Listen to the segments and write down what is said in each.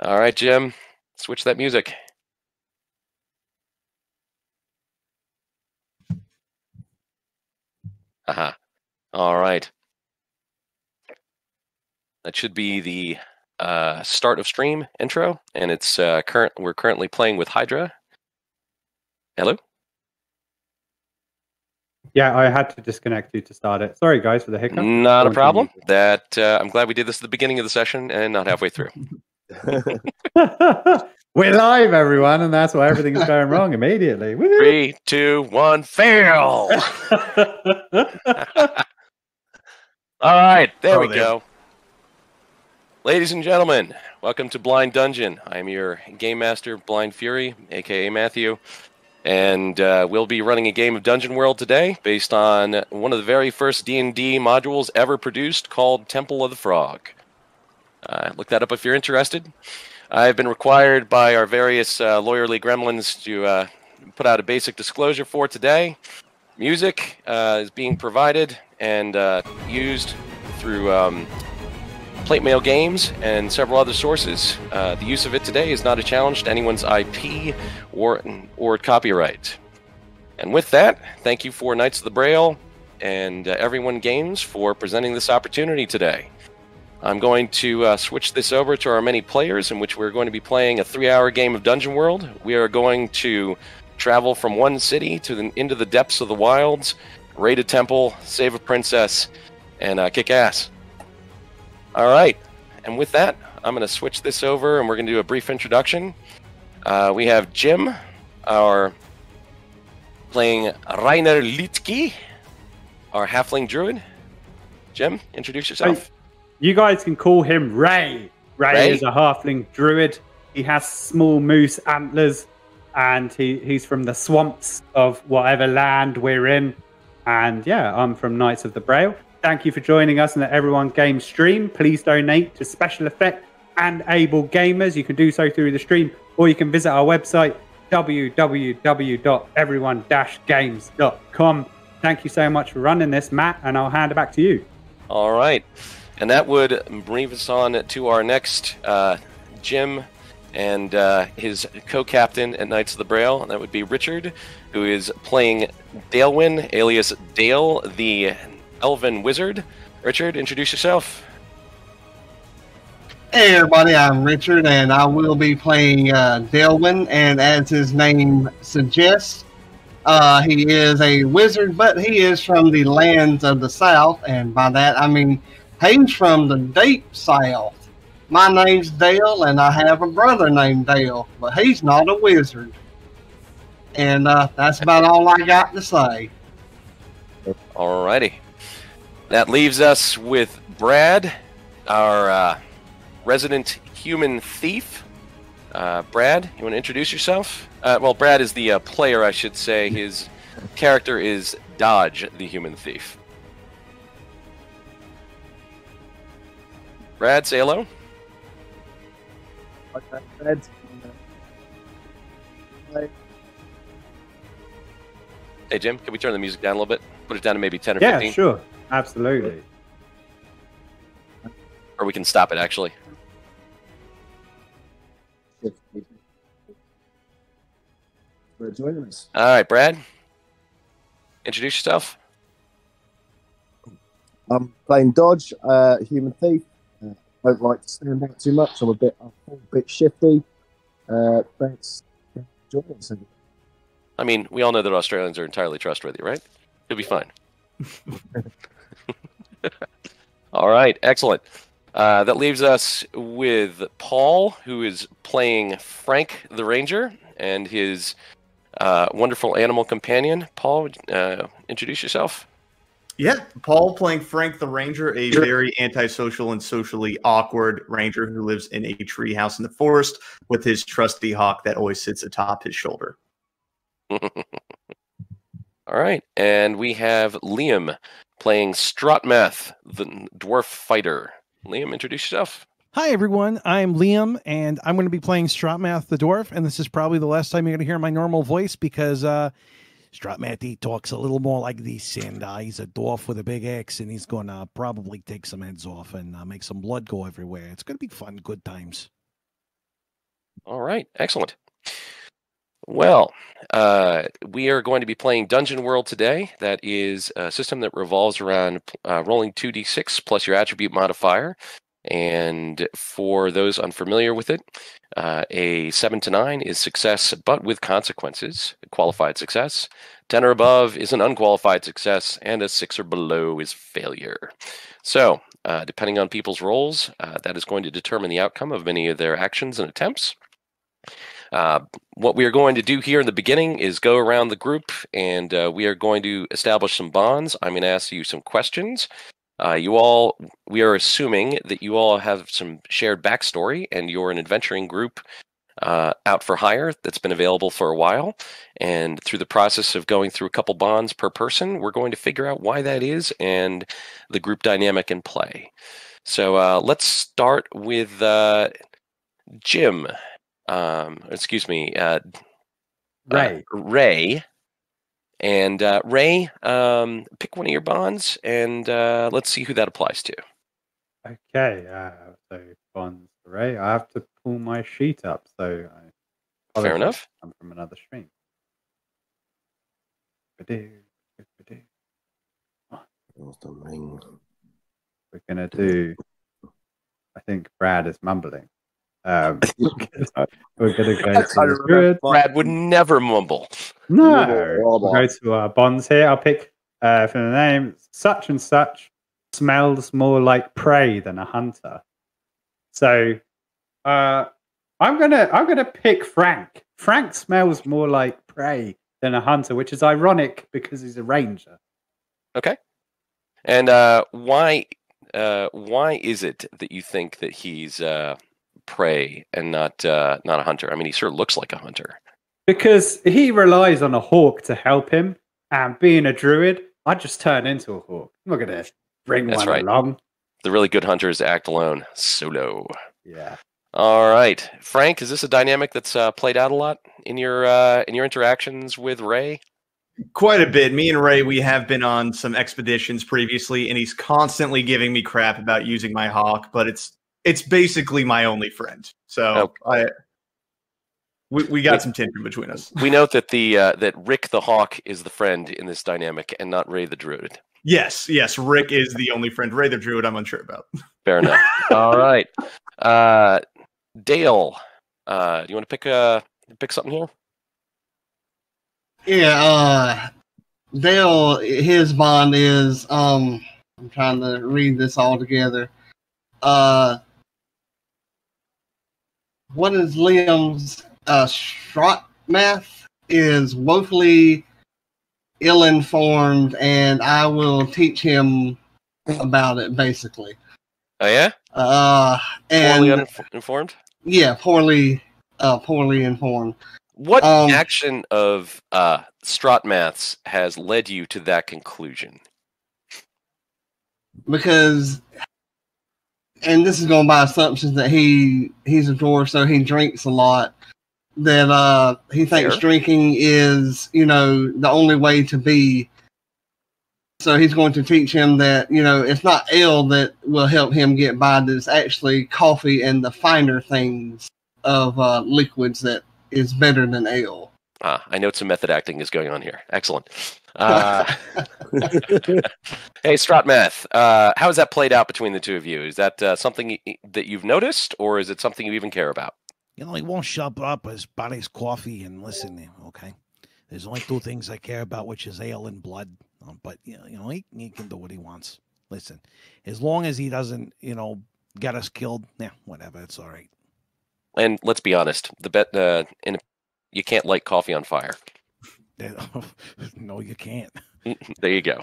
All right, Jim, switch that music. Aha. All right. That should be the start of stream intro, and it's we're currently playing with Hydra. Hello? Yeah, I had to disconnect you to start it. Sorry, guys, for the hiccup. Not a problem. That I'm glad we did this at the beginning of the session and not halfway through. We're live, everyone, and that's why everything's going wrong immediately. Woo! 3, 2, 1, fail! All right, there we go. Ladies and gentlemen, welcome to Blind Dungeon. I'm your game master, Blind Fury, aka Matthew, and we'll be running a game of Dungeon World today based on one of the very first D&D modules ever produced called Temple of the Frog. Look that up if you're interested. I've been required by our various lawyerly gremlins to put out a basic disclosure for today. Music is being provided and used through Plate Mail Games and several other sources. The use of it today is not a challenge to anyone's IP or copyright. And with that, thank you for Knights of the Braille and Everyone Games for presenting this opportunity today. I'm going to switch this over to our many players, in which we're going to be playing a 3-hour game of Dungeon World. We are going to travel from one city into the depths of the wilds, raid a temple, save a princess, and kick ass. All right, and with that, I'm going to switch this over, and we're going to do a brief introduction. We have Jim, playing Rainer Litke, our halfling druid. Jim, introduce yourself. You guys can call him Ray. Ray is a halfling druid. He has small moose antlers, and he's from the swamps of whatever land we're in. And yeah, I'm from Knights of the Braille. Thank you for joining us in the Everyone Games stream. Please donate to Special Effect and Able Gamers. You can do so through the stream, or you can visit our website, www.everyone-games.com. Thank you so much for running this, Matt, and I'll hand it back to you. All right. And that would bring us on to our next Jim and his co-captain at Knights of the Braille. And that would be Richard, who is playing Dalewyn, alias Dale, the Elven Wizard. Richard, introduce yourself. Hey everybody, I'm Richard, and I will be playing Dalewyn, and as his name suggests, he is a wizard, but he is from the lands of the south, and by that I mean he's from the deep south. My name's Dale, and I have a brother named Dale, but he's not a wizard. And that's about all I got to say. Alrighty. That leaves us with Brad, our resident human thief. Brad, you want to introduce yourself? Well, Brad is the player, I should say. His character is Dodge, the human thief. Brad, say hello. Okay, Brad. Hey, Jim, can we turn the music down a little bit? Put it down to maybe 10 or 15? Yeah, sure. Absolutely. Or we can stop it, actually. For joining us. All right, Brad. Introduce yourself. I'm playing Dodge, human thief. Don't like to stand out too much. I'm a bit shifty. Thanks for joining us. I mean, we all know that Australians are entirely trustworthy, right? You'll be fine. All right, excellent. That leaves us with Paul, who is playing Frank the Ranger, and his wonderful animal companion. Paul, introduce yourself. Yeah, Paul playing Frank the Ranger, a very antisocial and socially awkward ranger who lives in a tree house in the forest with his trusty hawk that always sits atop his shoulder. All right, and we have Liam playing Strotmeth, the dwarf fighter. Liam, introduce yourself. Hi, everyone. I'm Liam, and I'm going to be playing Strotmath the dwarf, and this is probably the last time you're going to hear my normal voice because Strotmath, he talks a little more like this, and he's a dwarf with a big axe, and he's going to probably take some heads off and make some blood go everywhere. It's going to be fun, good times. All right, excellent. Well, we are going to be playing Dungeon World today. That is a system that revolves around rolling 2d6 plus your attribute modifier. And for those unfamiliar with it, a 7 to 9 is success, but with consequences, qualified success. 10 or above is an unqualified success, and a 6 or below is failure. So, depending on people's rolls, that is going to determine the outcome of many of their actions and attempts. What we are going to do here in the beginning is go around the group, and we are going to establish some bonds. I'm going to ask you some questions. We are assuming that you all have some shared backstory, and you're an adventuring group out for hire that's been available for a while. And through the process of going through a couple bonds per person, we're going to figure out why that is and the group dynamic in play. So let's start with Jim. Ray. And Ray, pick one of your bonds, and let's see who that applies to. Okay, so bonds for Ray. I have to pull my sheet up, so fair enough. I'm from another stream. We're gonna do. I think Brad is mumbling. We're gonna go to Brad would never mumble. No, we'll go to our bonds here. I'll pick for the name such and such smells more like prey than a hunter. So I'm gonna pick Frank. Frank smells more like prey than a hunter, which is ironic because he's a ranger. Okay. And why is it that you think that he's prey and not a hunter? I mean, he sure looks like a hunter. Because he relies on a hawk to help him, and being a druid, I just turn into a hawk. I'm not gonna bring That's one right. along. The really good hunters act alone, solo. Yeah. All right, Frank, is this a dynamic that's played out a lot in your interactions with Ray? Quite a bit. Me and Ray, we have been on some expeditions previously, and he's constantly giving me crap about using my hawk, but it's basically my only friend. So we got some tension between us. We note that that Rick the Hawk is the friend in this dynamic, and not Ray the Druid. Yes, Rick is the only friend. Ray the Druid, I'm unsure about. Fair enough. All right, Dale, do you want to pick something here? Yeah, Dale, his bond is I'm trying to read this all together. What is Liam's Strot math is woefully ill-informed, and I will teach him about it, basically. Oh, yeah? And poorly uninformed? Yeah, poorly informed. What action of Strot maths has led you to that conclusion? Because, and this is going by assumptions that he's a dwarf, so he drinks a lot. That he thinks drinking is, the only way to be. So he's going to teach him that, it's not ale that will help him get by. That it's actually coffee and the finer things of liquids that is better than ale. I know some method acting is going on here. Excellent. Hey, Strot math, how has that played out between the two of you? Is that something that you've noticed, or is it something you even care about? He won't shut up as about his coffee and listen, okay? There's only two things I care about, which is ale and blood. But, he can do what he wants. Listen, as long as he doesn't, get us killed, whatever, it's all right. And let's be honest, you can't light coffee on fire. No, you can't. There you go.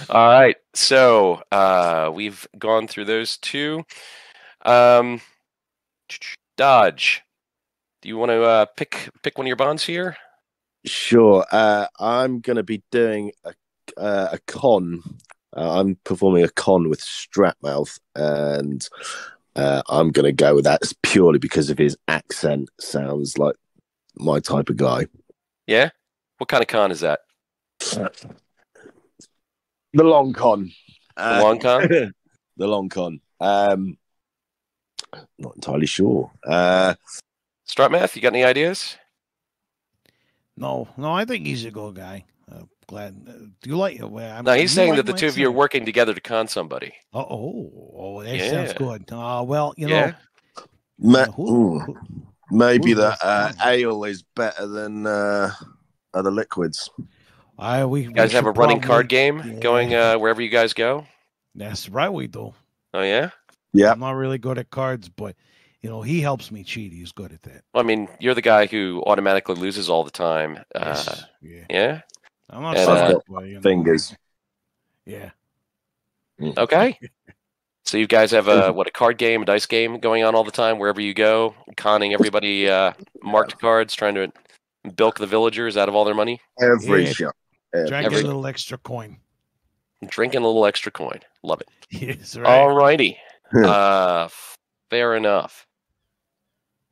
All right, so we've gone through those two. Dodge, do you want to pick one of your bonds here? Sure. I'm going to be doing a con. I'm performing a con with Stratmouth, and I'm going to go with that purely because of his accent. Sounds like my type of guy. Yeah? What kind of con is that? The long con. The long con? The long con. Not entirely sure. Strutmath, you got any ideas? No, I think he's a good guy. Glad. Do you like? No, he's saying that the two of you are working together to con somebody. That sounds good. Well, you know, maybe the ale is better than other liquids. You guys have a running card game going wherever you guys go? That's right, we do. Oh, yeah? Yeah. I'm not really good at cards, but, you know, he helps me cheat. He's good at that. Well, I mean, you're the guy who automatically loses all the time. Yes. Yeah? I'm not sure. Fingers. Yeah. Okay. So you guys have a card game, a dice game going on all the time wherever you go, conning everybody marked cards, trying to bilk the villagers out of all their money? Every shot. Drinking a little extra coin. Drinking a little extra coin. Love it. Yes, right. All righty. Fair enough.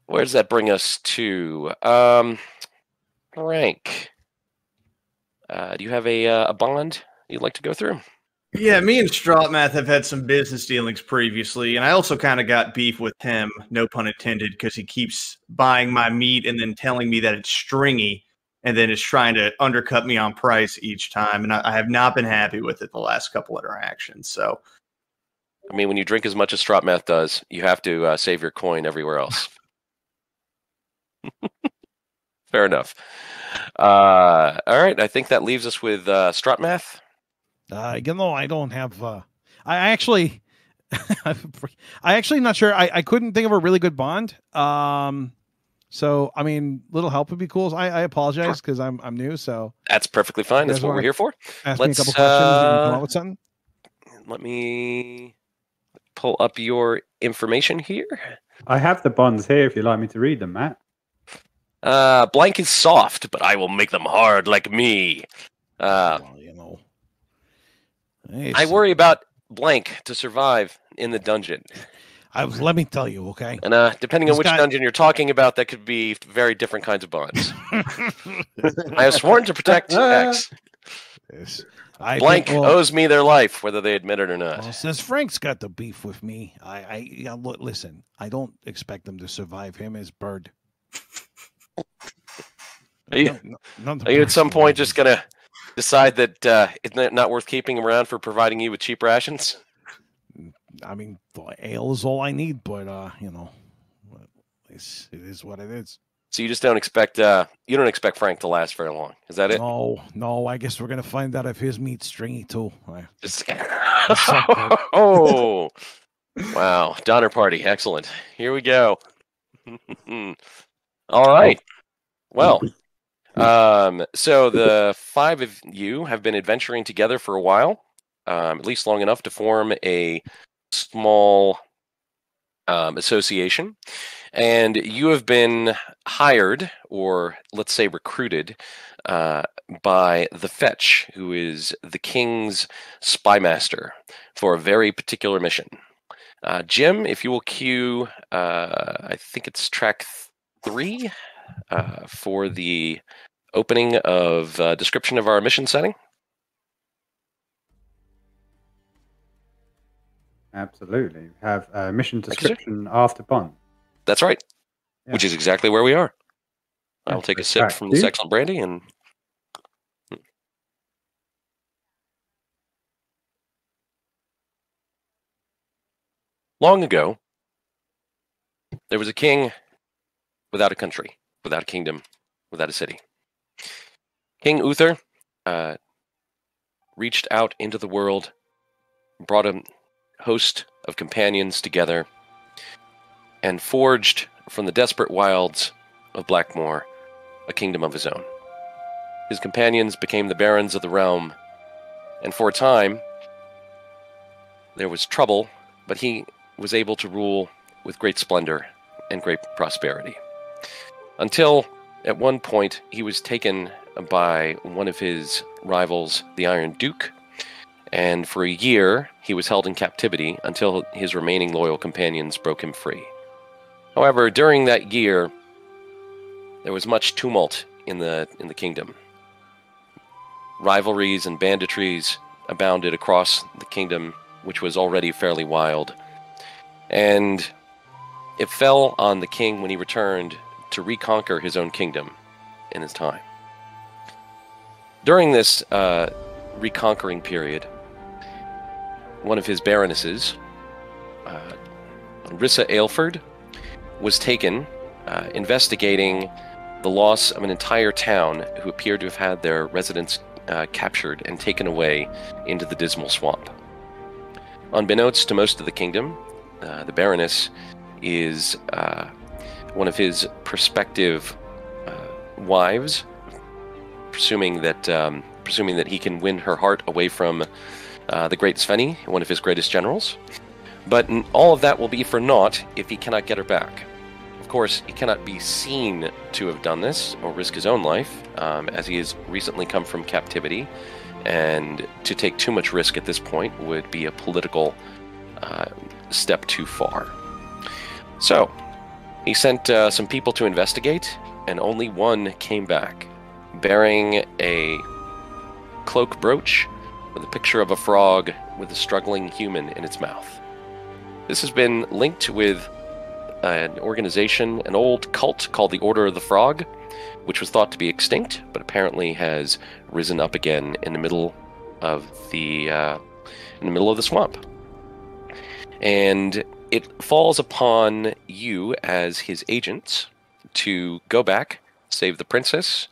Where does that bring us to? Rank. Do you have a bond you'd like to go through? Yeah, me and Strotmath have had some business dealings previously, and I also kind of got beef with him, no pun intended, because he keeps buying my meat and then telling me that it's stringy, and then is trying to undercut me on price each time, and I have not been happy with it the last couple interactions. So, I mean, when you drink as much as Strotmath does, you have to save your coin everywhere else. Fair enough. All right, I think that leaves us with Strotmath. You know, I don't have. I actually not sure. I couldn't think of a really good bond. So I mean, little help would be cool. I apologize because I'm new. So that's perfectly fine. That's what we're here for. Ask me a couple questions and come up with something. Let me pull up your information here. I have the bonds here if you'd like me to read them, Matt. Blank is soft, but I will make them hard like me. Well, you know. I worry about Blank to survive in the dungeon. Let me tell you, okay? And depending on which dungeon you're talking about, that could be very different kinds of bonds. I have sworn to protect X. Yes. Blank owes me their life, whether they admit it or not. Well, since Frank's got the beef with me, listen, I don't expect them to survive him as Bird. Are you at some point just going to decide that it's not worth keeping him around for providing you with cheap rations? I mean, ale is all I need, but you know, it is what it is. So you just don't expect Frank to last very long. Is that it? No. I guess we're gonna find out if his meat's stringy too. Oh, wow! Donner party, excellent. Here we go. All right. Well, so the five of you have been adventuring together for a while, at least long enough to form a small association, and you have been hired, or let's say recruited, by the Fetch, who is the king's spy master, for a very particular mission. Jim, if you will cue, I think it's track 3 for the opening of description of our mission setting. Absolutely. We have a mission description after bond. That's right. Yeah. Which is exactly where we are. Yeah, I'll take a sip from this excellent brandy and... Long ago, there was a king without a country, without a kingdom, without a city. King Uther reached out into the world, brought a host of companions together, and forged from the desperate wilds of Blackmoor a kingdom of his own. His companions became the barons of the realm, and for a time there was trouble, but he was able to rule with great splendor and great prosperity. Until, at one point, he was taken by one of his rivals, the Iron Duke, and for a year he was held in captivity until his remaining loyal companions broke him free. However, during that year, there was much tumult in the kingdom. Rivalries and banditries abounded across the kingdom, which was already fairly wild. And it fell on the king when he returned to reconquer his own kingdom in his time. During this reconquering period, one of his baronesses, Rissa Aylford, was taken investigating the loss of an entire town who appeared to have had their residents captured and taken away into the Dismal Swamp. Unbeknownst to most of the kingdom, the Baroness is one of his prospective wives, presuming that he can win her heart away from the great Svenny, one of his greatest generals. But all of that will be for naught if he cannot get her back. Of course, he cannot be seen to have done this or risk his own life, as he has recently come from captivity, and to take too much risk at this point would be a political step too far. So, he sent some people to investigate, and only one came back, bearing a cloak brooch with a picture of a frog with a struggling human in its mouth. This has been linked with an organization, an old cult called the Order of the Frog, which was thought to be extinct, but apparently has risen up again in the middle of the swamp. And it falls upon you as his agents to go back, save the princess,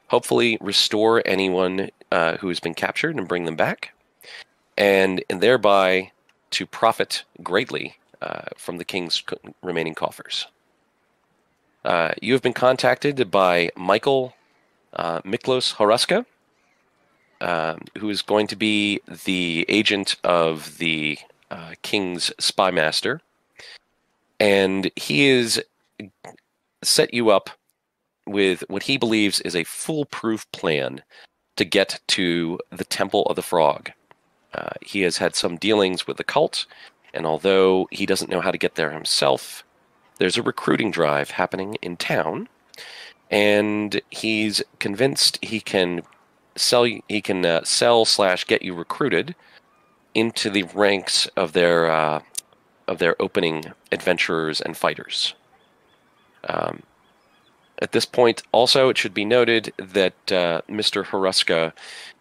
hopefully restore anyone who has been captured and bring them back, and thereby to profit greatly from the king's remaining coffers. You have been contacted by Michael Miklos Horuska, who is going to be the agent of the king's spy master, and he is set you up with what he believes is a foolproof plan to get to the Temple of the Frog. He has had some dealings with the cult, and although he doesn't know how to get there himself, there's a recruiting drive happening in town, and he's convinced he can sell / get you recruited into the ranks of their opening adventurers and fighters. At this point, also, it should be noted that Mr. Horuska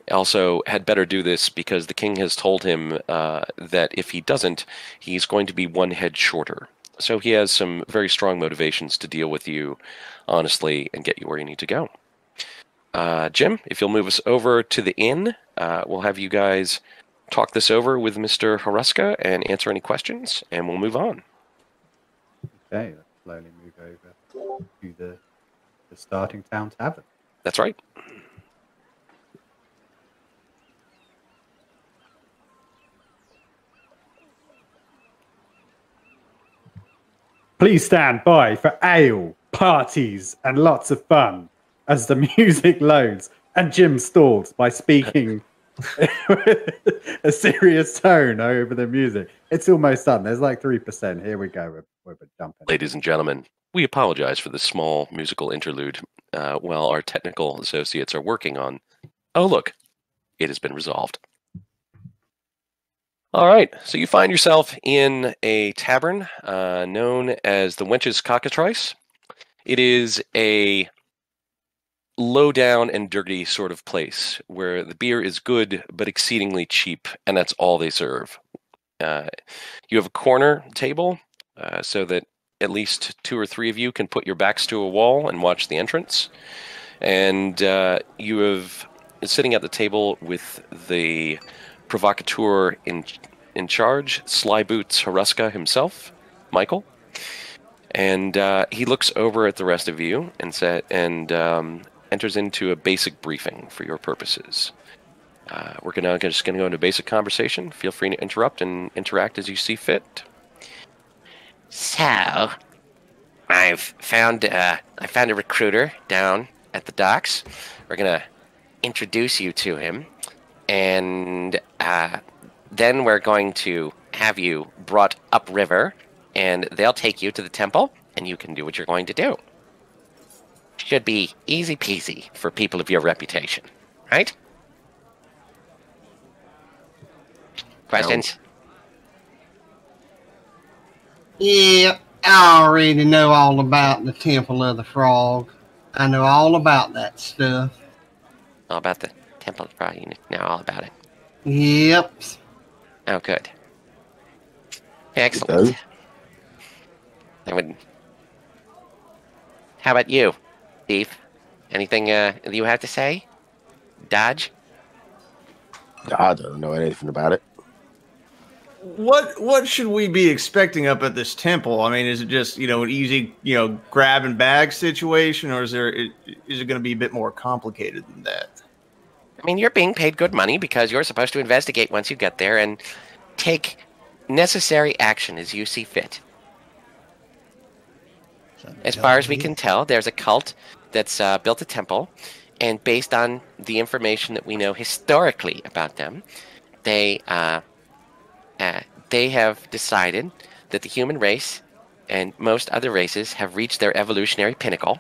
also had better do this because the king has told him that if he doesn't, he's going to be one head shorter. So he has some very strong motivations to deal with you honestly and get you where you need to go. Jim, if you'll move us over to the inn, we'll have you guys talk this over with Mr. Horuska and answer any questions, and we'll move on. Okay, let's slowly move over to the starting town tavern. That's right. Please stand by for ale, parties, and lots of fun as the music loads and Jim stalls by speaking a serious tone over the music. It's almost done. There's like 3%. Here we go. We're jumping. Ladies and gentlemen, we apologize for the small musical interlude while our technical associates are working on... Oh, look. It has been resolved. All right, so you find yourself in a tavern known as the Wench's Cockatrice. It is a low-down and dirty sort of place where the beer is good but exceedingly cheap, and that's all they serve. You have a corner table so that at least 2 or 3 of you can put your backs to a wall and watch the entrance. And you have sitting at the table with the provocateur in charge, Sly Boots Horuska himself, Michael. And he looks over at the rest of you and enters into a basic briefing for your purposes. We're just going to go into basic conversation. Feel free to interrupt and interact as you see fit. So, I've found a recruiter down at the docks. We're gonna introduce you to him, and then we're going to have you brought upriver, and they'll take you to the temple, and you can do what you're going to do. Should be easy peasy for people of your reputation, right? Questions? Yeah. I already know all about the Temple of the Frog. I know all about that stuff. All about the Temple of the Frog. You know all about it. Yep. Oh, good. Excellent. How about you, Steve? Anything you have to say? Dodge? I don't know anything about it. What should we be expecting up at this temple? I mean, is it just an easy grab and bag situation, or is it going to be a bit more complicated than that? I mean, you're being paid good money because you're supposed to investigate once you get there and take necessary action as you see fit. As far as we can tell, there's a cult that's built a temple, and based on the information that we know historically about them, they have decided that the human race and most other races have reached their evolutionary pinnacle,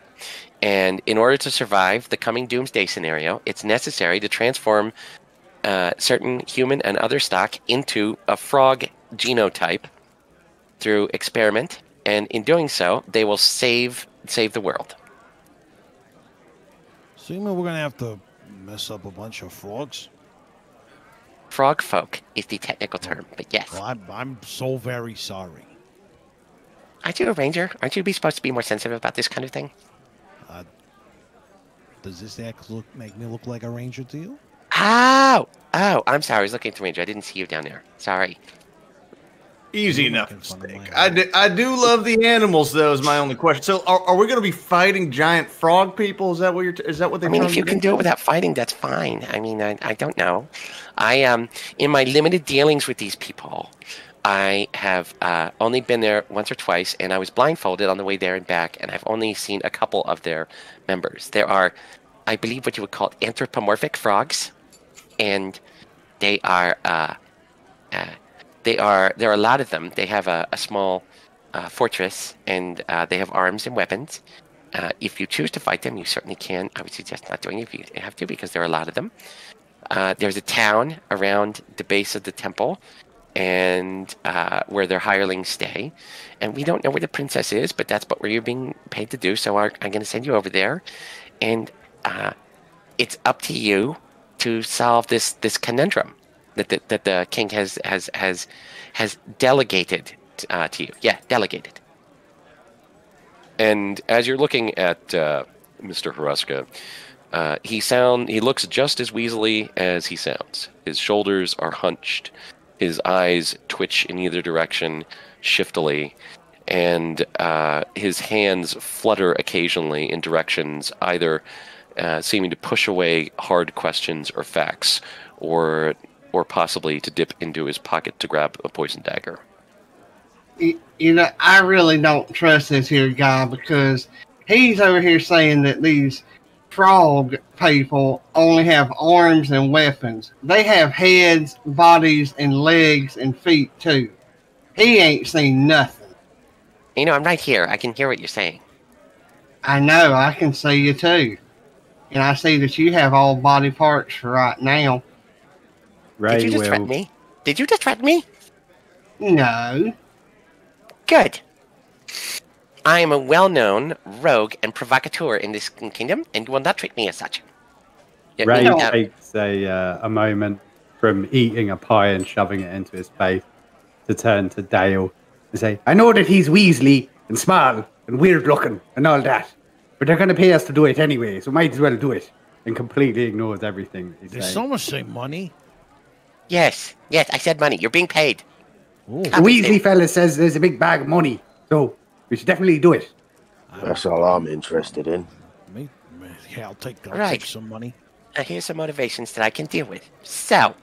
and in order to survive the coming doomsday scenario, it's necessary to transform certain human and other stock into a frog genotype through experiment, and in doing so, they will save the world. So you mean we're gonna have to mess up a bunch of frogs? Frog folk is the technical term, but yes. Well, I'm so very sorry. Aren't you a ranger? Aren't you supposed to be more sensitive about this kind of thing? Does this act make me look like a ranger to you? Oh, I'm sorry. I was looking at the ranger. I didn't see you down there. Sorry. Easy enough mistake. I do love the animals, though, is my only question. So are we going to be fighting giant frog people? Is that what they? I mean, if you can do it without fighting, that's fine. I mean, I don't know. In my limited dealings with these people, I have only been there once or twice, and I was blindfolded on the way there and back, and I've only seen a couple of their members. There are, I believe, what you would call anthropomorphic frogs, and they are there are a lot of them. They have a small fortress, and they have arms and weapons. If you choose to fight them, you certainly can. I would suggest not doing it if you have to, because there are a lot of them. There's a town around the base of the temple, and where their hirelings stay. And we don't know where the princess is, but that's what you're being paid to do. So I'm going to send you over there, and it's up to you to solve this conundrum that the king has delegated to you. Yeah, delegated. And as you're looking at Mr. Haruska, he looks just as weaselly as he sounds. His shoulders are hunched, his eyes twitch in either direction shiftily, and his hands flutter occasionally in directions either seeming to push away hard questions or facts, or possibly to dip into his pocket to grab a poison dagger. I really don't trust this here guy, because he's over here saying that these frog people only have arms and weapons. They have heads, bodies, and legs and feet too. He ain't seen nothing. I'm right here. I can hear what you're saying. I know. I can see you too. And I see that you have all body parts for right now. Did you just threaten me? Did you just threaten me? No. Good. I am a well-known rogue and provocateur in this kingdom, and you will not treat me as such. Ray takes a moment from eating a pie and shoving it into his face to turn to Dale and say, I know that he's weaselly and small and weird-looking and all that, but they're going to pay us to do it anyway, so might as well do it. And completely ignores everything he's saying. Did someone say money? Yes, I said money. You're being paid. The Weasley fella says there's a big bag of money, so we should definitely do it. That's all I'm interested in. Yeah, I'll take some money. Here's some motivations that I can deal with. So,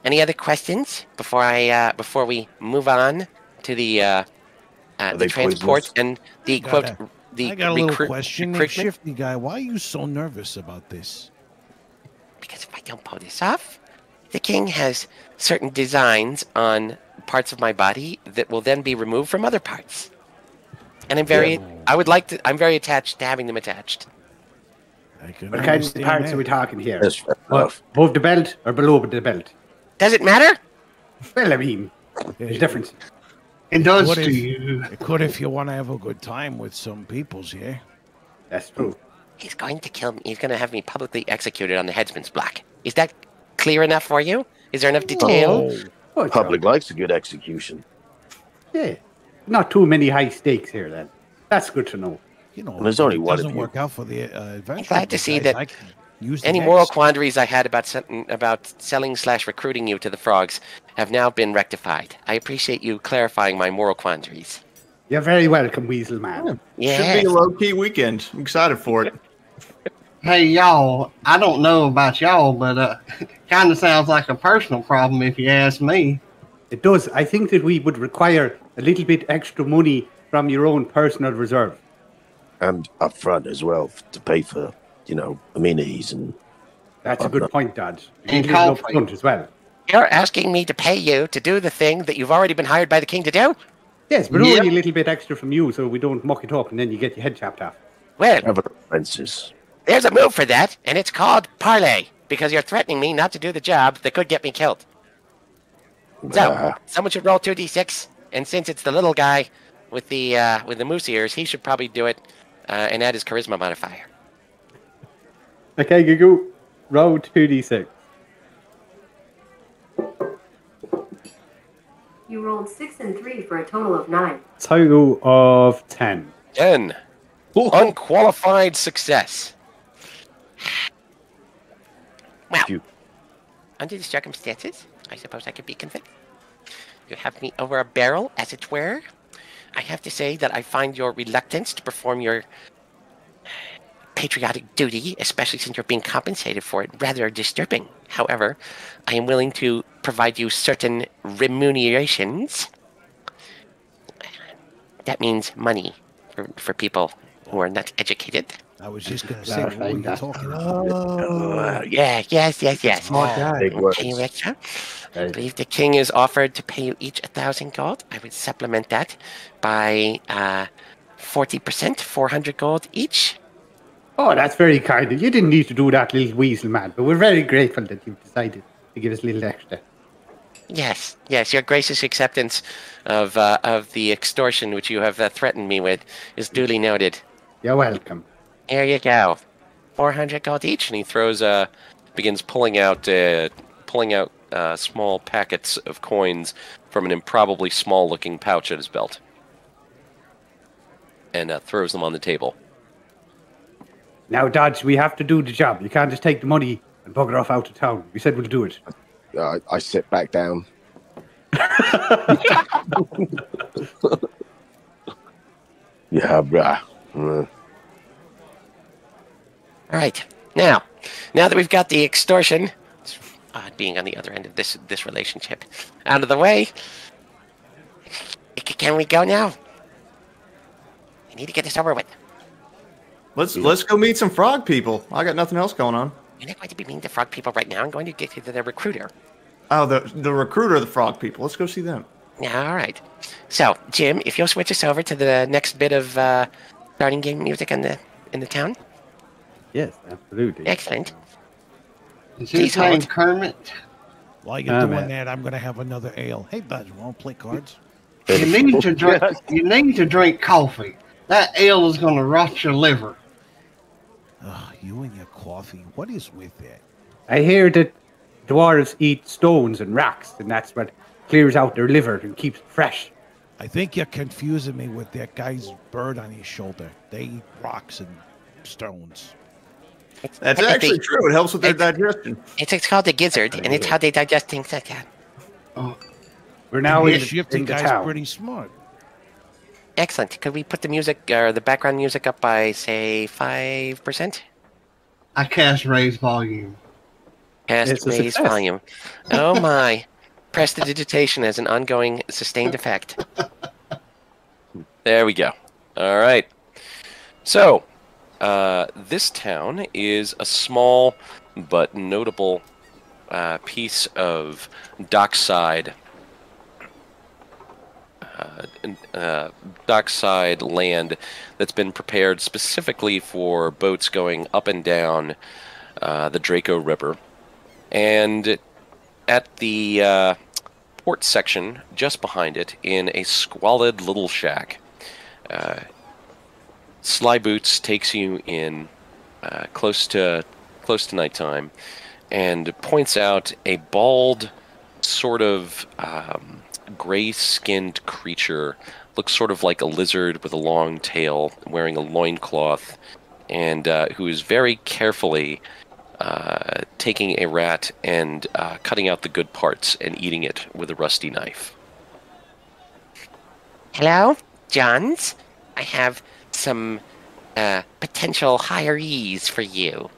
any other questions before we move on to the transport and the quote? I got a little question. Shifty guy, why are you so nervous about this? Because if I don't pull this off, the king has certain designs on parts of my body that will then be removed from other parts. And I'm very attached to having them attached. What kind of parts are we talking here? Above the belt or below the belt? Does it matter? Well, I mean, there's a difference. It does to you. It could if you want to have a good time with some peoples, yeah? That's true. He's going to kill me. He's going to have me publicly executed on the headsman's block. Is that clear enough for you? Is there enough detail? Oh, Public likes a good execution. yeah. Not too many high stakes here, then. That's good to know. You know, There's only it one of doesn't you. work out for the adventure. I'm glad to see guys. that I can use the Any next. moral quandaries I had about selling/recruiting you to the frogs have now been rectified. I appreciate you clarifying my moral quandaries. You're very welcome, Weasel Man. Yeah. Should be a low-key weekend. I'm excited for it. Hey, y'all, I don't know about y'all, but kind of sounds like a personal problem if you ask me. It does. I think that we would require a little bit extra money from your own personal reserve. And up front as well to pay for, amenities and. That's a good point, Dad. And You need it up coffee. front as well. You're asking me to pay you to do the thing that you've already been hired by the king to do? Yes, but Yep. only a little bit extra from you so we don't muck it up and then you get your head chopped off. Well, Travel expenses. there's a move for that, and it's called parlay, because you're threatening me not to do the job that could get me killed. So, someone should roll 2d6, and since it's the little guy with the moose ears, he should probably do it and add his charisma modifier. Okay, Gugu. Roll 2d6. You rolled 6 and 3 for a total of 9. Total of 10. 10. Unqualified success. Well, Phew. under the circumstances, I suppose I could be convinced. You have me over a barrel, as it were. I have to say that I find your reluctance to perform your patriotic duty, especially since you're being compensated for it, rather disturbing. However, I am willing to provide you certain remunerations. That means money for people who are not educated. I was just going to say, what were you talking about? Yes. Big words. Pay you extra. I believe the king is offered to pay you each 1,000 gold. I would supplement that by 40%, 400 gold each. Oh, that's very kind of you. Didn't need to do that, little Weasel Man, but we're very grateful that you've decided to give us a little extra. Yes, your gracious acceptance of the extortion which you have threatened me with is duly noted. You're welcome. Here you go, 400 gold each, and he begins pulling out small packets of coins from an improbably small-looking pouch at his belt, and throws them on the table. Now, Dodge, we have to do the job. You can't just take the money and bugger off out of town. We said we'll do it. I sit back down. Yeah, bruh. All right, now that we've got the extortion, it's odd being on the other end of this relationship, out of the way, can we go now? We need to get this over with. Let's go meet some frog people. I got nothing else going on. You're not going to be meeting the frog people right now. I'm going to get you to the recruiter. Oh, the recruiter of the frog people. Let's go see them. All right. So, Jim, if you'll switch us over to the next bit of starting game music in the town. Yes, absolutely. Excellent. Is Please his name hold. Kermit? While you're doing man. that, I'm going to have another ale. Hey, Buzz, won't play cards? You need to drink. You need to drink coffee. That ale is going to rot your liver. Oh, you and your coffee. What is with that? I hear that dwarves eat stones and rocks, and that's what clears out their liver and keeps it fresh. I think you're confusing me with that guy's bird on his shoulder. They eat rocks and stones. That's actually true. It helps with their digestion. It's called the gizzard, and it's how they digest things like that. We're now The in shifty the guy's town. pretty smart. Excellent. Could we put the music or the background music up by, say, 5%? I cast raise volume. Cast It's a raise success. volume. Oh my. Prestidigitation as an ongoing sustained effect. There we go. All right. So, this town is a small but notable piece of dockside land that's been prepared specifically for boats going up and down the Draco River. And at the port section just behind it in a squalid little shack. Sly Boots takes you in close to nighttime and points out a bald, sort of gray-skinned creature. Looks sort of like a lizard with a long tail, wearing a loincloth, and who is very carefully taking a rat and cutting out the good parts and eating it with a rusty knife. Hello, Johns. I have some potential hirees for you.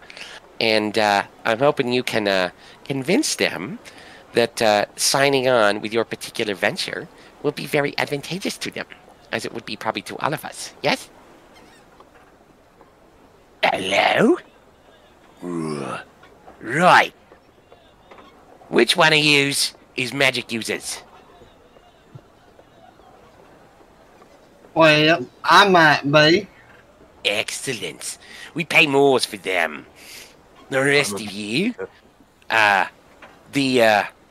And I'm hoping you can convince them that signing on with your particular venture will be very advantageous to them, as it would be probably to all of us. Yes? Hello? Right. Which one of yous is magic users? Well, I might be. Excellent. We pay more for them. The rest of you, the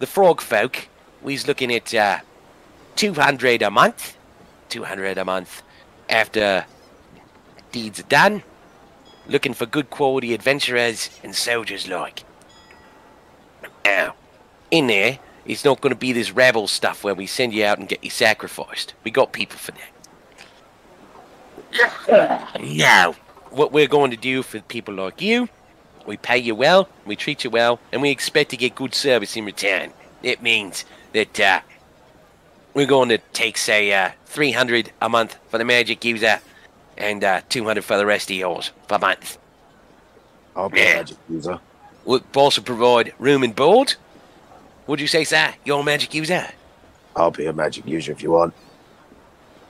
frog folk, we's looking at 200 a month. 200 a month after deeds are done. Looking for good quality adventurers and soldiers like. Now, in there, it's not going to be this rabble stuff where we send you out and get you sacrificed. We got people for that. No. What we're going to do for people like you, we pay you well, we treat you well, and we expect to get good service in return. It means that we're going to take, say, 300 a month for the magic user and 200 for the rest of yours per month. I'll be a magic user. We'll also provide room and board. Would you say, sir, you're a magic user? I'll be a magic user if you want.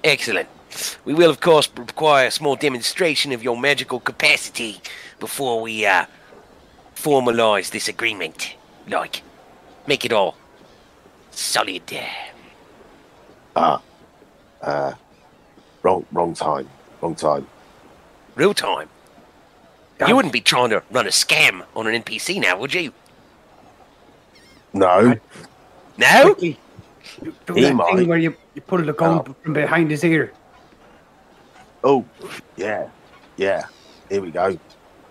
Excellent. We will, of course, require a small demonstration of your magical capacity before we formalize this agreement. Like, make it all solid. Wrong time. Wrong time. Real time. You wouldn't be trying to run a scam on an NPC now, would you? No. No? Do that thing where you pull the gun from behind his ear. Oh, yeah. Yeah. Here we go.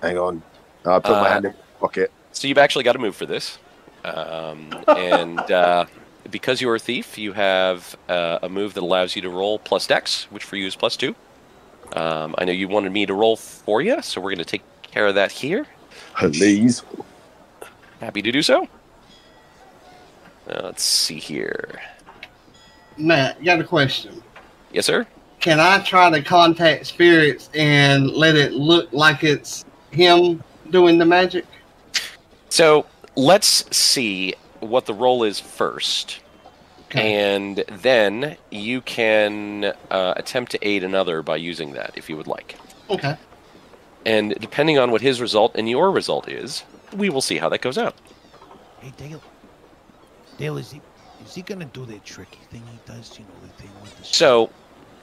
Hang on. I put my hand in my pocket. So you've actually got to move for this. And because you're a thief, you have a move that allows you to roll plus dex, which for you is plus 2. I know you wanted me to roll for you, so we're going to take care of that here. Please. Happy to do so. Let's see here. Matt, got a question. Yes, sir? Can I try to contact spirits and let it look like it's him doing the magic? So let's see what the roll is first. Okay. And then you can attempt to aid another by using that, if you would like. Okay. And depending on what his result and your result is, we will see how that goes out. Hey, Dale. Dale, is he going to do that tricky thing he does? You know, the thing with the... So,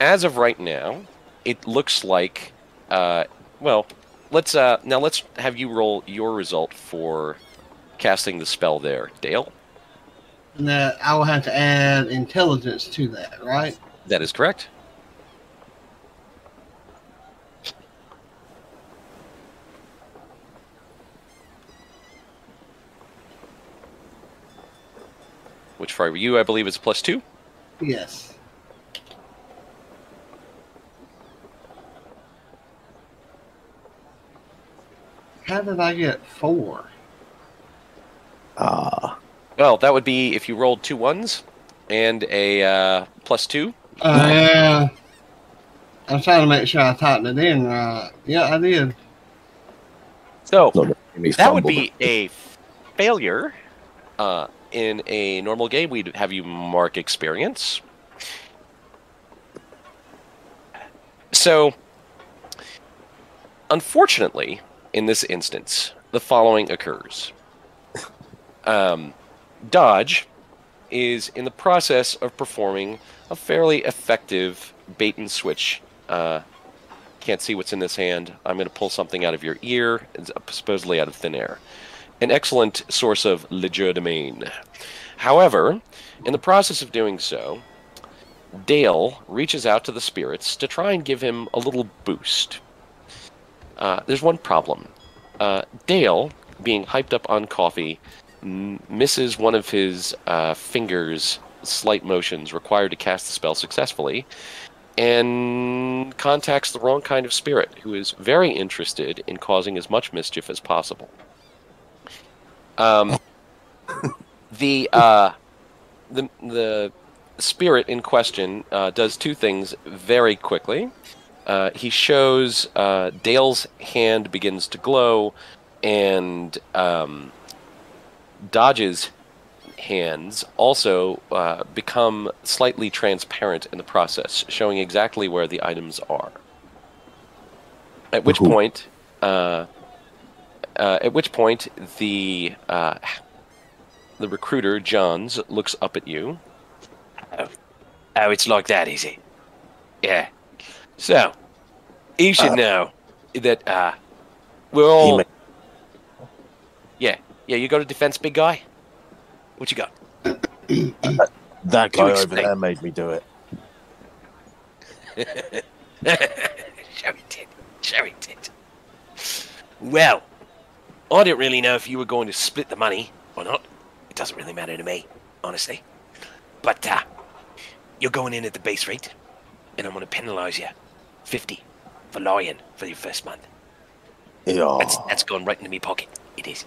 as of right now, it looks like... well, let's have you roll your result for casting the spell there. Dale? Now, I will have to add intelligence to that, right? That is correct. Which for you, I believe, is plus 2? Yes. How did I get 4? Well, that would be if you rolled 2 1s and a plus 2. I'm trying to make sure I typed it in right. Yeah, I did. So, that would be a failure. In a normal game, we'd have you mark experience. So, unfortunately, in this instance, the following occurs. Dodge is in the process of performing a fairly effective bait and switch. Can't see what's in this hand. I'm going to pull something out of your ear, supposedly out of thin air. An excellent source of legerdemain. However, in the process of doing so, Dale reaches out to the spirits to try and give him a little boost. There's one problem. Dale, being hyped up on coffee, misses one of his fingers' slight motions required to cast the spell successfully, and contacts the wrong kind of spirit, who is very interested in causing as much mischief as possible. The spirit in question does two things very quickly. He shows Dale's hand begins to glow, and Dodge's hands also become slightly transparent in the process, showing exactly where the items are. At which point, the recruiter Johns looks up at you. Oh, it's like that, is it? Yeah. So, you should know that we're all. Yeah, you got a defense, big guy? What you got? That guy over there made me do it. Sure he did. Well, I didn't really know if you were going to split the money or not. It doesn't really matter to me, honestly. But you're going in at the base rate, and I'm going to penalise you 50 for lying for your first month. Yeah. That's going right into my pocket. It is.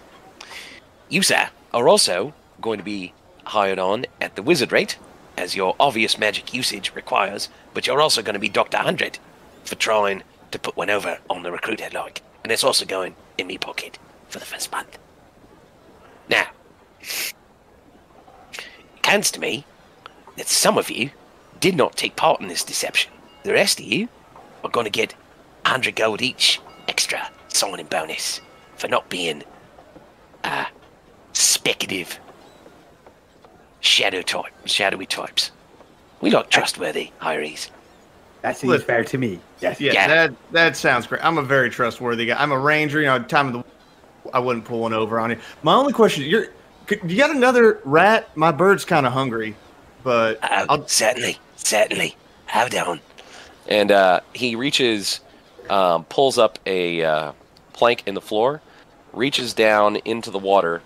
You, sir, are also going to be hired on at the wizard rate, as your obvious magic usage requires, but you're also going to be Dr. 100 for trying to put one over on the recruit headlock, and it's also going in me pocket for the first month. Now, it comes to me that some of you did not take part in this deception. The rest of you are going to get 100 gold each extra signing bonus for not being speculative shadowy types. We like trustworthy hirees. That seems fair to me. Yes. Yeah, that sounds great. I'm a very trustworthy guy. I'm a ranger. Time of the I wouldn't pull one over on you. My only question: you got another rat? My bird's kind of hungry, but certainly. Hold on. And he reaches, pulls up a plank in the floor, reaches down into the water,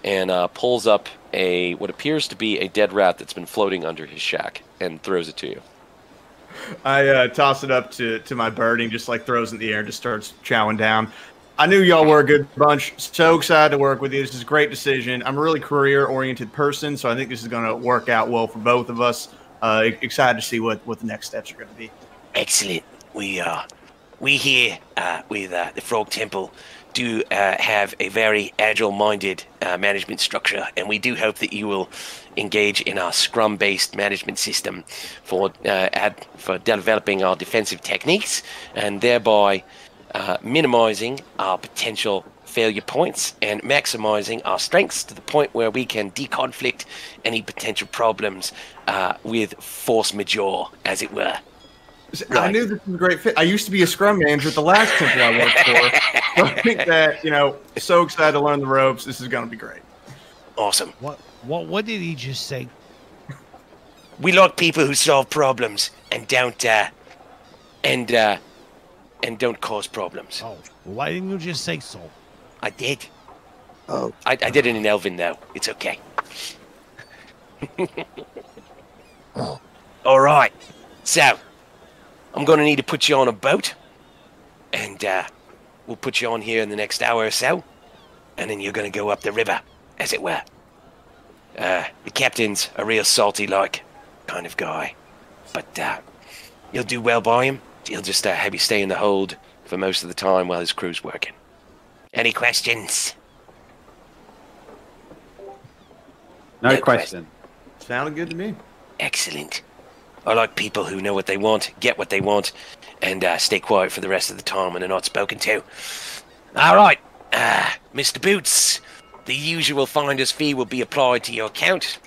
and pulls up what appears to be a dead rat that's been floating under his shack, and throws it to you. I toss it up to my bird, and he just throws it in the air and just starts chowing down. I knew y'all were a good bunch. So excited to work with you. This is a great decision. I'm a really career-oriented person, so I think this is going to work out well for both of us. Excited to see what the next steps are going to be. Excellent. We here with the Frog Temple do have a very agile-minded management structure, and we do hope that you will engage in our Scrum-based management system for developing our defensive techniques, and thereby minimizing our potential failure points and maximizing our strengths to the point where we can deconflict any potential problems with force majeure, as it were. I knew this was a great fit. I used to be a scrum manager at the last temple I worked for. So I think that, so excited to learn the ropes. This is going to be great. Awesome. What did he just say? We like people who solve problems and don't cause problems. Oh, why didn't you just say so? I did. Oh, I did it in Elven, though. It's okay. All right. So, I'm going to need to put you on a boat, and we'll put you on here in the next hour or so, and then you're going to go up the river, as it were. The captain's a real salty-like kind of guy, but you'll do well by him. He'll just have you stay in the hold for most of the time while his crew's working. Any questions? No question. Sounded good to me. Excellent. I like people who know what they want, get what they want, and stay quiet for the rest of the time when they're not spoken to. All right, Mr. Boots, the usual finder's fee will be applied to your account,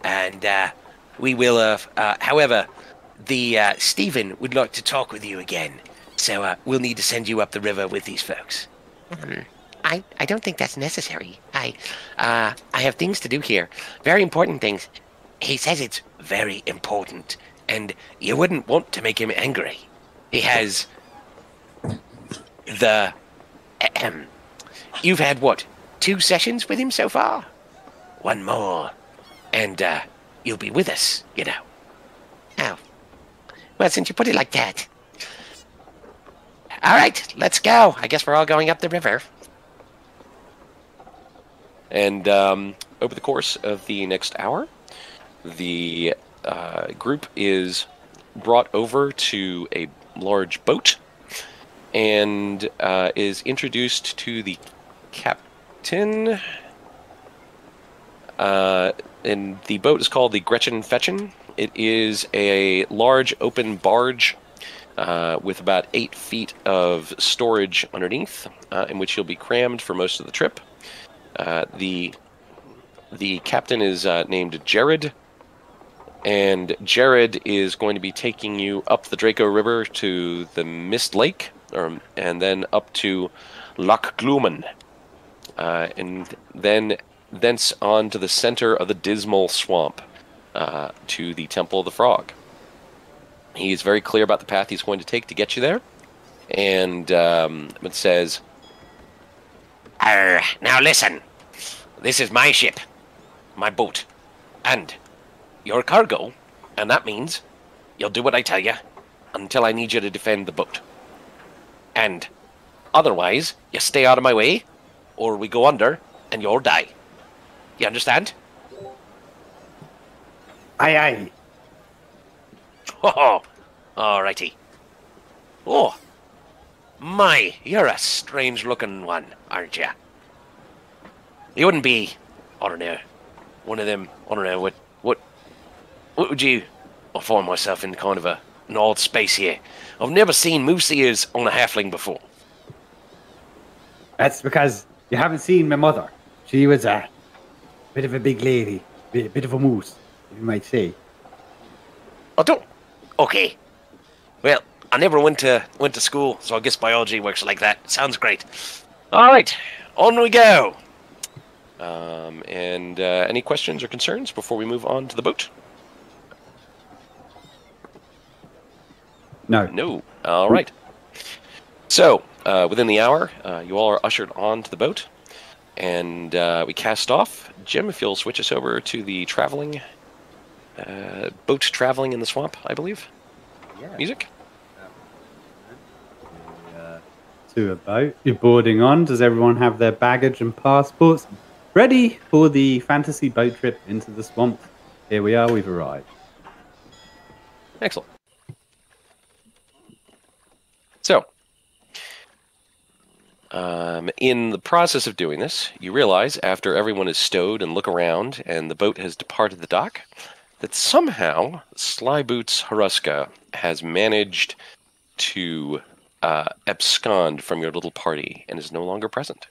and we will, however, Stephen would like to talk with you again, so we'll need to send you up the river with these folks. I don't think that's necessary. Hi. I have things to do here. Very important things. He says it's very important, and you wouldn't want to make him angry. He has the... You've had, what, 2 sessions with him so far? 1 more, and you'll be with us, you know. Oh. Well, since you put it like that. All right, let's go. I guess we're all going up the river. And over the course of the next hour, the group is brought over to a large boat and is introduced to the captain. And the boat is called the Gretchen Fetchen. It is a large open barge with about 8 feet of storage underneath, in which you'll be crammed for most of the trip. The captain is named Jared, and Jared is going to be taking you up the Draco River to the Mist Lake, and then up to Loch Glooman, and then thence on to the center of the Dismal Swamp, to the Temple of the Frog. He's very clear about the path he's going to take to get you there, and it says, Now listen, this is my ship, my boat, and your cargo, and that means you'll do what I tell you until I need you to defend the boat. And otherwise, you stay out of my way, or we go under and you'll die. You understand? Aye, aye. Oh, alrighty. Oh, my, you're a strange-looking one, aren't you? You wouldn't be, I don't know, one of them, I don't know, what would you... I find myself in kind of an odd space here. I've never seen moose ears on a halfling before. That's because you haven't seen my mother. She was a bit of a big lady, bit of a moose, you might say. I don't... Okay. Well, I never went to school, so I guess biology works like that. Sounds great. All right, on we go. And any questions or concerns before we move on to the boat? No. No. All right. So, within the hour, you all are ushered onto the boat, and we cast off. Jim, if you'll switch us over to the traveling... boat traveling in the swamp, I believe. Yeah. Music. To a boat. You're boarding on. Does everyone have their baggage and passports ready for the fantasy boat trip into the swamp? Here we are. We've arrived. Excellent. So, in the process of doing this, you realize after everyone is stowed and look around and the boat has departed the dock, that somehow Slyboots Haruska has managed to abscond from your little party and is no longer present.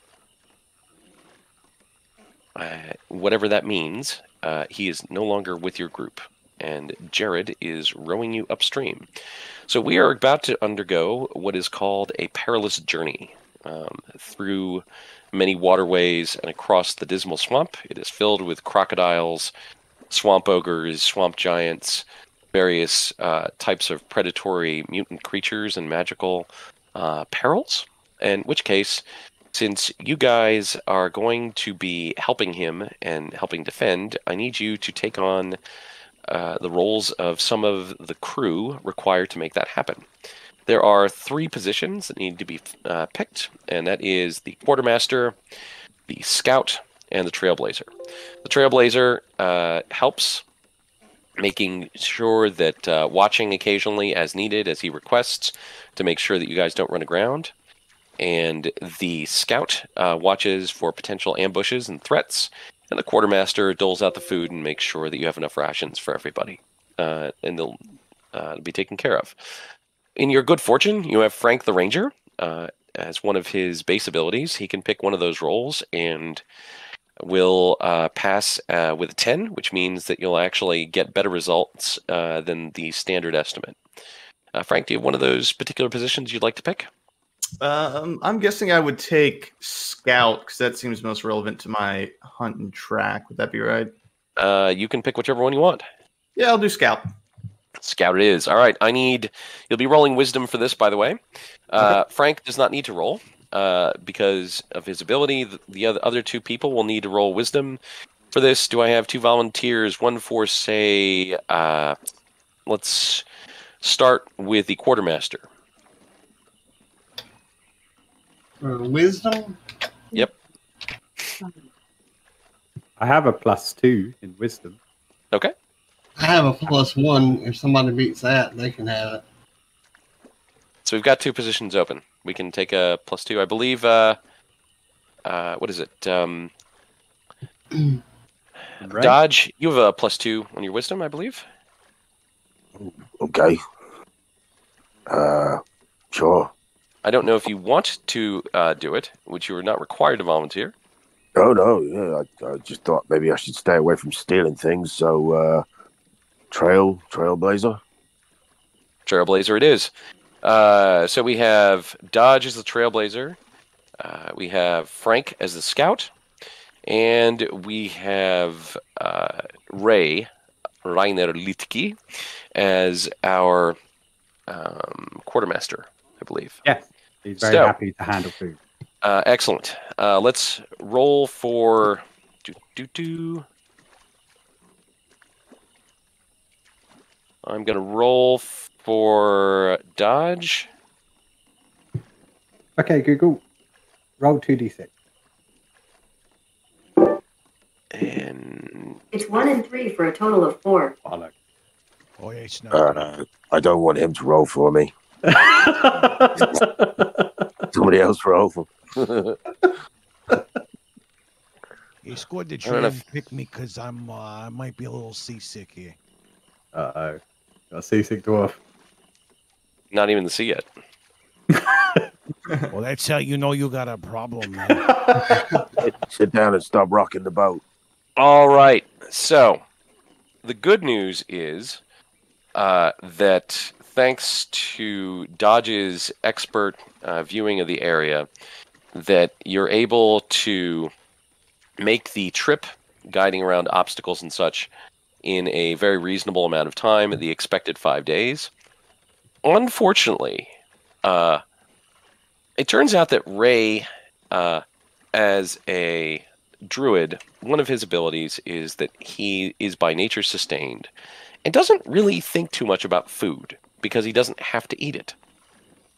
Whatever that means, he is no longer with your group, and Jared is rowing you upstream. So we are about to undergo what is called a perilous journey through many waterways and across the Dismal Swamp. It is filled with crocodiles, swamp ogres, swamp giants, various types of predatory mutant creatures and magical perils. In which case, since you guys are going to be helping him and helping defend, I need you to take on the roles of some of the crew required to make that happen. There are 3 positions that need to be picked, and that is the quartermaster, the scout, and the trailblazer. The trailblazer helps making sure that watching occasionally as needed, as he requests, to make sure that you guys don't run aground. And the scout watches for potential ambushes and threats. And the quartermaster doles out the food and makes sure that you have enough rations for everybody. And they'll be taken care of. In your good fortune, you have Frank the Ranger. As one of his base abilities, he can pick one of those roles and will pass with a 10, which means that you'll actually get better results than the standard estimate. Frank, do you have one of those particular positions you'd like to pick? I'm guessing I would take Scout because that seems most relevant to my hunt and track. Would that be right? You can pick whichever one you want. Yeah, I'll do Scout. Scout it is. All right. You'll be rolling wisdom for this, by the way. Okay. Frank does not need to roll because of his ability. The other two people will need to roll wisdom for this. Do I have two volunteers? One for, say, let's start with the quartermaster. Wisdom? Yep. I have a +2 in wisdom. Okay. I have a +1. If somebody beats that, they can have it. So we've got two positions open. We can take a +2. I believe, what is it? Right. Dodge, you have a +2 on your wisdom, I believe. Okay. Sure. I don't know if you want to do it, which you are not required to volunteer. Oh, no, yeah. I just thought maybe I should stay away from stealing things, so, Trailblazer? Trailblazer it is. So we have Dodge as the Trailblazer. We have Frank as the Scout. And we have Rainer Litke as our quartermaster, I believe. Yes, he's very happy to handle food. Excellent. Let's roll for... I'm going to roll for Dodge. Okay, Google. Roll 2d6. And It's 1 and 3 for a total of 4. Bollock. Oh, yeah, it's not. I don't want him to roll for me. Somebody else roll for me. He scored the try and pick me because I might be a little seasick here. Uh-oh. Got a seasick dwarf. not even the sea yet. Well, that's how you know you got a problem, man. Sit down and stop rocking the boat. All right. So the good news is that thanks to Dodge's expert viewing of the area, that you're able to make the trip guiding around obstacles and such in a very reasonable amount of time, the expected 5 days. Unfortunately, it turns out that Ray, as a druid, one of his abilities is that he is by nature sustained and doesn't really think too much about food because he doesn't have to eat it.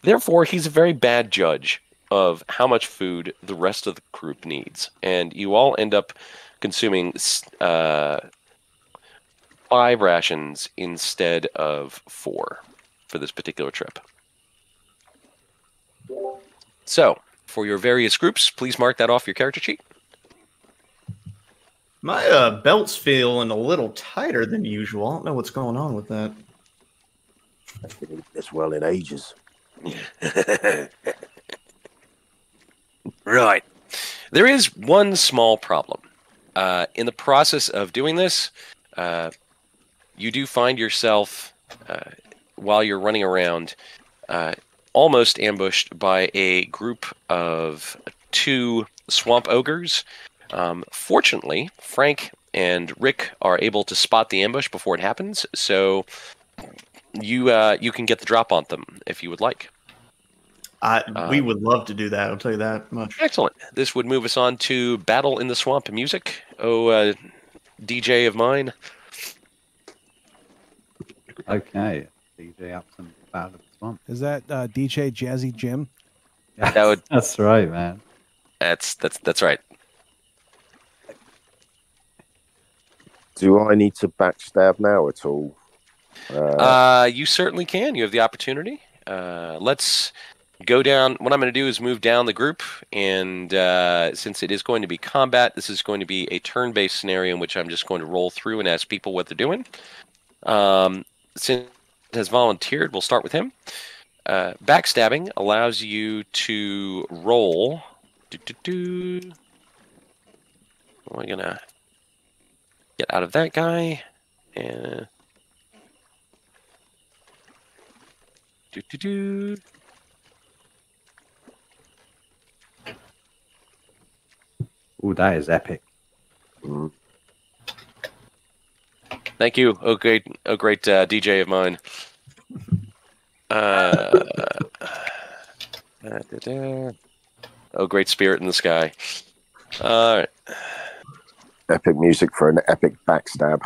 Therefore, he's a very bad judge of how much food the rest of the group needs. And you all end up consuming 5 rations instead of 4 for this particular trip. So, for your various groups, please mark that off your character sheet. My belt's feeling a little tighter than usual. I don't know what's going on with that. I've been eating this well in ages. Right. There is one small problem. In the process of doing this, you do find yourself, while you're running around, almost ambushed by a group of 2 swamp ogres. Fortunately, Frank and Rick are able to spot the ambush before it happens, so you can get the drop on them if you would like. We would love to do that, I'll tell you that much. Excellent. This would move us on to Battle in the Swamp music. Oh, DJ of mine. Okay. DJ up some Battle of the Swamp. Is that DJ Jazzy Jim? Yes, That would- that's right, man. That's right. Do I need to backstab now at all? You certainly can. You have the opportunity. Let's go down. What I'm going to do is move down the group, and since it is going to be combat, this is going to be a turn-based scenario in which I'm just going to roll through and ask people what they're doing. Since it has volunteered, we'll start with him. Backstabbing allows you to roll. Am I going to get out of that guy? And Oh, that is epic. Thank you, great DJ of mine. Oh, great spirit in the sky. All right. Epic music for an epic backstab.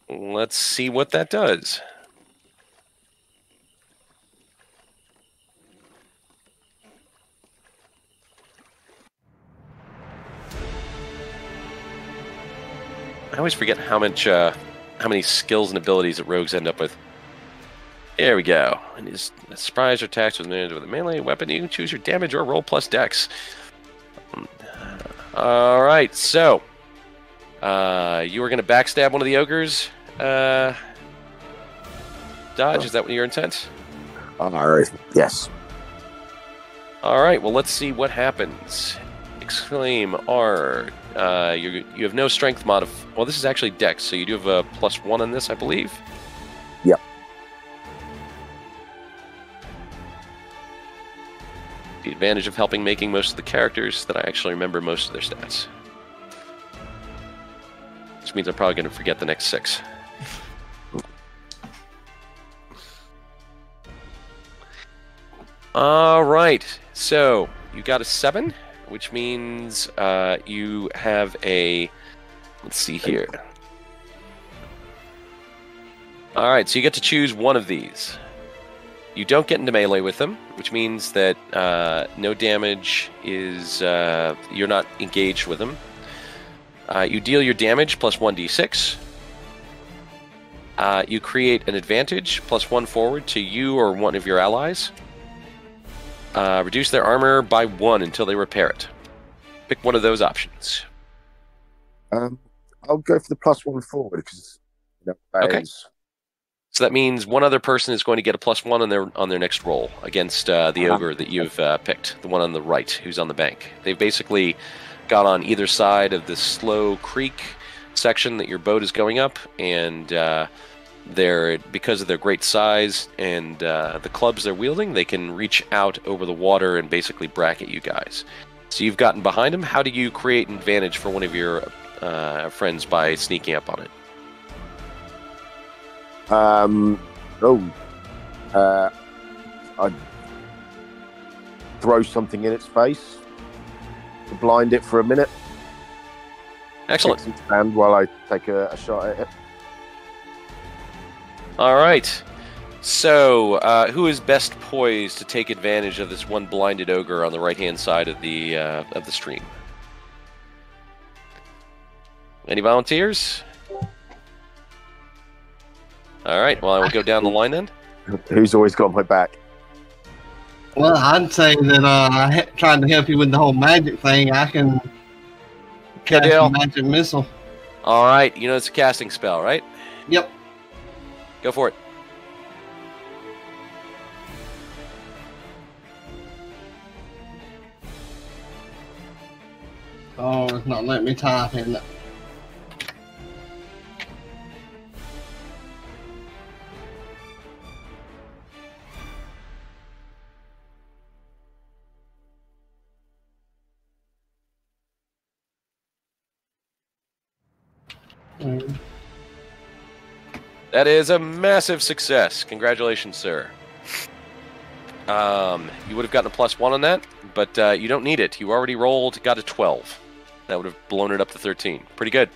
Let's see what that does. I always forget how many skills and abilities that rogues end up with. There we go. And his surprise or attacks with a melee weapon, you can choose your damage or roll plus dex. All right, so you were going to backstab one of the ogres. Dodge, is that what your intent? Yes. All right, well, let's see what happens. Exclaim R. You have no strength well, this is actually dex, so you do have a +1 on this, I believe. Yep. The advantage of helping making most of the characters that I actually remember most of their stats. Which means I'm probably going to forget the next 6. All right, so you got a 7, which means you have a... Let's see here. All right, so you get to choose one of these. You don't get into melee with them, which means that no damage is... you're not engaged with them. You deal your damage plus 1d6. You create an advantage plus 1 forward to you or one of your allies. Reduce their armor by 1 until they repair it. Pick one of those options. I'll go for the +1 forward because okay. So that means one other person is going to get a +1 on their next roll against the ogre that you've picked, the one on the right who's on the bank. They've basically got on either side of this slow creek section that your boat is going up, and because of their great size and the clubs they're wielding, they can reach out over the water and basically bracket you guys. So you've gotten behind them. How do you create an advantage for one of your friends by sneaking up on it? I'd throw something in its face to blind it for a minute. Excellent. Stand while I take a shot at it. All right. So, who is best poised to take advantage of this one blinded ogre on the right-hand side of the stream? Any volunteers? All right. Well, I will go down the line then. Who's always got my back? Well, I'd say that trying to help you with the whole magic thing, I can cast a magic missile. All right. You know it's a casting spell, right? Yep. Go for it. Oh, it's not letting me type in it. That is a massive success. Congratulations, sir. You would have gotten a +1 on that, but you don't need it. You already got a 12. That would have blown it up to 13. Pretty good.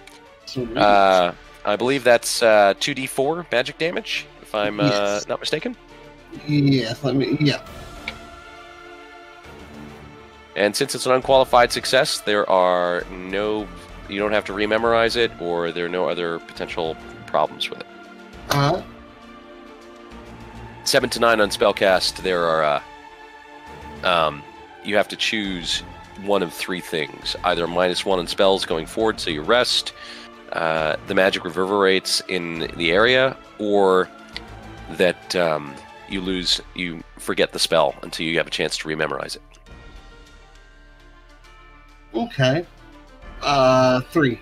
I believe that's 2d4 magic damage, if I'm not mistaken. Yes, yeah. And since it's an unqualified success, you don't have to rememorize it, or there are no other potential problems with it. 7 to 9 on spellcast, there are you have to choose one of 3 things. Either -1 on spells going forward, so you rest, the magic reverberates in the area, or that you forget the spell until you have a chance to rememorize it. Okay. 3.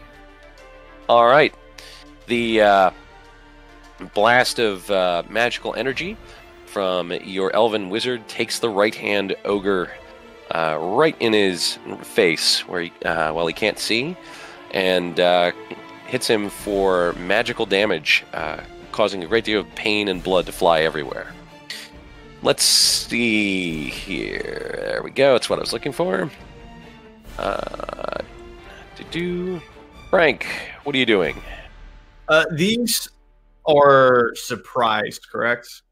All right. The blast of magical energy from your elven wizard takes the right-hand ogre right in his face, where he can't see, and hits him for magical damage, causing a great deal of pain and blood to fly everywhere. Let's see here. There we go. That's what I was looking for. Frank, what are you doing? These are surprised, correct?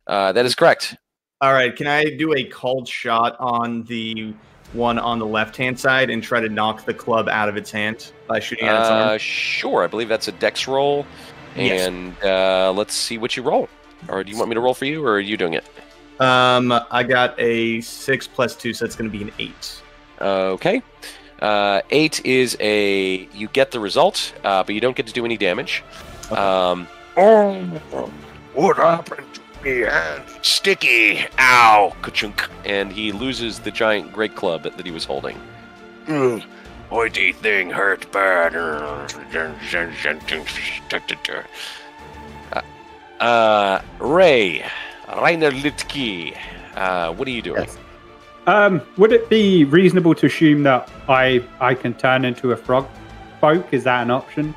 That is correct. All right. Can I do a called shot on the one on the left-hand side and try to knock the club out of its hand by shooting at its arm? Sure. I believe that's a dex roll. Yes. And let's see what you roll. Or do you want me to roll for you, or are you doing it? I got a 6 + 2, so it's going to be an 8. Okay. 8 is you get the result, but you don't get to do any damage. Okay. What happened to me hand? Sticky. Ow. Ka-chunk. And he loses the giant great club that he was holding. Pointy thing hurt bad. Rainer Litke, what are you doing? Yes. Would it be reasonable to assume that I can turn into a frog folk? Is that an option?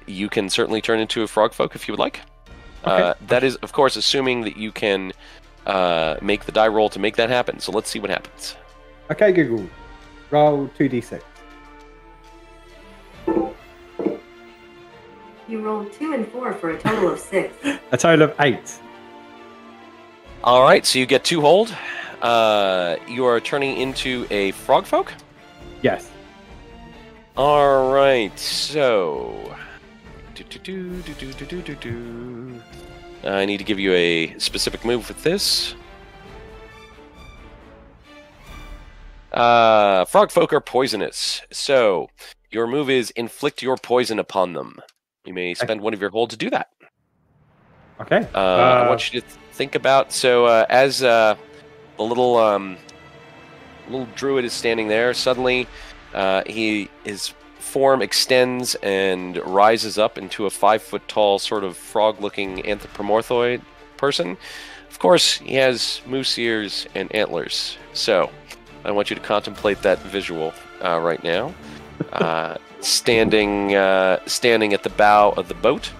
You can certainly turn into a frog folk if you would like. Okay. That is, of course, assuming that you can make the die roll to make that happen. So let's see what happens. Okay, Google. Roll 2d6. You rolled 2 and 4 for a total of 6. A total of 8. All right, so you get 2 hold. You are turning into a frog folk? Yes. All right, so... I need to give you a specific move with this. Frog folk are poisonous, so your move is inflict your poison upon them. You may spend one of your hold to do that. Okay. I want you to think about, so as the little druid is standing there, suddenly his form extends and rises up into a 5-foot-tall sort of frog-looking anthropomorphoid person. Of course, he has moose ears and antlers, so I want you to contemplate that visual right now. Standing at the bow of the boat.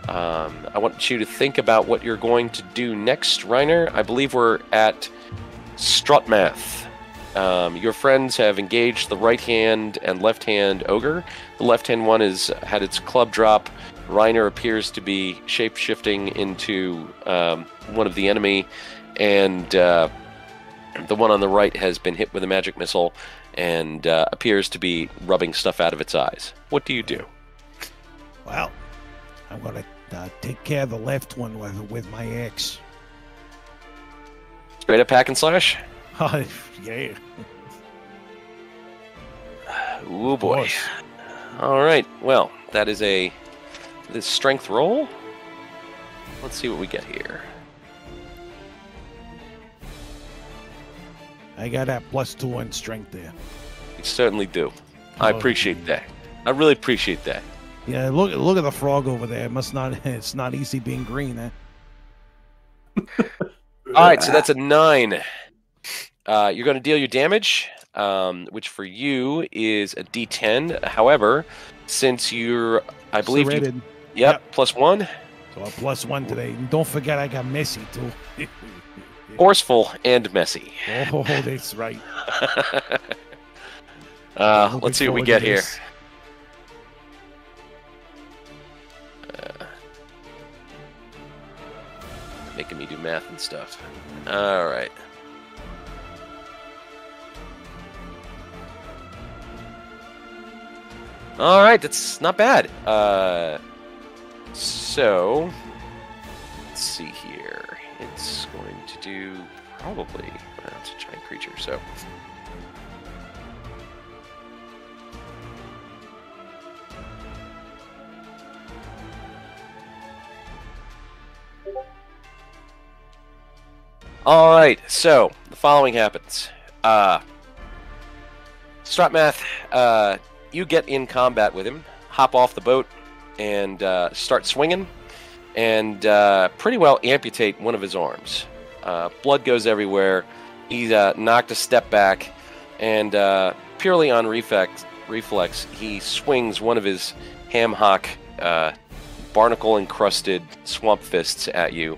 I want you to think about what you're going to do next, Reiner. I believe we're at Strutmath. Your friends have engaged the right hand and left hand ogre. The left hand one has had its club drop. Reiner appears to be shape-shifting into one of the enemy, and the one on the right has been hit with a magic missile and appears to be rubbing stuff out of its eyes. What do you do? Well, I'm going to take care of the left one with my axe. Straight up hack and slash? Oh, yeah. Ooh, boy. All right. Well, that is this strength roll. Let's see what we get here. I got that +2 on strength there. You certainly do. I appreciate that. I really appreciate that. Yeah, look at the frog over there. It's not easy being green, eh? All right, so that's a 9. You're going to deal your damage, which for you is a D10. However, since you're, I believe, Serrated. Yep, +1. So a +1 today. And don't forget, I got messy too. Forceful and messy. Oh, that's right. Let's see what we get here. Making me do math and stuff. All right. All right, that's not bad. So let's see here. It's going to do probably. Well, it's a giant creature, so. All right, so the following happens. Strutmath, you get in combat with him, hop off the boat, and start swinging, and pretty well amputate one of his arms. Blood goes everywhere. He knocked a step back, and purely on reflex, he swings one of his ham hock, barnacle-encrusted swamp fists at you,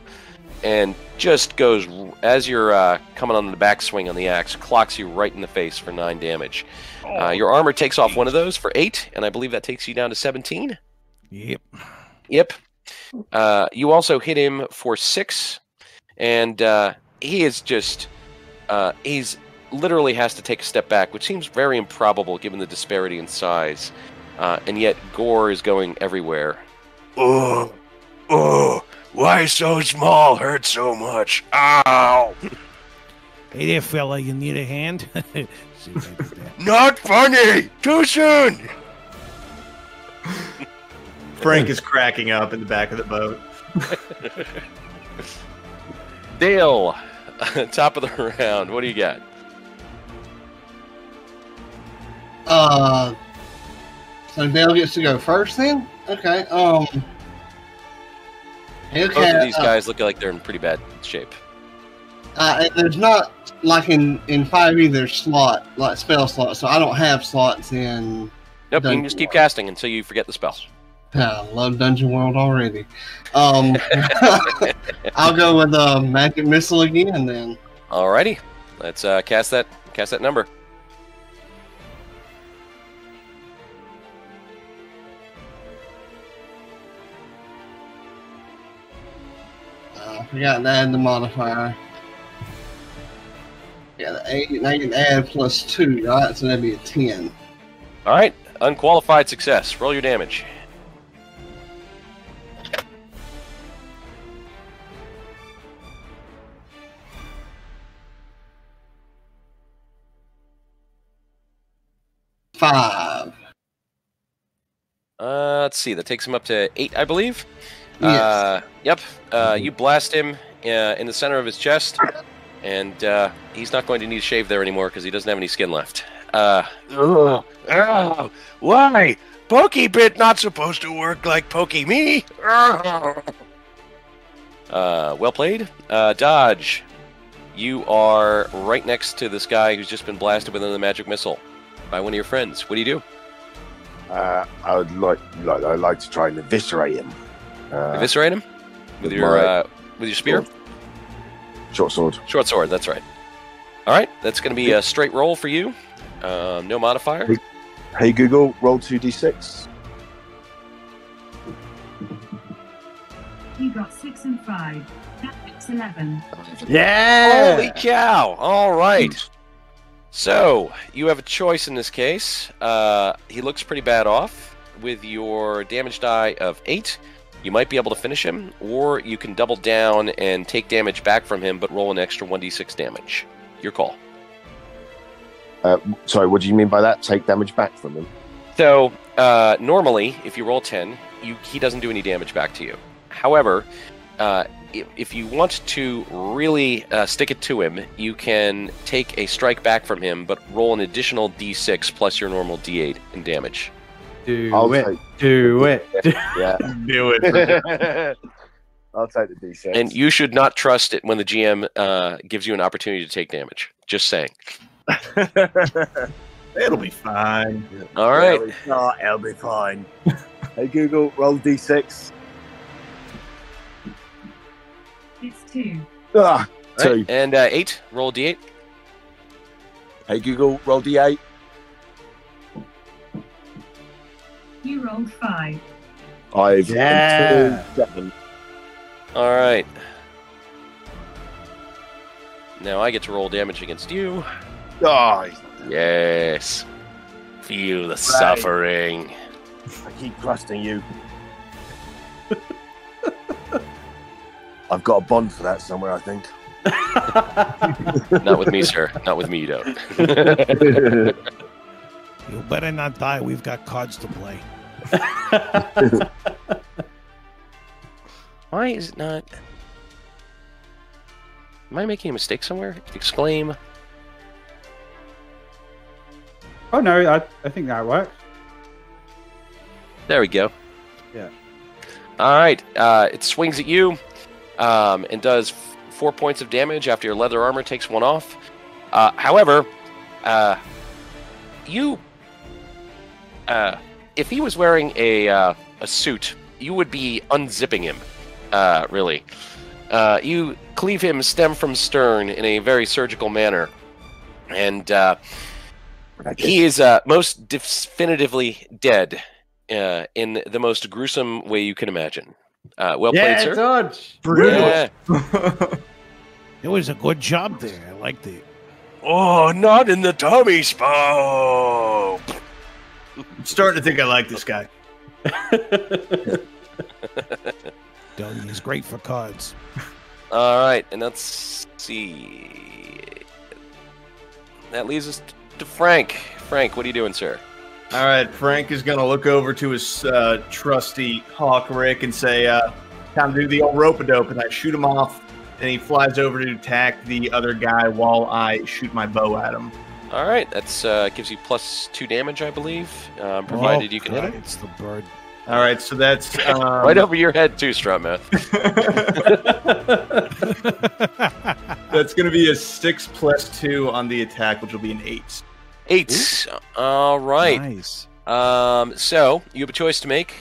and just goes, as you're coming on the backswing on the axe, clocks you right in the face for 9 damage. Your armor takes off one of those for 8, and I believe that takes you down to 17. Yep. You also hit him for 6, and he is just... he's literally has to take a step back, which seems very improbable given the disparity in size. And yet gore is going everywhere. Oh, why so small? Hurt so much. Ow! Hey there, fella. You need a hand? See if I did that. Not funny. Too soon. Frank is cracking up in the back of the boat. Dale, top of the round. What do you got? So Dale gets to go first then? Okay. Both of these guys look like they're in pretty bad shape. There's not, like in 5e, there's spell slots, so I don't have slots in... Nope, you can just keep casting until you forget the spell. I love Dungeon World already. I'll go with Magic Missile again then. Alrighty. Let's cast that number. I forgot to add the modifier. Yeah, the 8, and I can add +2, right? So that'd be a 10. Alright, unqualified success. Roll your damage. Five. Let's see. That takes him up to 8, I believe. Yes. Yep. You blast him in the center of his chest, and he's not going to need a shave there anymore because he doesn't have any skin left. Why? Pokey bit not supposed to work like pokey me. Well played. Dodge. You are right next to this guy who's just been blasted with another magic missile by one of your friends. What do you do? I would like to try and eviscerate him. Eviscerate him with your spear. Short sword. Short sword. That's right. All right. That's going to be a straight roll for you. No modifier. Hey Google, roll 2d6. You got 6 and 5. That makes 11. Yeah! Holy cow! All right. So you have a choice in this case. He looks pretty bad off. With your damage die of 8, you might be able to finish him, or you can double down and take damage back from him, but roll an extra 1d6 damage. Your call. Sorry, what do you mean by that? Take damage back from him? So, normally, if you roll 10, he doesn't do any damage back to you. However, if you want to really stick it to him, you can take a strike back from him, but roll an additional d6 plus your normal d8 in damage. Do it. Yeah. Do it. I'll take the d6. And you should not trust it when the GM gives you an opportunity to take damage. Just saying. It'll be fine. All right. It'll be fine. Hey Google, roll d6. It's 2. Ah, 2. Right. And 8, roll d8. Hey Google, roll d8. You rolled 5. 5. Yeah. 2, 7. All right. Now I get to roll damage against you. Oh, Yes. Feel the suffering. I keep trusting you. I've got a bond for that somewhere, I think. Not with me, sir. Not with me, you don't. You better not die. We've got cards to play. Why is it not... Am I making a mistake somewhere? Exclaim. Oh no, I think that works. There we go. Yeah. All right. It swings at you and does 4 points of damage after your leather armor takes 1 off. However, if he was wearing a suit, you would be unzipping him. Really, you cleave him stem from stern in a very surgical manner, and he is most definitively dead in the most gruesome way you can imagine. Well played, sir. Dodge. Yeah. It was a good job there. I liked it. Oh, not in the tummy spot. I'm starting to think I like this guy. Doug is great for cards. All right, and let's see. That leaves us to Frank. Frank, what are you doing, sir? All right, Frank is going to look over to his trusty Hawk Rick and say, time to do the old rope-a-dope, and I shoot him off, and he flies over to attack the other guy while I shoot my bow at him. All right, that's gives you +2 damage, I believe, provided you can hit him. It's the bird. All right, so that's... right over your head, too, Strutmouth. That's going to be a 6 + 2 on the attack, which will be an 8. 8. All right. Nice. So you have a choice to make.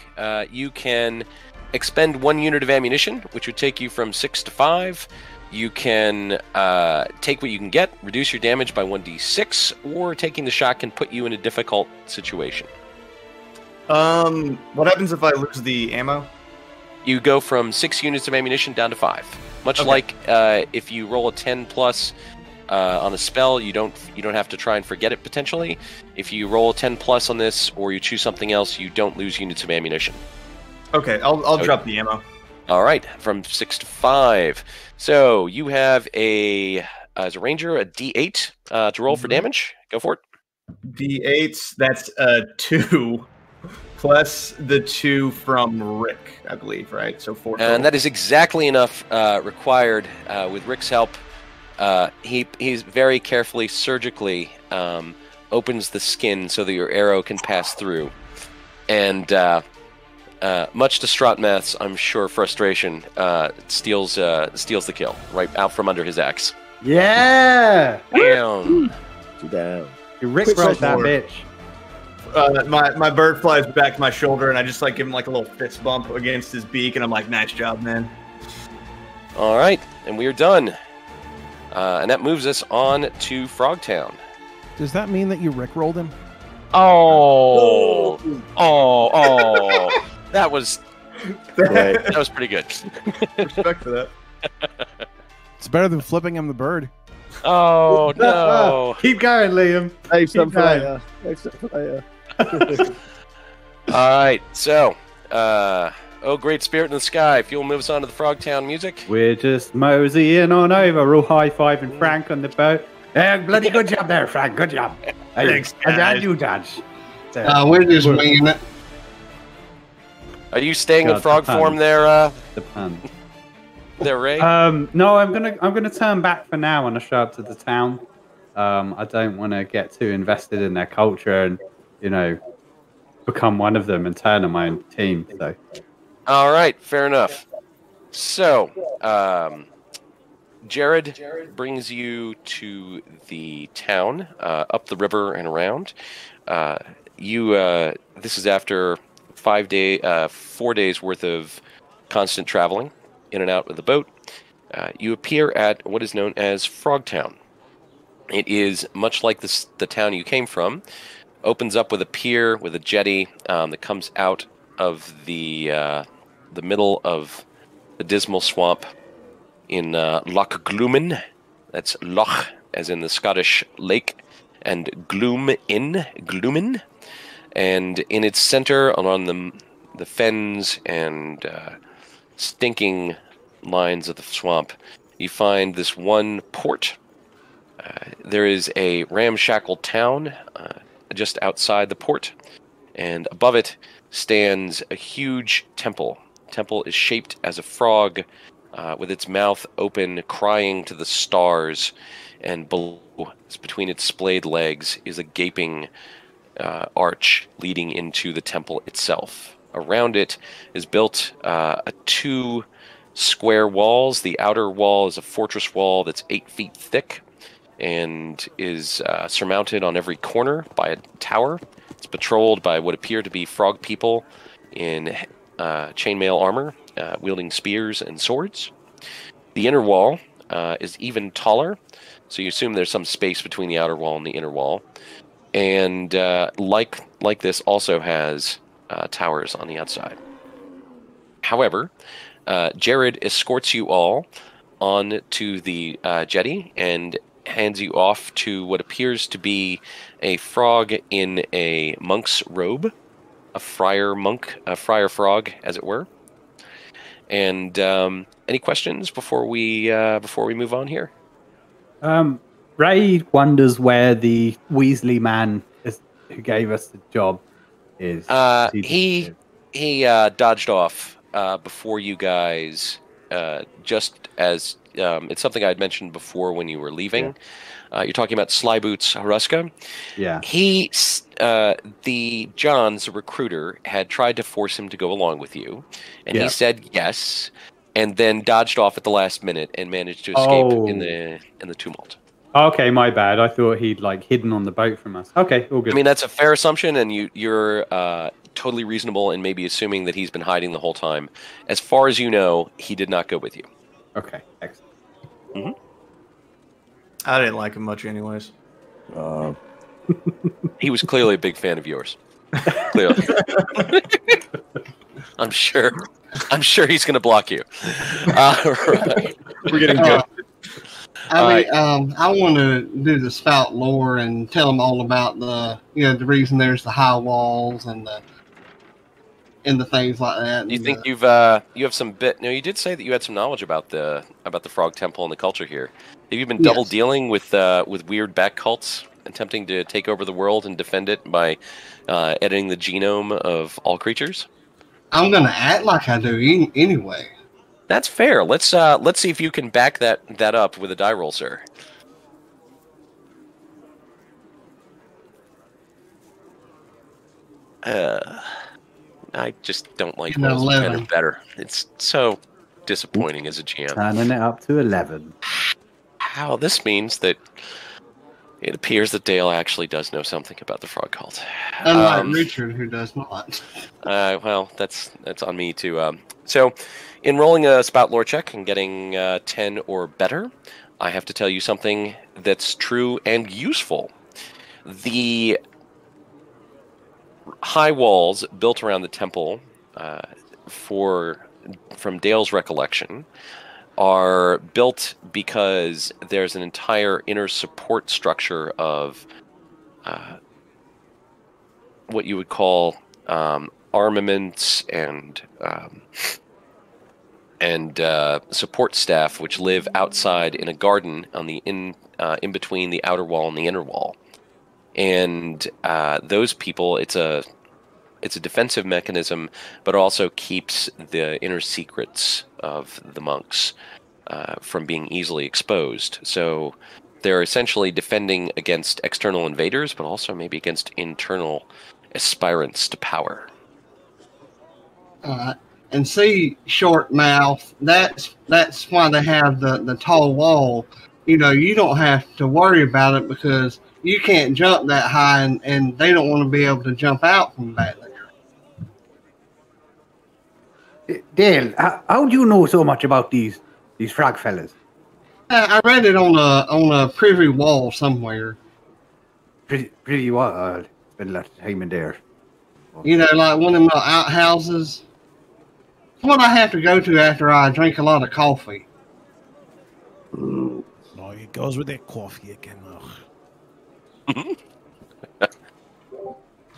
You can expend 1 unit of ammunition, which would take you from 6 to 5. You can take what you can get, reduce your damage by 1d6, or taking the shot can put you in a difficult situation. What happens if I lose the ammo? You go from 6 units of ammunition down to 5. Much like if you roll a 10+ on a spell, you don't have to try and forget it potentially. If you roll a 10+ on this, or you choose something else, you don't lose units of ammunition. Okay, I'll drop the ammo. All right, from 6 to 5. So you have as a ranger, a D8 to roll for damage. Go for it. D8, that's 2 plus the 2 from Rick, I believe, right? So 4 total. And that is exactly enough required with Rick's help. He's very carefully, surgically opens the skin so that your arrow can pass through. And much to Strotmath's, I'm sure, frustration, steals the kill right out from under his axe. Yeah! Down. You Rick rolled that bitch. My bird flies back to my shoulder, and I just give him a little fist bump against his beak, and I'm like, nice job, man. All right, and we are done. And that moves us on to Frogtown. Does that mean that you Rickrolled him? Oh, that was pretty good. Respect for that. It's better than flipping him the bird. Oh no! Keep going, Liam. Save some for later. Save some for later. All right, so, oh, great spirit in the sky. If you'll move us on to the Frogtown music. We're just moseying on over. We're all high-fiving Frank on the boat. Bloody good job there, Frank. Good job. Thanks, And you, Dodge. We're just winging it. Are you staying in God, frog the pun. form there, The pun. Ray? No, I'm gonna turn back for now when I show up to the town. I don't want to get too invested in their culture and, become one of them and turn on my own team. So. All right, fair enough. So, Jared brings you to the town, up the river and around. This is after 4 days worth of constant traveling in and out with the boat. You appear at what is known as Frogtown. It is much like the town you came from. Opens up with a pier with a jetty that comes out of the middle of the dismal swamp in Loch Gloomin. That's Loch, as in the Scottish lake, and Gloomin. And in its center, along the fens and stinking lines of the swamp, you find this one port. There is a ramshackle town just outside the port, and above it stands a huge temple. The temple is shaped as a frog, with its mouth open, crying to the stars, and below, between its splayed legs, is a gaping arch leading into the temple itself. Around it is built 2 square walls. The outer wall is a fortress wall that's 8 feet thick, and is surmounted on every corner by a tower. It's patrolled by what appear to be frog people in chainmail armor, wielding spears and swords. The inner wall is even taller, so you assume there's some space between the outer wall and the inner wall. And like this, also has towers on the outside. However, Jared escorts you all on to the jetty and hands you off to what appears to be a frog in a monk's robe, a friar frog, as it were. And any questions before we move on here? Ray wonders where the Weasley man is, who gave us the job is. He dodged off before you guys. Just as it's something I had mentioned before when you were leaving. Yeah. You're talking about Slyboots Haruska. Yeah. The John's recruiter had tried to force him to go along with you, and he said yes, and then dodged off at the last minute and managed to escape in the tumult. Okay, my bad. I thought he'd hidden on the boat from us. Okay, all good. I mean, that's a fair assumption, and you're totally reasonable in maybe assuming that he's been hiding the whole time. As far as you know, he did not go with you. Okay, excellent. Mm-hmm. I didn't like him much anyways. He was clearly a big fan of yours. Clearly. I'm sure he's going to block you. Right. We're getting good. I want to do the spout lore and tell them all about the reason there's the high walls and the things like that. You think you have some bit? No, you did say that you had some knowledge about the Frog Temple and the culture here. Have you been double dealing with weird back cults attempting to take over the world and defend it by editing the genome of all creatures? I'm gonna act like I do anyway. That's fair. Let's see if you can back that up with a die roll, sir. I just don't like rolls kind of better. It's so disappointing as a GM. Turning it up to 11. How this means that it appears that Dale actually does know something about the frog cult. Unlike Richard, who does not. Well, that's on me too. So, in rolling a spout lore check and getting 10 or better, I have to tell you something that's true and useful. The high walls built around the temple, from Dale's recollection, are built because there's an entire inner support structure of what you would call armaments and support staff, which live outside in a garden on the in between the outer wall and the inner wall. And those people, it's a defensive mechanism, but also keeps the inner secrets of the monks from being easily exposed. So they're essentially defending against external invaders, but also maybe against internal aspirants to power. And see, short mouth, that's why they have the tall wall. You don't have to worry about it because you can't jump that high, and they don't want to be able to jump out from back there. Dale, how do you know so much about these frog fellas? I read it on a privy wall somewhere. Privy wall? Spent a lot of time in there. Like one of them outhouses. It's what I have to go to after I drink a lot of coffee. No, it goes with that coffee again.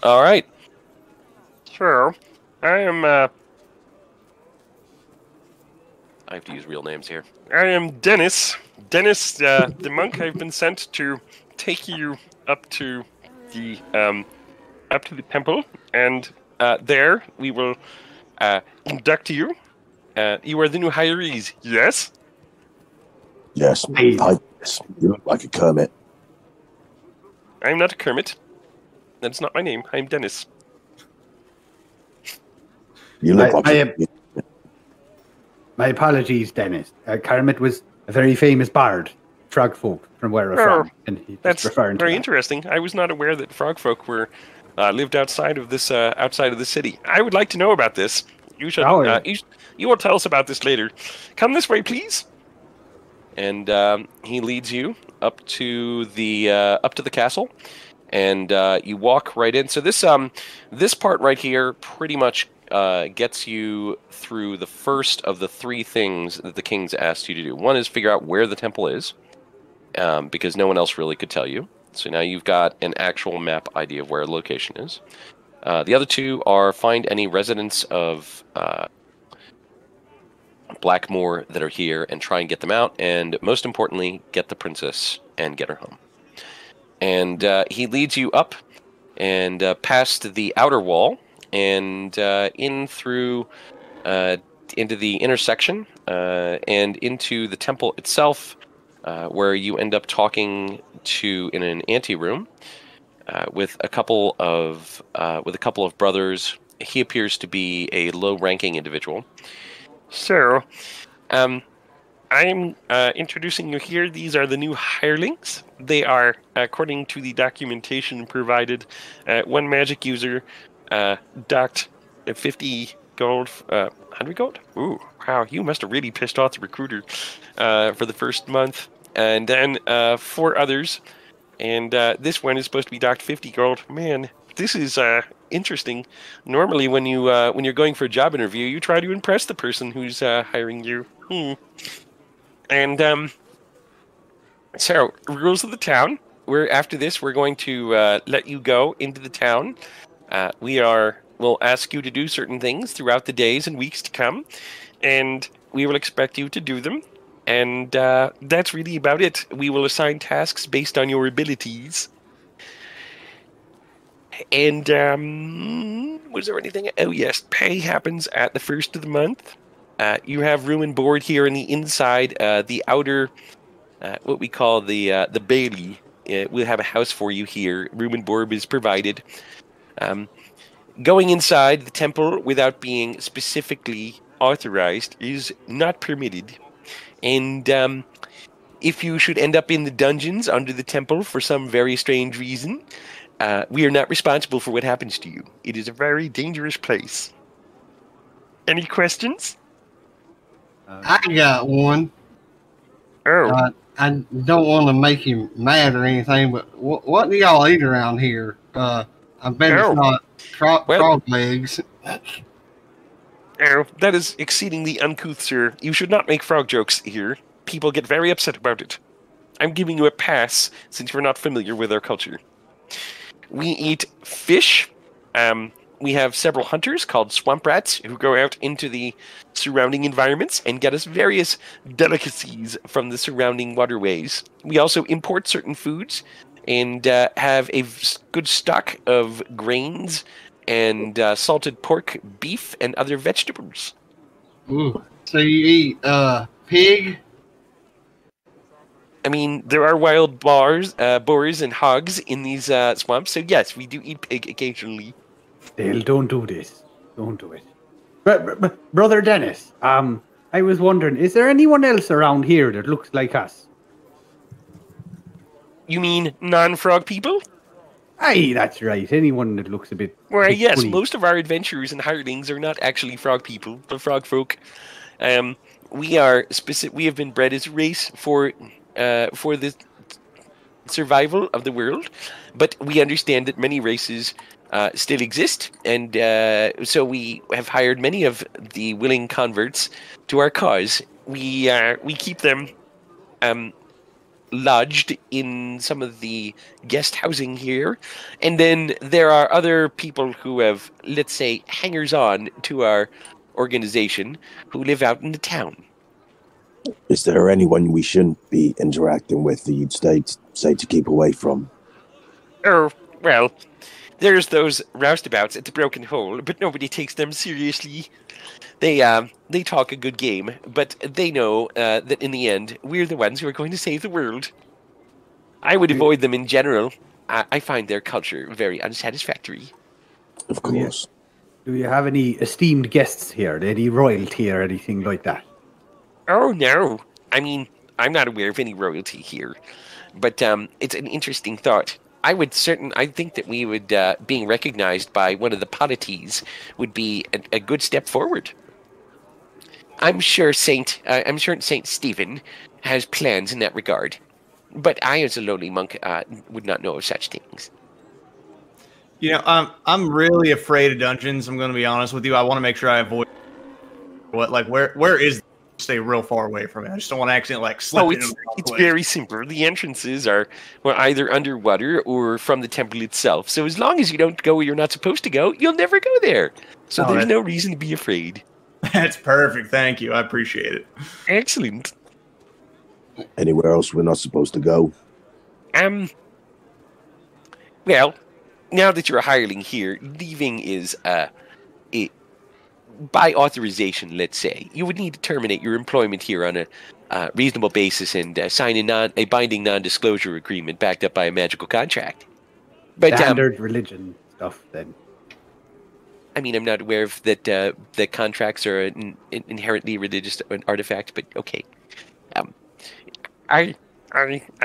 All right. So, I am. I have to use real names here. I am Dennis. Dennis, the monk. I've been sent to take you up to the temple, and there we will induct you. You are the new hirees. Yes. Yes. Yes. You look like a Kermit. I'm not a Kermit. That's not my name. I'm Dennis. You look My apologies, Dennis. Kermit was a very famous bard frog folk from where we're from. And he's That's referring to very that. interesting. I was not aware that frog folk were lived outside of the city. I would like to know about this. You should. You will tell us about this later. Come this way, please. And he leads you up to the castle, and you walk right in. So this part right here pretty much gets you through the first of the three things that the king's asked you to do. One is figure out where the temple is, because no one else really could tell you. So now you've got an actual map idea of where the location is. The other two are find any residents of Blackmoor that are here and try and get them out, and most importantly, get the princess and get her home. And he leads you up and past the outer wall and in through into the intersection and into the temple itself, where you end up talking to in an anteroom with a couple of brothers. He appears to be a low-ranking individual. So, I'm introducing you here. These are the new hirelings. They are, according to the documentation provided, one magic user docked 50 gold, 100 gold? Ooh, wow, you must have really pissed off the recruiter for the first month. And then 4 others, and this one is supposed to be docked 50 gold. Man, this is interesting. Normally, when you're going for a job interview, you try to impress the person who's hiring you. And so, rules of the town. After this, we're going to let you go into the town. We'll ask you to do certain things throughout the days and weeks to come, and we will expect you to do them. And that's really about it. We will assign tasks based on your abilities. And was there anything? Oh yes, pay happens at the first of the month. You have room and board here in the inside, the outer, what we call the bailey. We'll have a house for you here. Room and board is provided. Going inside the temple without being specifically authorized is not permitted. And if you should end up in the dungeons under the temple for some very strange reason, we are not responsible for what happens to you. It is a very dangerous place. Any questions? I got one. Oh. I don't want to make him mad or anything, but what do y'all eat around here? I bet it's not frog legs. Oh, that is exceedingly uncouth, sir. You should not make frog jokes here. People get very upset about it. I'm giving you a pass since you're not familiar with our culture. We eat fish. We have several hunters called swamp rats who go out into the surrounding environments and get us various delicacies from the surrounding waterways. We also import certain foods and have a good stock of grains and salted pork, beef, and other vegetables. Ooh. So you eat pig? I mean, there are wild boars and hogs in these swamps, so yes, we do eat pig occasionally. Dale, don't do this. Don't do it. Brother Dennis, I was wondering, is there anyone else around here that looks like us? You mean non-frog people? Aye, that's right. Anyone that looks a bit... Well, yes, funny. most of our adventurers and hirelings are not actually frog people, but frog folk. We have been bred as a race for the survival of the world, but we understand that many races still exist, and so we have hired many of the willing converts to our cause. We keep them lodged in some of the guest housing here, and then there are other people who have, let's say, hangers-on to our organization who live out in the town. Is there anyone we shouldn't be interacting with that you'd say to keep away from? Oh, well, there's those roustabouts at the Broken Hole, but nobody takes them seriously. They talk a good game, but they know that in the end, we're the ones who are going to save the world. I would avoid them in general. I find their culture very unsatisfactory. Of course. Do you have any esteemed guests here? Any royalty or anything like that? Oh, no. I mean, I'm not aware of any royalty here, but it's an interesting thought. I think that we would being recognized by one of the polities would be a good step forward. I'm sure Saint Stephen has plans in that regard, but I, as a lowly monk, would not know of such things. I'm really afraid of dungeons. I'm going to be honest with you. I want to make sure I avoid where is stay real far away from it. I just don't want to accidentally slip into the wrong It's place. very simple. The entrances are either underwater or from the temple itself. So as long as you don't go where you're not supposed to go, you'll never go there. So there's no reason to be afraid. That's perfect. Thank you. I appreciate it. Excellent. Anywhere else we're not supposed to go? Well, now that you're a hireling here, leaving is by authorization, let's say. You would need to terminate your employment here on a reasonable basis and sign a binding non-disclosure agreement backed up by a magical contract. But standard religion stuff, then. I mean, I'm not aware of that contracts are an inherently religious artifact, but okay. I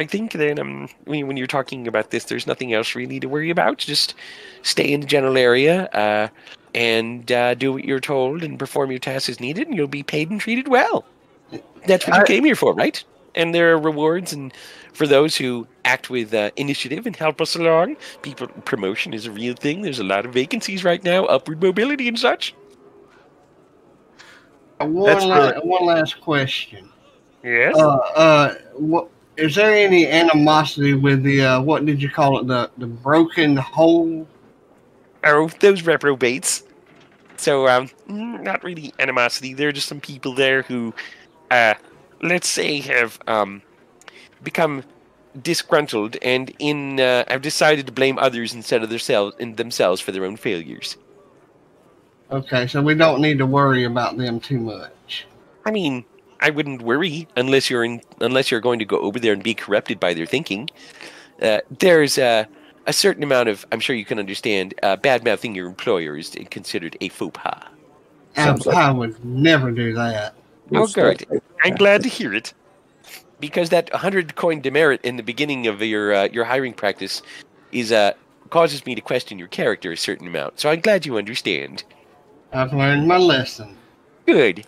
think then when you're talking about this, there's nothing else really to worry about. Just stay in the general area and do what you're told and perform your tasks as needed, and you'll be paid and treated well. That's what you came here for, right? And there are rewards and for those who act with initiative and help us along. Promotion is a real thing. There's a lot of vacancies right now, upward mobility and such. One last question. Yes. What is there any animosity with the what did you call it, the broken hole? Oh, those reprobates. So not really animosity. There are just some people there who let's say have become disgruntled and have decided to blame others instead of themselves for their own failures. Okay, so we don't need to worry about them too much. I mean, I wouldn't worry unless you're going to go over there and be corrupted by their thinking. There's a certain amount of, I'm sure you can understand, bad-mouthing your employer is considered a faux pas. I would never do that. Oh, good. I'm glad to hear it. Because that 100 coin demerit in the beginning of your hiring practice is causes me to question your character a certain amount. So I'm glad you understand. I've learned my lesson. Good.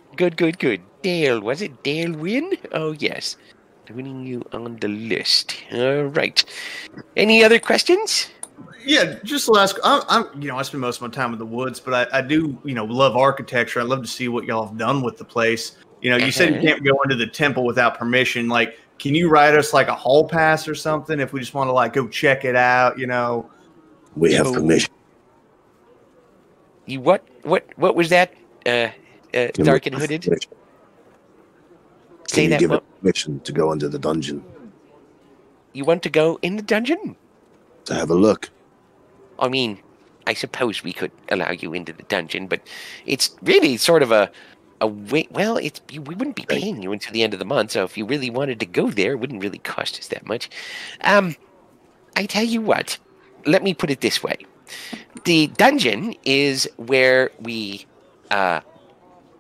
Dale, was it Dale Wynn? Oh, yes. Winning you on the list. All right. Any other questions? Yeah, just last. I spend most of my time in the woods, but I do, love architecture. I'd love to see what y'all have done with the place. You said you can't go into the temple without permission. Like, can you write us like a hall pass or something if we just want to go check it out? We have permission. You what was that? Dark and hooded. Can you give us permission to go into the dungeon? You want to go in the dungeon? To have a look. I mean, I suppose we could allow you into the dungeon, but it's really sort of a way. Well, we wouldn't be paying you until the end of the month, so if you really wanted to go there, it wouldn't really cost us that much. I tell you what. Let me put it this way: the dungeon is where we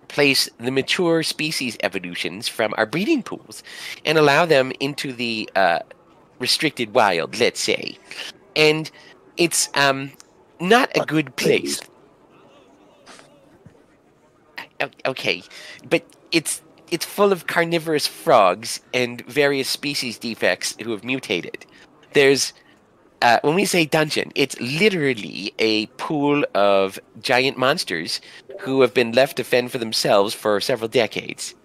place the mature species evolutions from our breeding pools and allow them into the restricted wild, let's say. And it's not a good place. Okay, but it's full of carnivorous frogs and various species defects who have mutated. There's when we say dungeon, it's literally a pool of giant monsters who have been left to fend for themselves for several decades.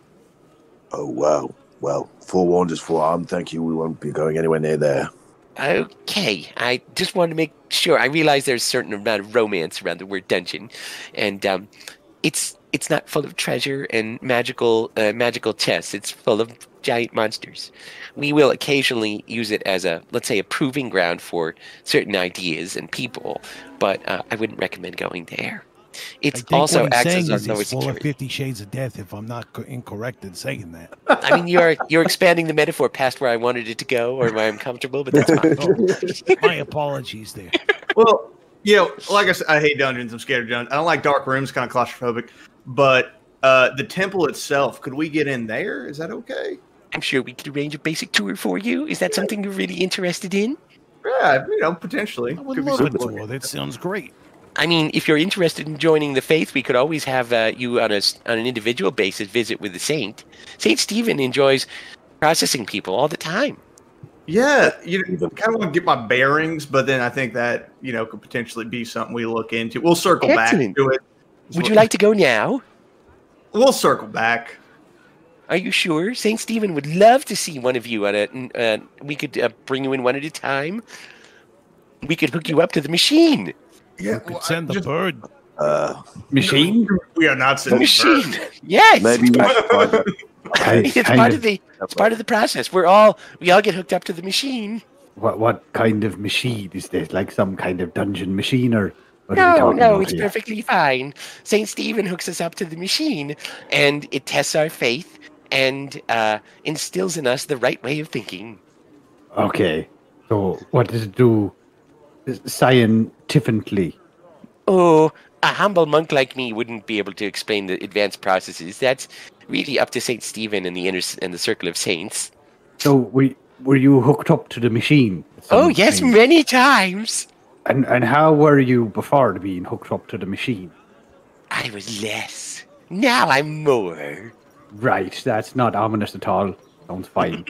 Oh, wow. Well, forewarned is forearmed. Thank you. We won't be going anywhere near there. Okay. I just wanted to make sure. I realize there's a certain amount of romance around the word dungeon. And it's not full of treasure and magical chests. It's full of giant monsters. We will occasionally use it as let's say, a proving ground for certain ideas and people, but I wouldn't recommend going there. It's also access on lower full of security. 50 Shades of Death, if I'm not incorrect in saying that. I mean, you're expanding the metaphor past where I wanted it to go or where I'm comfortable, but that's fine. Oh, my apologies there. Well, like I said, I hate dungeons. I'm scared of dungeons. I don't like dark rooms, kind of claustrophobic. But the temple itself, could we get in there? Is that okay? I'm sure we could arrange a basic tour for you. Is that something you're really interested in? Yeah, potentially. I would Could be love a something. tour. That sounds great. I mean, if you're interested in joining the faith, we could always have you on an individual basis visit with the saint. Saint Stephen enjoys processing people all the time. Yeah, kind of want to get my bearings, but then I think that could potentially be something we look into. We'll circle Excellent. back to it. Would you like to go now? We'll circle back. Are you sure? Saint Stephen would love to see one of you on it. We could bring you in one at a time. We could hook you up to the machine. Yeah, We could send the bird. Machine? We are not sending Machine. bird. Yes. Maybe It's part of the process. We all get hooked up to the machine. What kind of machine is this? Like some kind of dungeon machine, or what are we No, talking no, about it's here? perfectly fine. Saint Stephen hooks us up to the machine, and it tests our faith and instills in us the right way of thinking. Okay, so what does it do scientifically? Oh, a humble monk like me wouldn't be able to explain the advanced processes. That's really up to Saint Stephen and the circle of saints. So were you hooked up to the machine? Oh yes, many times. And how were you before being hooked up to the machine? I was less. Now I'm more. Right, that's not ominous at all. Sounds fine.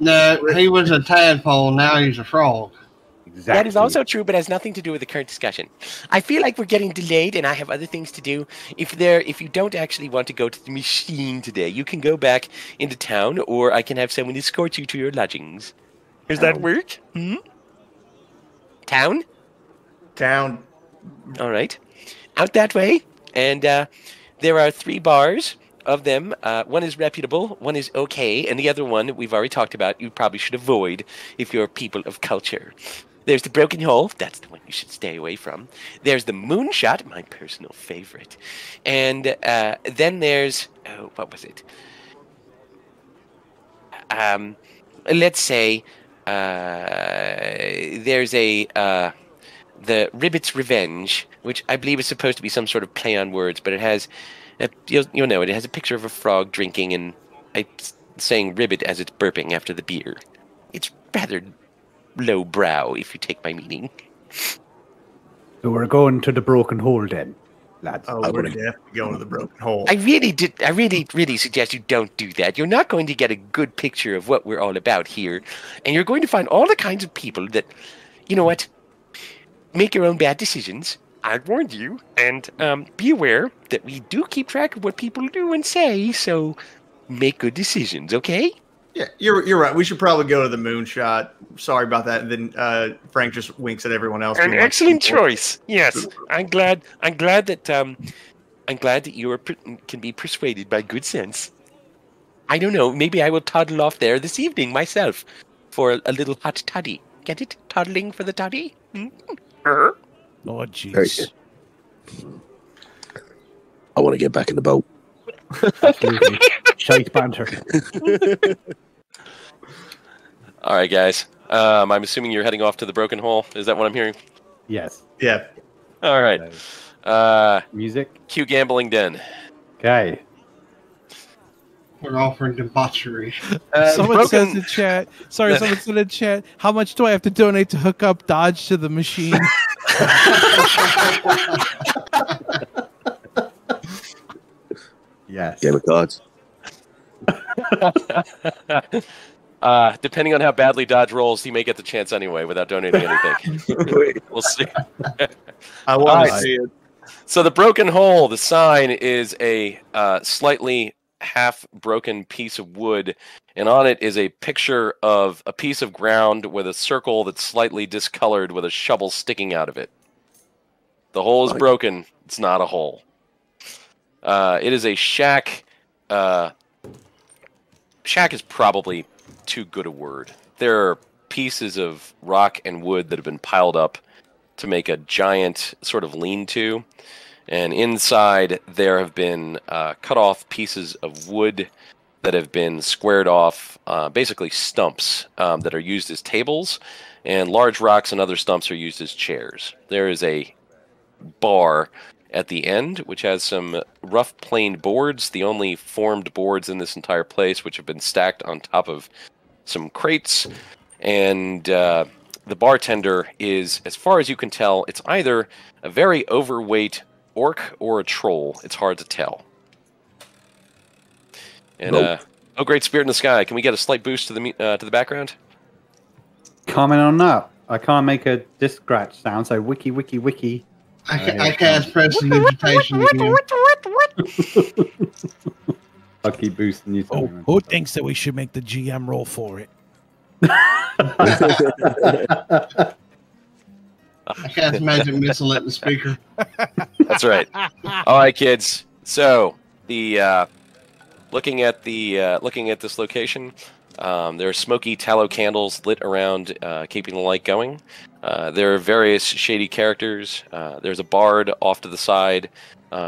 No, he was a tadpole. Now he's a frog. Exactly. That is also true, but has nothing to do with the current discussion. I feel like we're getting delayed, and I have other things to do. If you don't actually want to go to the machine today, you can go back into town, or I can have someone escort you to your lodgings. Does that work? Town? Town. All right. Out that way, and there are 3 bars of them. One is reputable, one is okay, and the other one we've already talked about you probably should avoid if you're people of culture. There's the Broken Hole. That's the one you should stay away from. There's the Moonshot, my personal favorite. And then there's... Oh, what was it? Let's say there's the Ribbit's Revenge, which I believe is supposed to be some sort of play on words, but it has... You'll know it. It has a picture of a frog drinking and saying ribbit as it's burping after the beer. It's rather lowbrow, if you take my meaning. So we're going to the Broken Hole then, lads. Oh, we're definitely going to the Broken Hole. I really suggest you don't do that. You're not going to get a good picture of what we're all about here, and you're going to find all the kinds of people that, you know what, make your own bad decisions. I warned you, and be aware that we do keep track of what people do and say, so make good decisions, okay? Yeah, you're right. We should probably go to the Moonshot. Sorry about that. And then Frank just winks at everyone else. An excellent choice. Yes, I'm glad that you can be persuaded by good sense. I don't know. Maybe I will toddle off there this evening myself for a little hot toddy. Get it? Toddling for the toddy? Oh, jeez. I want to get back in the boat. Absolutely. Shite banter. All right, guys. I'm assuming you're heading off to the Broken Hole. Is that what I'm hearing? Yes. Yeah. All right. Music. Cue Gambling Den. Okay. We're offering debauchery. Someone says in chat. Sorry, someone said in chat. How much do I have to donate to hook up Dodge to the machine? Yes. Game of Cards. Depending on how badly Dodge rolls, he may get the chance anyway without donating anything. We'll see. I want to Alright. see it. So the Broken Hole, the sign is a slightly half-broken piece of wood, and on it is a picture of a piece of ground with a circle that's slightly discolored with a shovel sticking out of it. The hole is broken. It's not a hole. It is a shack. Shack is probably too good a word. There are pieces of rock and wood that have been piled up to make a giant sort of lean-to. And inside there have been cut off pieces of wood that have been squared off, basically stumps that are used as tables, and large rocks and other stumps are used as chairs. There is a bar at the end, which has some rough planed boards, the only formed boards in this entire place, which have been stacked on top of some crates. And the bartender is, as far as you can tell, it's either a very overweight orc or a troll. It's hard to tell. And oh, great spirit in the sky! Can we get a slight boost to the background? Comment on that. I can't make a disc scratch sound, so wiki. I cast prestidigitation again. I'll keep boosting you. Who thinks that we should make the GM roll for it? I cast magic missile at the speaker. That's right. All right, kids. So the looking at this location, there are smoky tallow candles lit around, keeping the light going. There are various shady characters. There's a bard off to the side,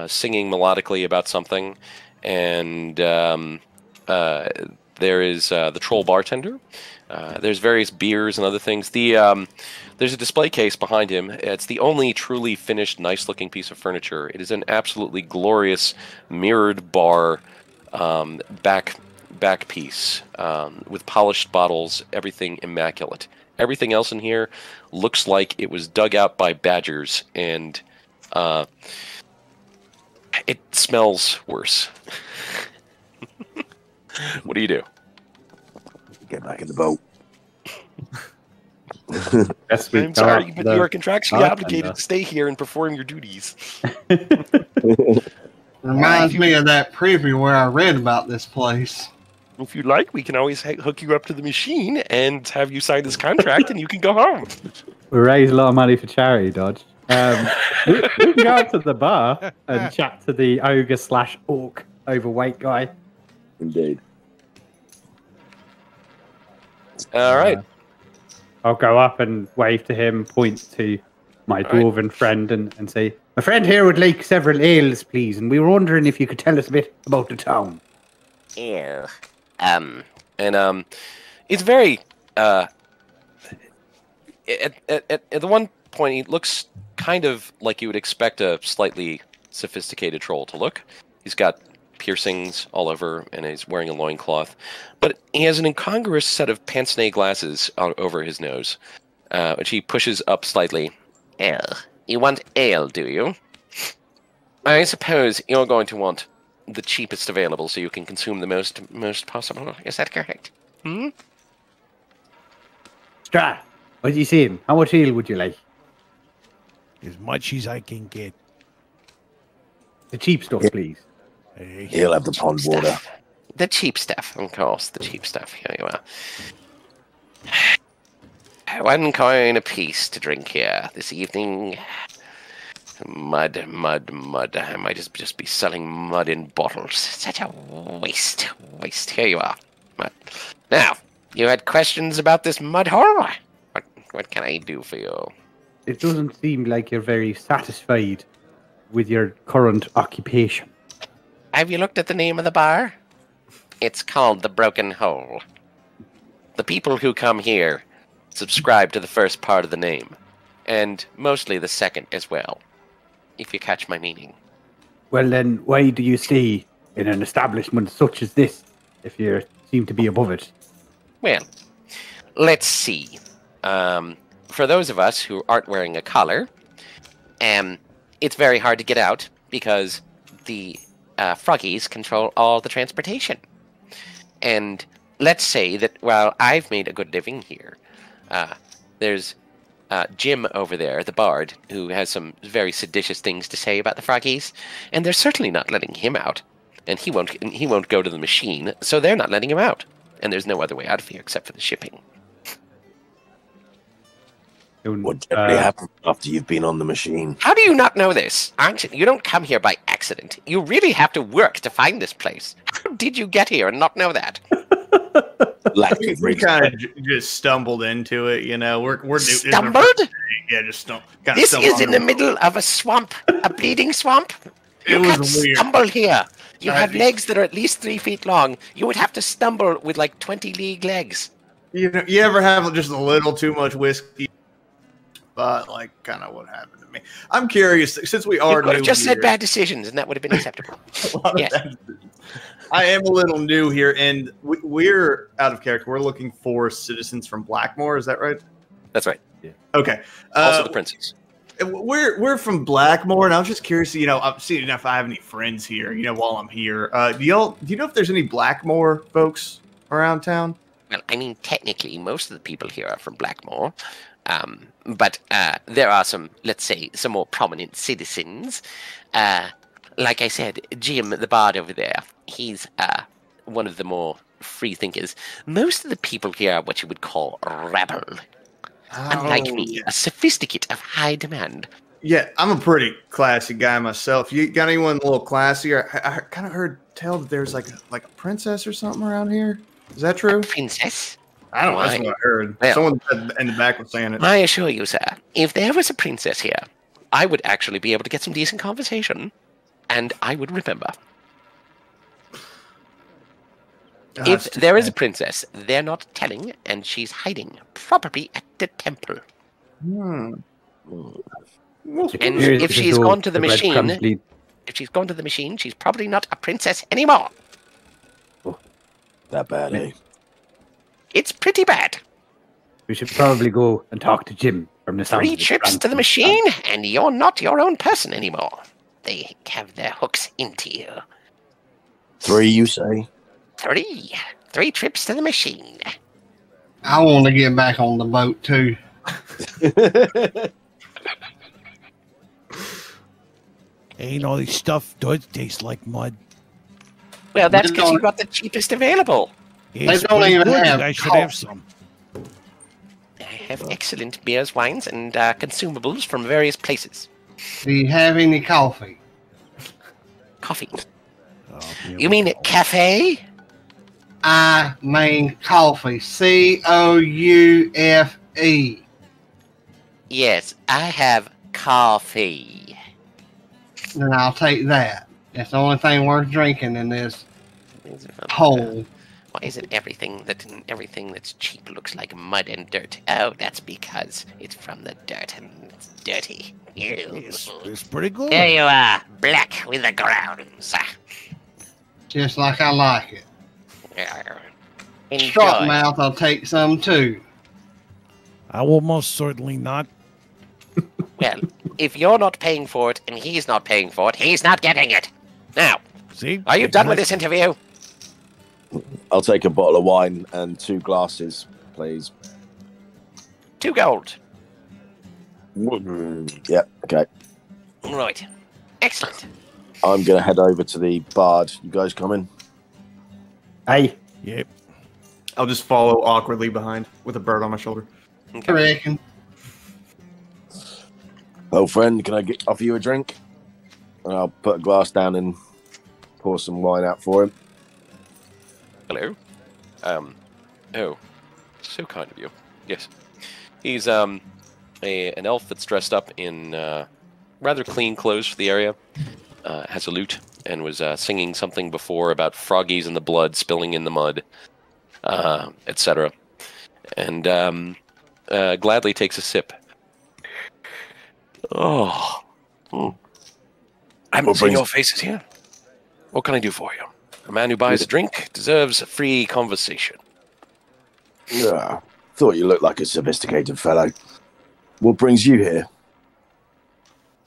singing melodically about something, and there is the troll bartender. There's various beers and other things. There's a display case behind him. It's the only truly finished, nice-looking piece of furniture. It is an absolutely glorious mirrored bar back piece with polished bottles, everything immaculate. Everything else in here looks like it was dug out by badgers, and it smells worse. What do you do? Get back in the boat. I'm sorry, but you are contractually obligated to stay here and perform your duties. Reminds me of that preview where I read about this place. If you like, we can always hook you up to the machine and have you sign this contract, and you can go home. We raise a lot of money for charity, Dodge. We can go up to the bar and chat to the ogre/orc overweight guy. Indeed. All right. I'll go up and wave to him, point to my dwarven friend, and say, "My friend here would like several ales, please, and we were wondering if you could tell us a bit about the town." Yeah. It's very at the one point he looks kind of like you would expect a slightly sophisticated troll to look. He's got piercings all over, and he's wearing a loincloth, but he has an incongruous set of pince-nez glasses over his nose, which he pushes up slightly. Ale. You want ale, do you? I suppose you're going to want the cheapest available, so you can consume the most possible. Is that correct? Strat, what are you saying? How much ale would you like? As much as I can get. The cheap stuff, please. He'll have the pond water. The cheap stuff, of course. The cheap stuff. Here you are. 1 coin apiece to drink here this evening. Mud. I might just be selling mud in bottles. Such a waste. Here you are. Mud. Now, you had questions about this mud hole? What can I do for you? It doesn't seem like you're very satisfied with your current occupation. Have you looked at the name of the bar? It's called the Broken Hole. The people who come here subscribe to the first part of the name, and mostly the second as well, if you catch my meaning. Well then, why do you stay in an establishment such as this, if you seem to be above it? Well, let's see. For those of us who aren't wearing a collar, it's very hard to get out because the froggies control all the transportation. And let's say that while I've made a good living here, there's Jim over there, the bard, who has some very seditious things to say about the froggies, and they're certainly not letting him out. And he won't go to the machine, so they're not letting him out. And there's no other way out of here except for the shipping. What generally happens after you've been on the machine? How do you not know this? You don't come here by accident. You really have to work to find this place. How did you get here and not know that? We kind of just stumbled into it, you know. We're stumbled? Yeah, just stumbled. This is in the middle of a swamp, a bleeding swamp. You can't stumble here. You have legs that are at least 3 feet long. You would have to stumble with like 20 league legs. You ever have just a little too much whiskey? spot, like kind of what happened to me. I'm curious, since we are You could new have just here, said bad decisions, and that would have been acceptable. Yes. I am a little new here, and we're out of character. We're looking for citizens from Blackmore. Is that right? That's right. Yeah. Okay. Also the princess. We're from Blackmore, and I was just curious. I'm seeing if I have any friends here. While I'm here, do you know if there's any Blackmore folks around town? Well, I mean, technically, most of the people here are from Blackmore. But there are some, let's say, some more prominent citizens. Like I said, Jim, the bard over there, he's one of the more free thinkers. Most of the people here are what you would call rabble. Unlike me, a sophisticate of high demand. Yeah, I'm a pretty classy guy myself. You got anyone a little classier? I kind of tell that there's like a princess or something around here. Is that true? A princess? I don't know. That's what I heard. Well, someone in the back was saying it. I assure you, sir, if there was a princess here, I would actually be able to get some decent conversation, and I would remember. If there is a princess, they're not telling, and she's hiding, probably at the temple. And if she's gone to the machine, she's probably not a princess anymore. Oh, that bad, eh? It's pretty bad. We should probably go and talk to Jim from the sound. 3 trips to the machine, and you're not your own person anymore. They have their hooks into you. 3, you say? 3 trips to the machine. I want to get back on the boat too. Ain't all this stuff does taste like mud. Well, that's because you got the cheapest available. It's they don't pretty even good. have I should have some. I have excellent beers, wines, and consumables from various places. Do you have any coffee? Coffee. You mean cafe? I mean coffee. COUFE. Yes, I have coffee. Then I'll take that. That's the only thing worth drinking in this hole. Why is it everything that's cheap looks like mud and dirt? Oh, that's because it's from the dirt and it's dirty. It's pretty good. There you are, black with the grounds. Just like I like it. Enjoy. Strockmouth, I'll take some too. I will most certainly not. Well, if you're not paying for it and he's not paying for it, he's not getting it. Now, see, are you done with this interview? I'll take a bottle of wine and 2 glasses, please. 2 gold. Yep, okay. Right. Excellent. I'm going to head over to the bard. You guys coming? Hey. Yep. I'll just follow awkwardly behind with a bird on my shoulder. I reckon. Oh, friend, can I offer you a drink? And I'll put a glass down and pour some wine out for him. Hello. Oh, so kind of you. Yes. He's an elf that's dressed up in rather clean clothes for the area. Has a lute and was singing something before about froggies and the blood spilling in the mud, etc. And gladly takes a sip. Oh. I haven't seen your faces here. What can I do for you? A man who buys a drink deserves a free conversation. Yeah, thought you looked like a sophisticated fellow. What brings you here?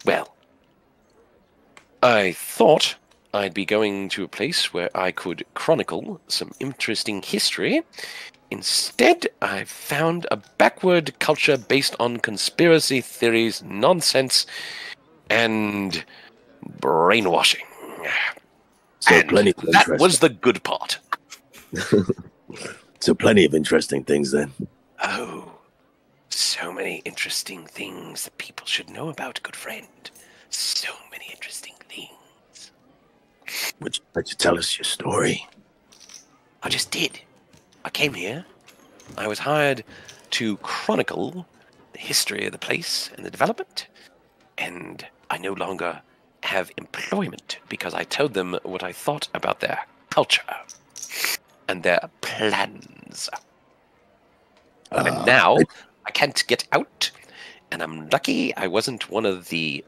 Well, I thought I'd be going to a place where I could chronicle some interesting history. Instead, I found a backward culture based on conspiracy theories, nonsense, and brainwashing. So and plenty of that was the good part. So plenty of interesting things then. Oh, so many interesting things that people should know about, good friend. So many interesting things. Would you like to tell us your story? I just did. I came here. I was hired to chronicle the history of the place and the development. And I no longer have employment because I told them what I thought about their culture and their plans. And now I can't get out, And I'm lucky I wasn't one of the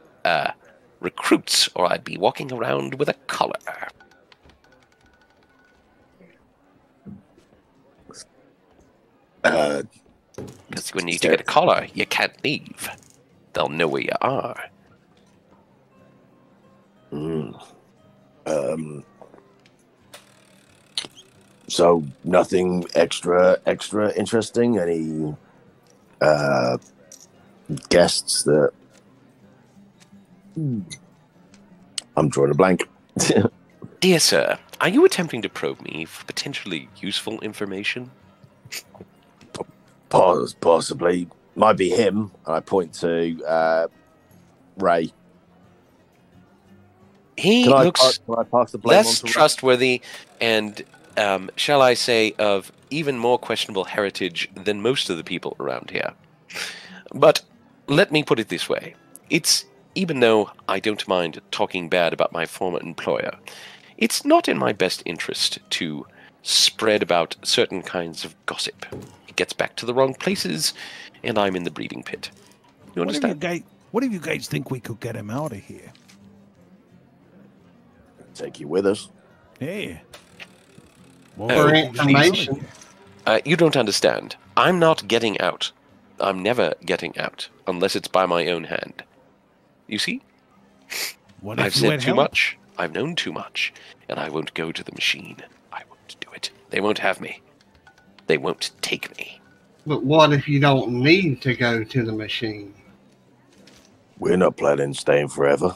recruits, or I'd be walking around with a collar. Because when you get a collar, you can't leave. They'll know where you are. So nothing extra interesting? Any guests that... I'm drawing a blank. Dear sir, are you attempting to probe me for potentially useful information? Possibly. Might be him. I point to Ray. He looks less trustworthy and, shall I say, of even more questionable heritage than most of the people around here. But let me put it this way. Even though I don't mind talking bad about my former employer, it's not in my best interest to spread about certain kinds of gossip. It gets back to the wrong places, and I'm in the breeding pit. You understand? What if you guys think we could get him out of here? Take you with us. Hey. For information. You don't understand. I'm not getting out. I'm never getting out, unless it's by my own hand. You see? I've said too much. I've known too much. And I won't go to the machine. I won't do it. They won't have me. They won't take me. But what if you don't need to go to the machine? We're not planning on staying forever.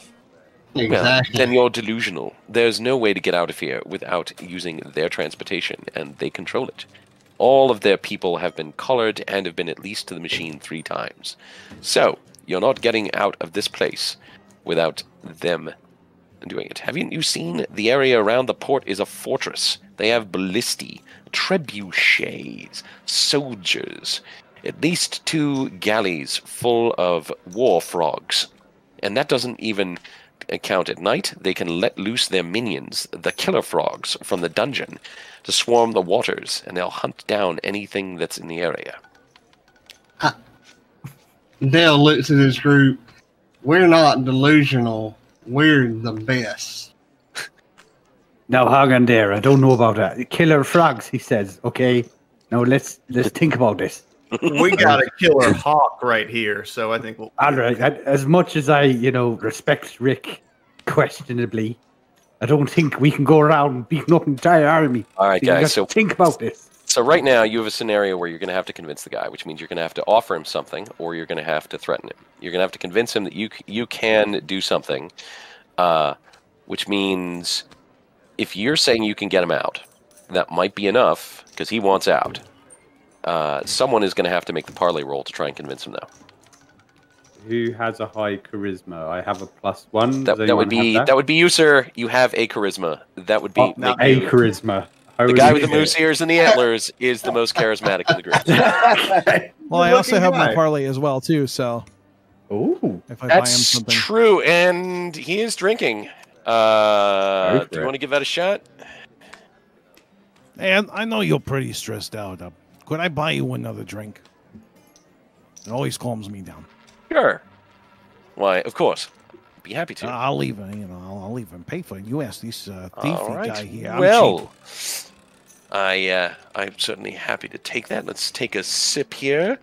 Exactly. Well, then you're delusional. There's no way to get out of here without using their transportation, and they control it. All of their people have been collared and have been at least to the machine 3 times. So, you're not getting out of this place without them doing it. Haven't you seen the area around the port is a fortress? They have ballistae, trebuchets, soldiers, at least 2 galleys full of war frogs. And that doesn't even count at night. They can let loose their minions, the killer frogs, from the dungeon to swarm the waters, and they'll hunt down anything that's in the area. Dale looks at his group. We're not delusional. We're the best. Now, hang on there. I don't know about that. Killer frogs, he says. Okay. Now let's think about this. We got a killer hawk right here, so I think we'll. All right. As much as I, respect Rick questionably, I don't think we can go around beating up an entire army. All right, guys. So think about this. So right now you have a scenario where you're going to have to convince the guy, which means you're going to have to offer him something, or you're going to have to threaten him. You're going to have to convince him that you can do something, which means if you're saying you can get him out, that might be enough because he wants out. Someone is going to have to make the parlay roll to try and convince him, though. Who has a high charisma? I have a +1. That would be you, sir. You have a charisma. That would be charisma. The guy with the moose ears and the antlers is the most charismatic of the group. Well, I also have my parlay as well, too, so... Ooh. If I That's buy him something. true, and he is drinking. Do you want to give that a shot? Hey, I know you're pretty stressed out. Could I buy you another drink? It always calms me down. Sure. Why, of course. Be happy to. I'll leave it. I'll leave him pay for it. You ask this thiefy guy here. Well, I'm certainly happy to take that. Let's take a sip here.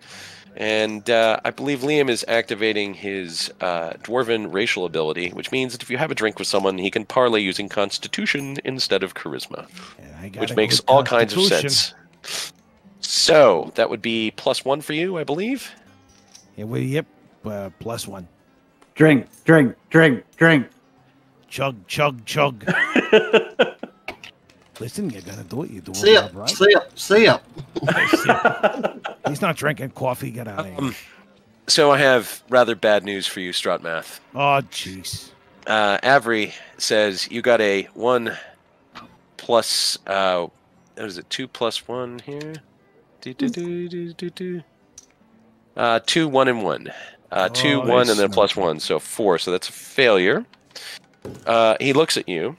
And I believe Liam is activating his dwarven racial ability, which means that if you have a drink with someone, he can parlay using Constitution instead of Charisma, which makes all kinds of sense. So that would be +1 for you, I believe. Yeah, well, yep, +1. Drink. Chug. Listen, you're gonna do it. You're doing Sip, right. sip. He's not drinking coffee. Get out of here. So I have rather bad news for you, Strotmath. Oh, jeez. Avery says you got a 1 plus. What is it? 2 plus 1 here. 2, 1, and 1. 2, 1, and then +1, so 4. So that's a failure. He looks at you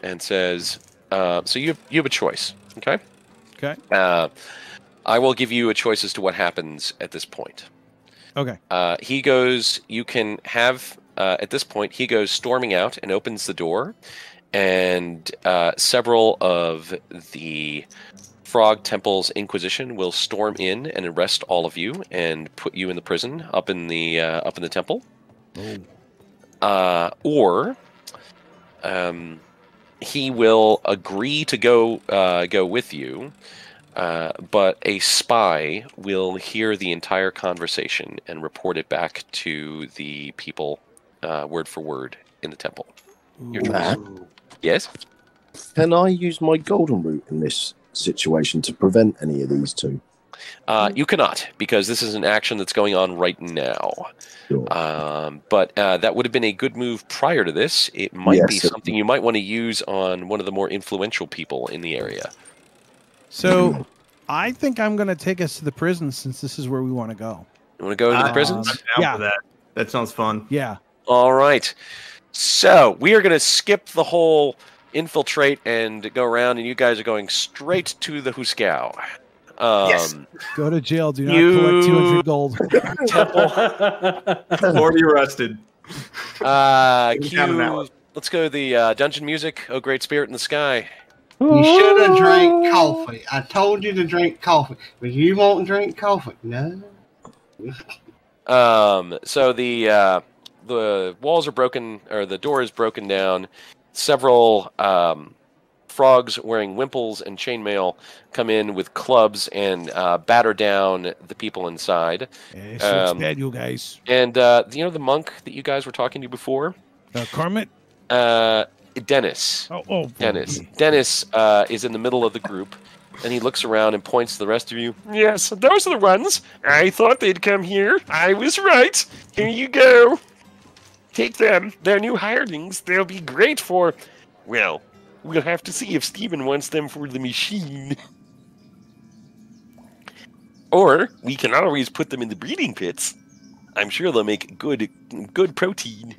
and says, "So you have a choice, okay? Okay. I will give you a choice as to what happens at this point. Okay. He goes. You can have at this point. He goes storming out and opens the door, and several of the Frog Temple's Inquisition will storm in and arrest all of you and put you in the prison up in the temple. Oh. Or he will agree to go with you, but a spy will hear the entire conversation and report it back to the people, word for word, in the temple. Your choice. Yes? Can I use my golden route in this situation to prevent any of these two? You cannot, because this is an action that's going on right now. Sure. But that would have been a good move prior to this. It might be something you might want to use on one of the more influential people in the area. So I think I'm going to take us to the prison since this is where we want to go. You want to go to the prisons? I'm down for that. That sounds fun. Yeah. All right. So we are going to skip the whole infiltrate and go around, and you guys are going straight to the Huskow. Yes. Go to jail. Do not collect 200 gold. Temple. Already arrested. Let's go to the dungeon music. Oh, great spirit in the sky. You should have drank coffee. I told you to drink coffee, but you won't drink coffee. No. So the walls are broken, or the door is broken down. Several frogs wearing wimples and chainmail come in with clubs and batter down the people inside. It's bad, you guys. And the monk that you guys were talking to before? Kermit? Dennis. Dennis. Dennis is in the middle of the group, and he looks around and points to the rest of you. Yes, those are the ones. I thought they'd come here. I was right. Here you go. Take them. They're new hirelings. They'll be great for... Well, we'll have to see if Steven wants them for the machine. Or we can always put them in the breeding pits. I'm sure they'll make good protein.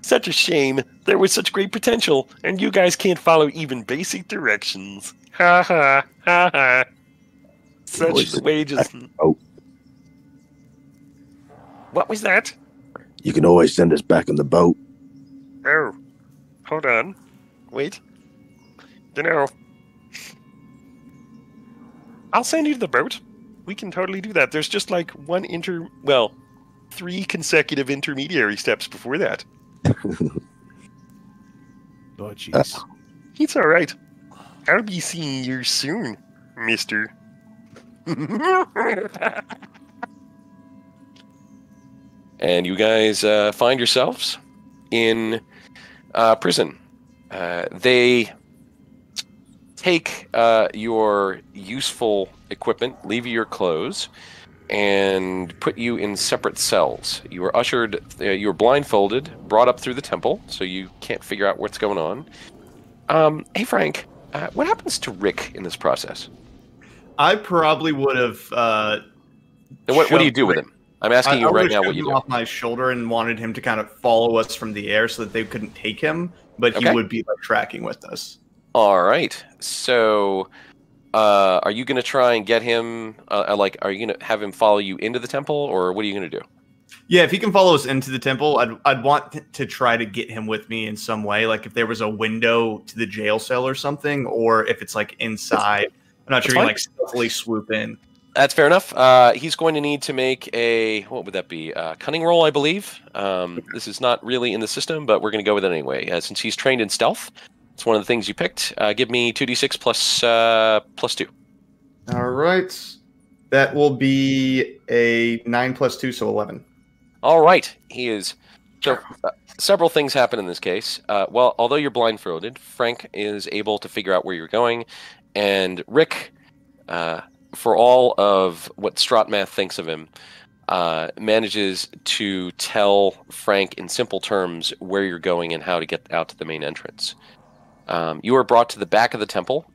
Such a shame. There was such great potential, and you guys can't follow even basic directions. Ha ha, ha ha. Such wages. Oh. What was that? You can always send us back on the boat. Oh. Hold on. Wait. I'll send you to the boat. We can totally do that. There's just like 3 consecutive intermediary steps before that. Oh, jeez. It's all right. I'll be seeing you soon, mister. And you guys find yourselves in prison. They take your useful equipment, leave you your clothes, and put you in separate cells. You are ushered, you are blindfolded, brought up through the temple, so you can't figure out what's going on. Hey, Frank, what happens to Rick in this process? I probably would have... what do you do with him? I'm asking you right now what you do. Off my shoulder and wanted him to kind of follow us from the air so that they couldn't take him, but he would be like tracking with us. All right. So, are you going to try and get him? Are you going to have him follow you into the temple, or what are you going to do? Yeah, if he can follow us into the temple, I'd want to try to get him with me in some way. Like if there was a window to the jail cell or something, or if it's like inside. I'm not sure he like stealthily swoop in. That's fair enough. He's going to need to make a, what would that be? Cunning roll, I believe. This is not really in the system, but we're going to go with it anyway. Since he's trained in stealth, it's one of the things you picked. Give me 2d6 plus 2. All right. That will be a 9 plus 2, so 11. All right. He is. So several things happen in this case. Well, although you're blindfolded, Frank is able to figure out where you're going, and Rick... for all of what Strotmath thinks of him, manages to tell Frank in simple terms where you're going and how to get out to the main entrance. You are brought to the back of the temple,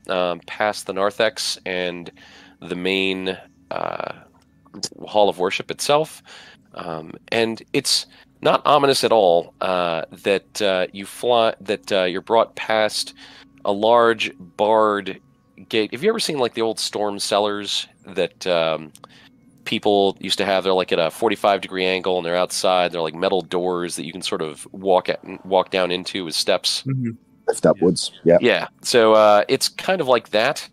past the narthex and the main hall of worship itself. And it's not ominous at all that you're brought past a large barred gate. Have you ever seen like the old storm cellars that people used to have. They're like at a 45-degree angle, and they're outside. They're like metal doors that you can sort of walk down into with steps. Mm-hmm. Lift upwards. Yeah. Yeah. So it's kind of like that.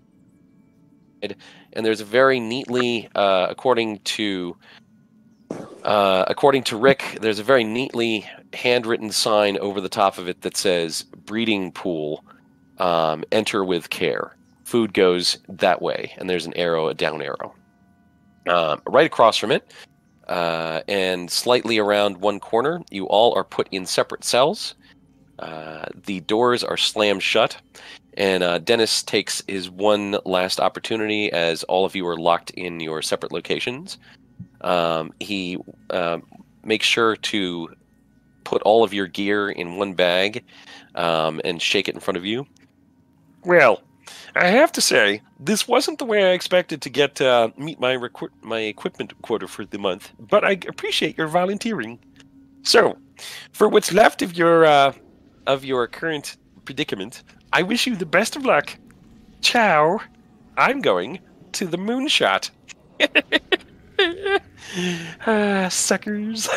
And there's a very neatly, according to Rick, there's a very neatly handwritten sign over the top of it that says "Breeding Pool, enter with care. Food goes that way," and there's an arrow, a down arrow. Right across from it, and slightly around one corner, you all are put in separate cells. The doors are slammed shut, and Dennis takes his one last opportunity as all of you are locked in your separate locations. He makes sure to put all of your gear in one bag and shake it in front of you. Well, I have to say, this wasn't the way I expected to get meet my equipment quota for the month, but I appreciate your volunteering. So, for what's left of your current predicament, I wish you the best of luck. Ciao. I'm going to the moonshot. Suckers.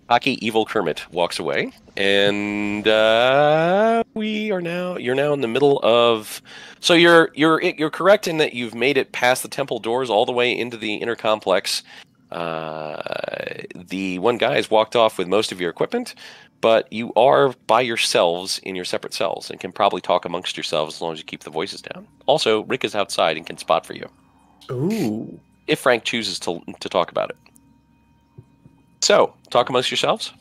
Hockey Evil Kermit walks away, and you're now in the middle of. So you're correct in that you've made it past the temple doors all the way into the inner complex. The one guy has walked off with most of your equipment, but you are by yourselves in your separate cells and can probably talk amongst yourselves as long as you keep the voices down. Also, Rick is outside and can spot for you. Ooh. If Frank chooses to talk about it. So, talk amongst yourselves.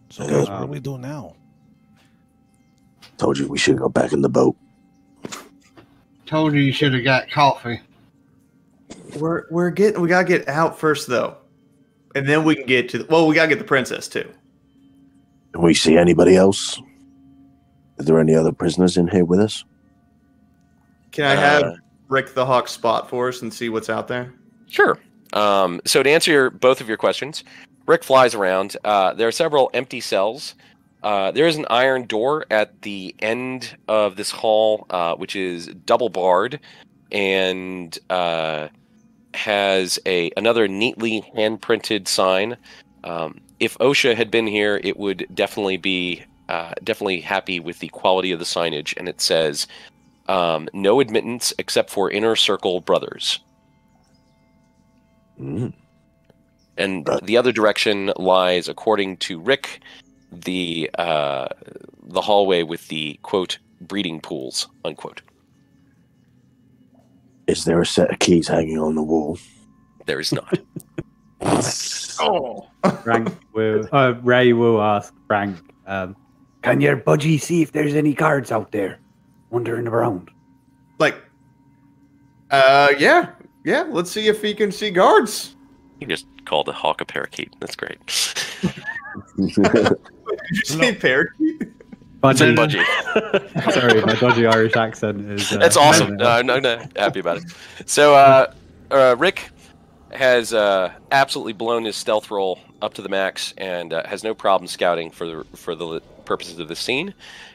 So, guys, what do we do now? Told you we should go back in the boat. Told you should have got coffee. We gotta get out first though, and then we can get to. We gotta get the princess too. Can we see anybody else? Are there any other prisoners in here with us? Can I have Rick the Hawk spot for us and see what's out there? Sure. So to answer both of your questions, Rick flies around. There are several empty cells. There is an iron door at the end of this hall, which is double barred and has another neatly hand-printed sign. If OSHA had been here, it would definitely be happy with the quality of the signage, and it says, "No admittance except for Inner Circle Brothers." Mm. And the other direction lies, according to Rick, the hallway with the, quote, breeding pools, unquote. Is there a set of keys hanging on the wall? There is not. Oh. Ray will ask Frank, can your budgie see if there's any guards out there wandering around? Yeah, let's see if he can see guards. You just called a hawk a parakeet. That's great. Did you say parakeet? Budgie. Sorry, my dodgy Irish accent is... That's awesome. I'm happy about it. So, Rick has absolutely blown his stealth roll up to the max and has no problem scouting for the purposes of the scene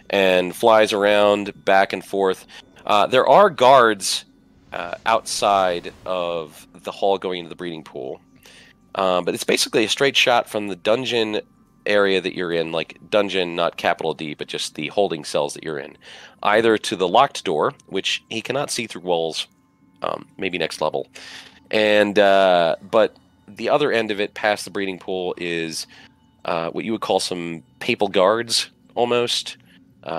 and flies around back and forth. There are guards outside of the hall going into the breeding pool. But it's basically a straight shot from the dungeon area that you're in, like dungeon, not capital D, but just the holding cells that you're in. Either to the locked door, which he cannot see through walls, maybe next level. And but the other end of it, past the breeding pool, is what you would call some papal guards, almost.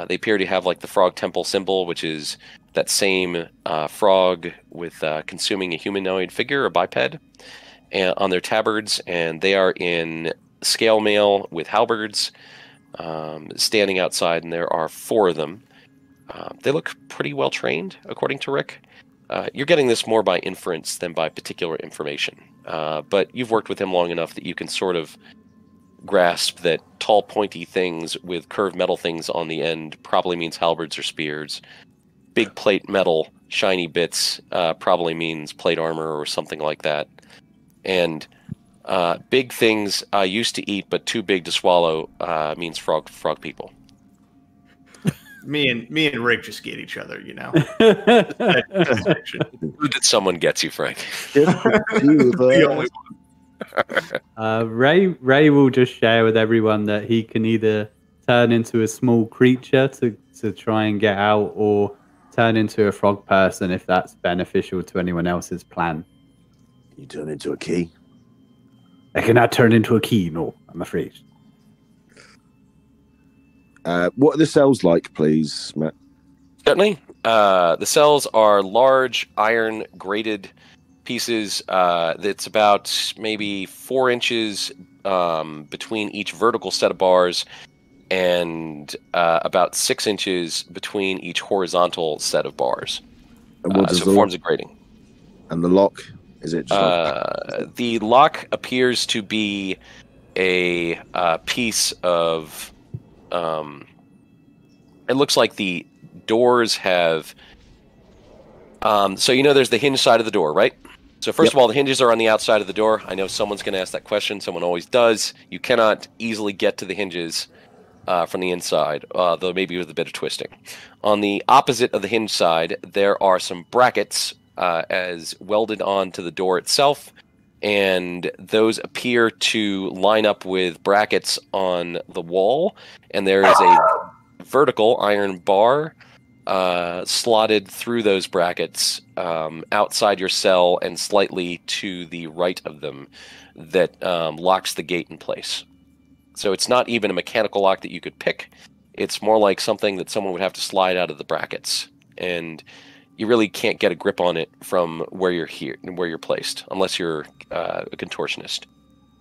They appear to have like the frog temple symbol, which is that same frog with consuming a humanoid figure, a biped, and on their tabards, and they are in scale mail with halberds, standing outside, and there are 4 of them. They look pretty well trained, according to Rick. You're getting this more by inference than by particular information, but you've worked with him long enough that you can sort of grasp that tall, pointy things with curved metal things on the end probably means halberds or spears. Big plate metal, shiny bits probably means plate armor or something like that. And big things used to eat but too big to swallow means frog people. Me and Rick just get each other, you know. Who did someone get you, Frank? The only one. Ray will just share with everyone that he can either turn into a small creature to try and get out, or turn into a frog person if that's beneficial to anyone else's plan. You turn into a key? I cannot turn into a key, no, I'm afraid. What are the cells like, please, Matt? Certainly. The cells are large iron grated pieces that's about maybe 4 inches between each vertical set of bars, and about 6 inches between each horizontal set of bars. And what does so it forms a grating. And the lock? Is it just the lock appears to be a piece of it looks like the doors have so there's the hinge side of the door, right? So first of all, the hinges are on the outside of the door. I know someone's going to ask that question. Someone always does. You cannot easily get to the hinges from the inside, though maybe with a bit of twisting. On the opposite of the hinge side, there are some brackets as welded onto the door itself, and those appear to line up with brackets on the wall, and there is a vertical iron bar slotted through those brackets outside your cell and slightly to the right of them that locks the gate in place. So it's not even a mechanical lock that you could pick. It's more like something that someone would have to slide out of the brackets, and you really can't get a grip on it from where you're placed, unless you're a contortionist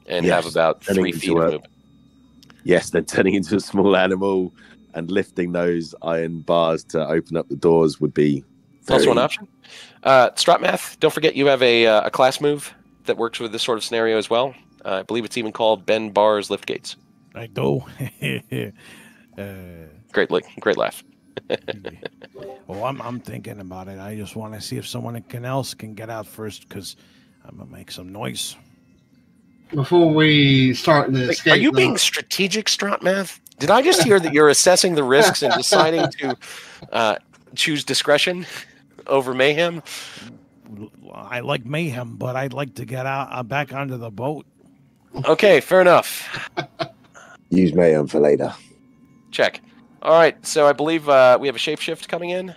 and have about 3 feet of movement. Yes, then turning into a small animal and lifting those iron bars to open up the doors would be also an option. Stratmath, don't forget you have a class move that works with this sort of scenario as well. I believe it's even called bend bars, lift gates. I do. Great laugh. Well, I'm thinking about it. I just want to see if someone else can get out first, because I'm gonna make some noise. Before we start the escape, are you being strategic, Stratmath? Did I just hear that you're assessing the risks and deciding to choose discretion over mayhem? I like mayhem, but I'd like to get out back onto the boat. Okay, fair enough. Use mayhem for later. Check. All right, so I believe we have a shapeshift coming in.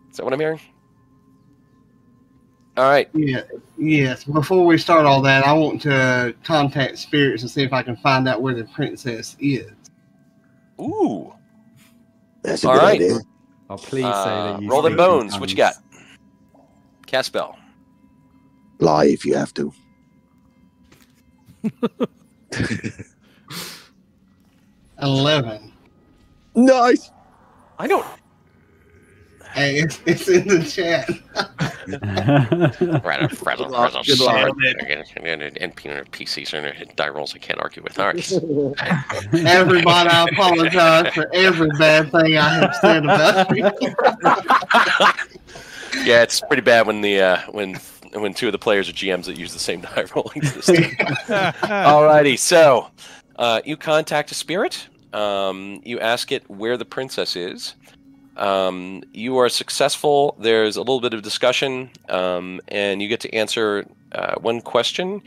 Is that what I'm hearing? All right. Yeah. Yes. Before we start all that, I want to contact spirits and see if I can find out where the princess is. Ooh. That's a good idea. Oh, please say that you roll the bones. What you got? Cast spell. Lie if you have to. 11. Nice. I don't. Hey, it's in the chat. And PCs and die rolls I can't argue with. All right. Everybody, I apologize for every bad thing I have said about you. Yeah, it's pretty bad when the when two of the players are GMs that use the same die rolling system. Alrighty, so you contact a spirit. You ask it where the princess is. You are successful. There's a little bit of discussion, and you get to answer one question.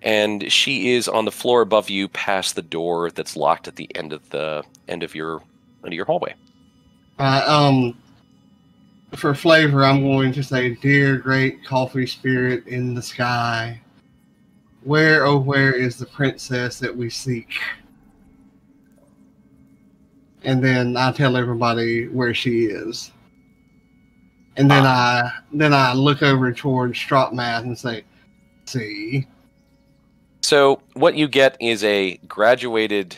And she is on the floor above you, past the door that's locked at the end of your hallway. For flavor, I'm going to say, "Dear great coffee spirit in the sky, where, oh, where is the princess that we seek?" And then I tell everybody where she is. And then I look over towards Stratmath and say, "See." So what you get is a graduated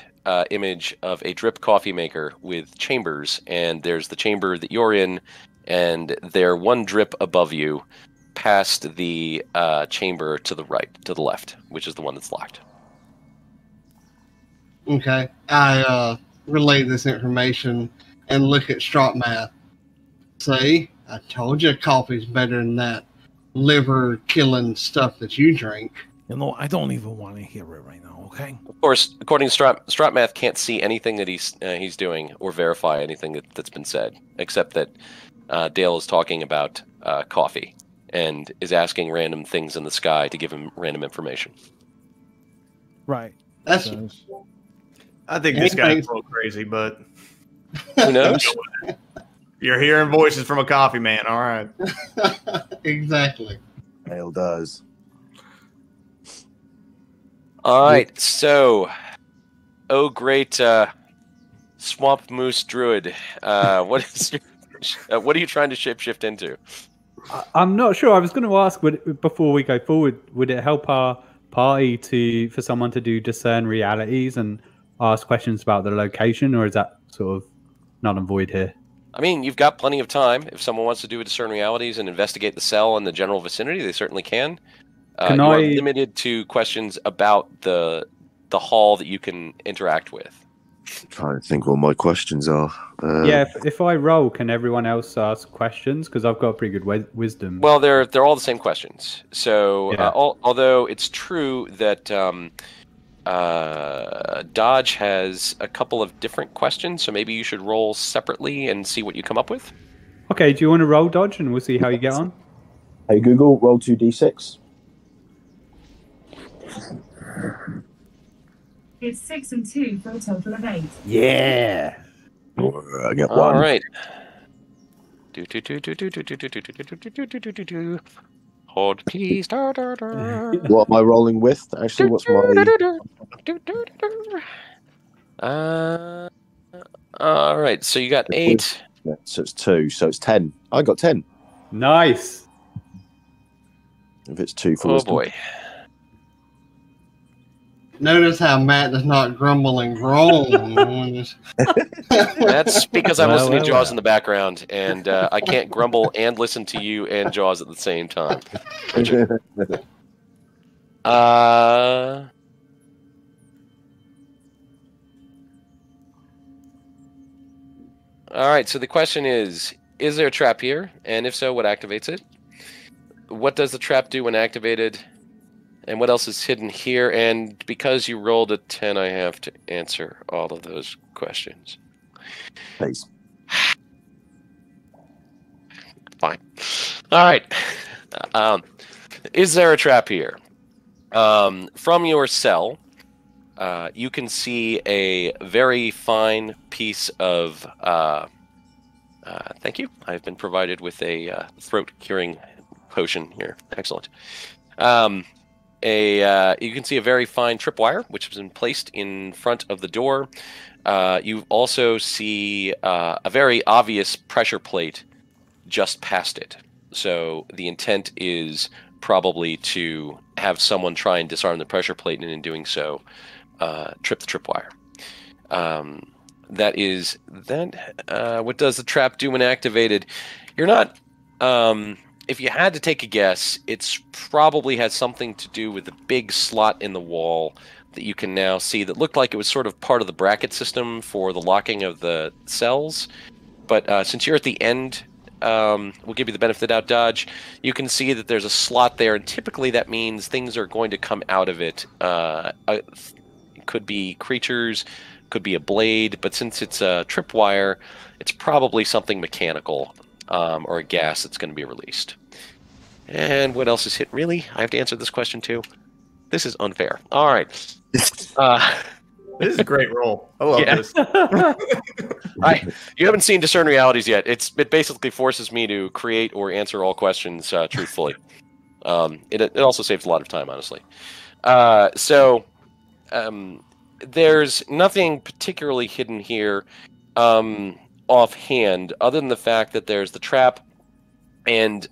image of a drip coffee maker with chambers, and there's the chamber that you're in, and they're one drip above you, past the chamber to the left, which is the one that's locked. Okay. I relay this information and look at Stratmath. "See, I told you coffee's better than that liver-killing stuff that you drink." You know, I don't even want to hear it right now. Okay. Of course, according to Stratmath, can't see anything that he's doing or verify anything that's been said, except that Dale is talking about coffee and is asking random things in the sky to give him random information. Right. That's I think this guy's a little crazy, but who knows? You're hearing voices from a coffee man. All right. exactly. Dale does. All right, so, oh great swamp moose druid, what are you trying to shapeshift into? I'm not sure. I was going to ask, before we go forward, would it help our party for someone to do discern realities and ask questions about the location, or is that sort of null and void here? I mean, you've got plenty of time. If someone wants to do a discern realities and investigate the cell in the general vicinity, they certainly can. You are limited to questions about the hall that you can interact with. I'm trying to think what my questions are. Yeah, if I roll, can everyone else ask questions? Because I've got pretty good wisdom. Well, they're all the same questions. So, Yeah. Although it's true that Dodge has a couple of different questions, so maybe you should roll separately and see what you come up with. Okay, do you want to roll, Dodge, and we'll see how you get on? Hey Google, roll 2d6. It's 6 and 2 for a total of 8. Yeah. I get All one. right. Hold, please. What am I rolling with? Actually, what's my... All right, so you got 8. Yeah, so it's 2, so it's 10. I got 10. Nice. If it's 2 for Oh wisdom. boy. Notice how Matt does not grumble and groan. That's because I'm Well, listening to well, Jaws in the background, and I can't grumble and listen to you and Jaws at the same time. All right, so the question is there a trap here? And if so, what activates it? What does the trap do when activated? And what else is hidden here? And because you rolled a 10, I have to answer all of those questions. Please. Fine. All right. Is there a trap here? From your cell, you can see a very fine piece of... thank you. I've been provided with a throat-curing potion here. Excellent. You can see a very fine tripwire, which has been placed in front of the door. You also see a very obvious pressure plate just past it. So the intent is probably to have someone try and disarm the pressure plate, and in doing so, trip the tripwire. What does the trap do when activated? You're not... if you had to take a guess, it's probably has something to do with the big slot in the wall that you can now see that looked like it was sort of part of the bracket system for the locking of the cells. But since you're at the end, we'll give you the benefit of the doubt, Dodge. You can see that there's a slot there, and typically that means things are going to come out of it. It could be creatures, could be a blade, but since it's a tripwire, it's probably something mechanical. Or a gas that's going to be released. And what else is hit? Really? I have to answer this question too? This is unfair. All right. This is a great roll. I love this. You haven't seen Discern Realities yet. It basically forces me to create or answer all questions truthfully. It also saves a lot of time, honestly. There's nothing particularly hidden here. Offhand, other than the fact that there's the trap, and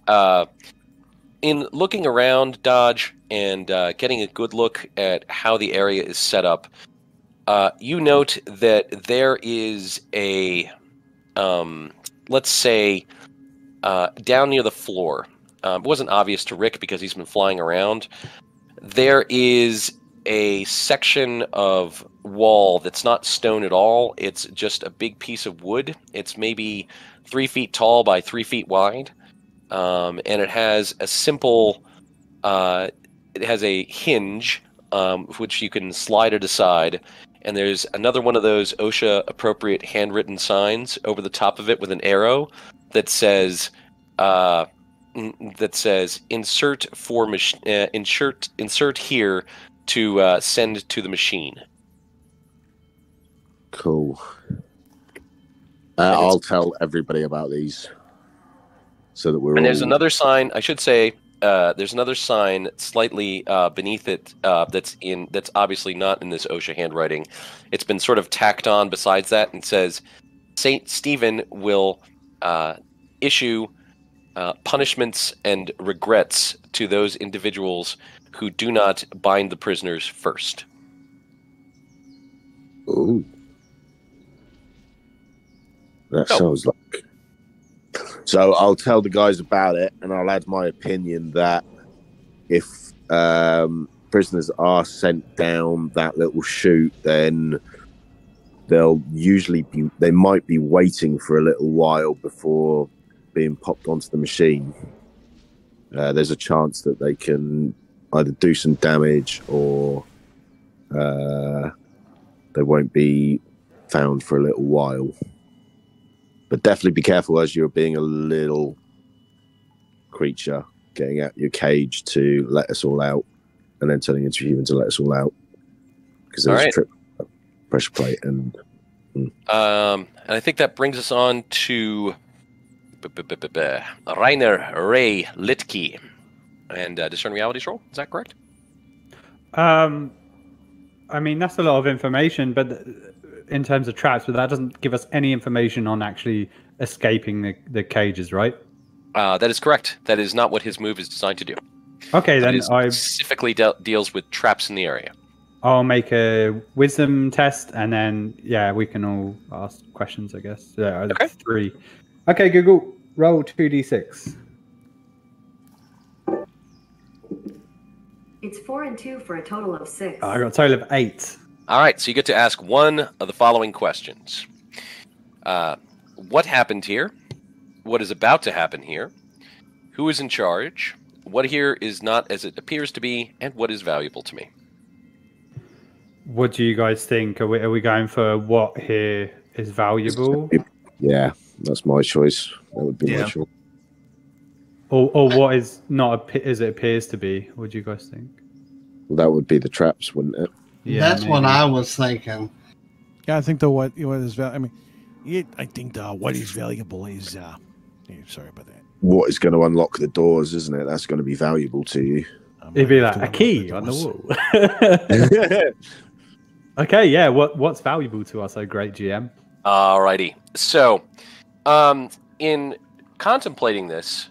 in looking around, Dodge, and getting a good look at how the area is set up, you note that there is a, let's say, down near the floor. It wasn't obvious to Rick because he's been flying around. There is a section of wall that's not stone at all. It's just a big piece of wood. It's maybe 3 feet tall by 3 feet wide, and it has a simple it has a hinge, which you can slide it aside, and there's another one of those OSHA appropriate handwritten signs over the top of it with an arrow that says insert here to send to the machine. Cool. I'll tell everybody about these so that we're. And there's another sign. I should say there's another sign slightly beneath it that's obviously not in this OSHA handwriting. It's been sort of tacked on besides that, and says Saint Stephen will issue punishments and regrets to those individuals who do not bind the prisoners first. Ooh. That sounds like... So I'll tell the guys about it, and I'll add my opinion that if prisoners are sent down that little chute, then they might be waiting for a little while before being popped onto the machine. There's a chance that they can either do some damage or they won't be found for a little while. But definitely be careful as you're being a little creature getting out your cage to let us all out, and then turning into a human to let us all out. Because there's a trip pressure plate and I think that brings us on to Rainer Ray Litke and Discern Realities roll. Is that correct? I mean, that's a lot of information, but in terms of traps, but that doesn't give us any information on actually escaping the cages, right? That is correct. That is not what his move is designed to do. Okay, then I specifically deals with traps in the area. I'll make a wisdom test, and then we can all ask questions, I guess. Okay. 3. Okay, Google, roll 2d6. It's 4 and 2 for a total of 6. I got a total of 8. All right, so you get to ask one of the following questions. What happened here? What is about to happen here? Who is in charge? What here is not as it appears to be, and what is valuable to me? What do you guys think? Are we going for what here is valuable? Yeah, that's my choice. That would be my choice. Or what is not as it appears to be? What do you guys think? Well, that would be the traps, wouldn't it? Yeah, that's what I was thinking. Yeah, I think what is valuable. I mean, I think what is valuable is. Sorry about that. What is going to unlock the doors, isn't it? That's going to be valuable to you. It'd be like a key on the wall. Okay, yeah. What's valuable to us? Oh, great GM. Alrighty. So, in contemplating this,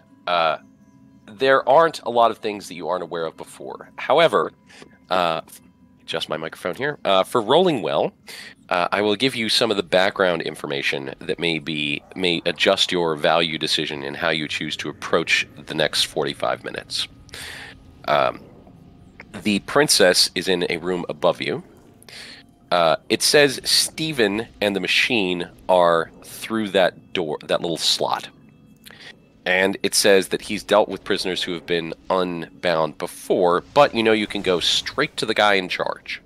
there aren't a lot of things that you aren't aware of before. However, adjust my microphone here. For rolling well, I will give you some of the background information that may adjust your value decision in how you choose to approach the next 45 minutes. The princess is in a room above you. It says Stephen and the machine are through that door, that little slot. And it says that he's dealt with prisoners who have been unbound before, but you can go straight to the guy in charge.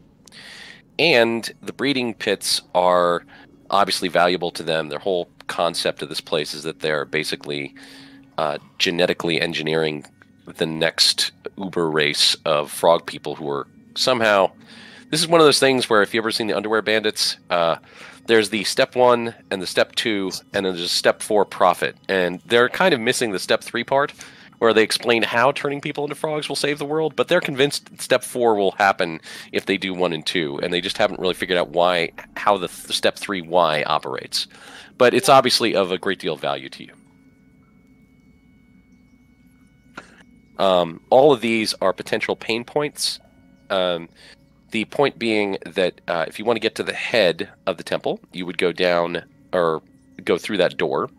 And the breeding pits are obviously valuable to them. Their whole concept of this place is that they're basically genetically engineering the next uber race of frog people who are somehow... This is one of those things where if you've ever seen the Underwear Bandits, there's the step 1 and the step 2, and then there's a step 4 profit. And they're kind of missing the step 3 part, where they explain how turning people into frogs will save the world, but they're convinced step 4 will happen if they do 1 and 2, and they just haven't really figured out how the step 3 why operates. But it's obviously of a great deal of value to you. All of these are potential pain points. The point being that if you want to get to the head of the temple, you would go down or go through that door.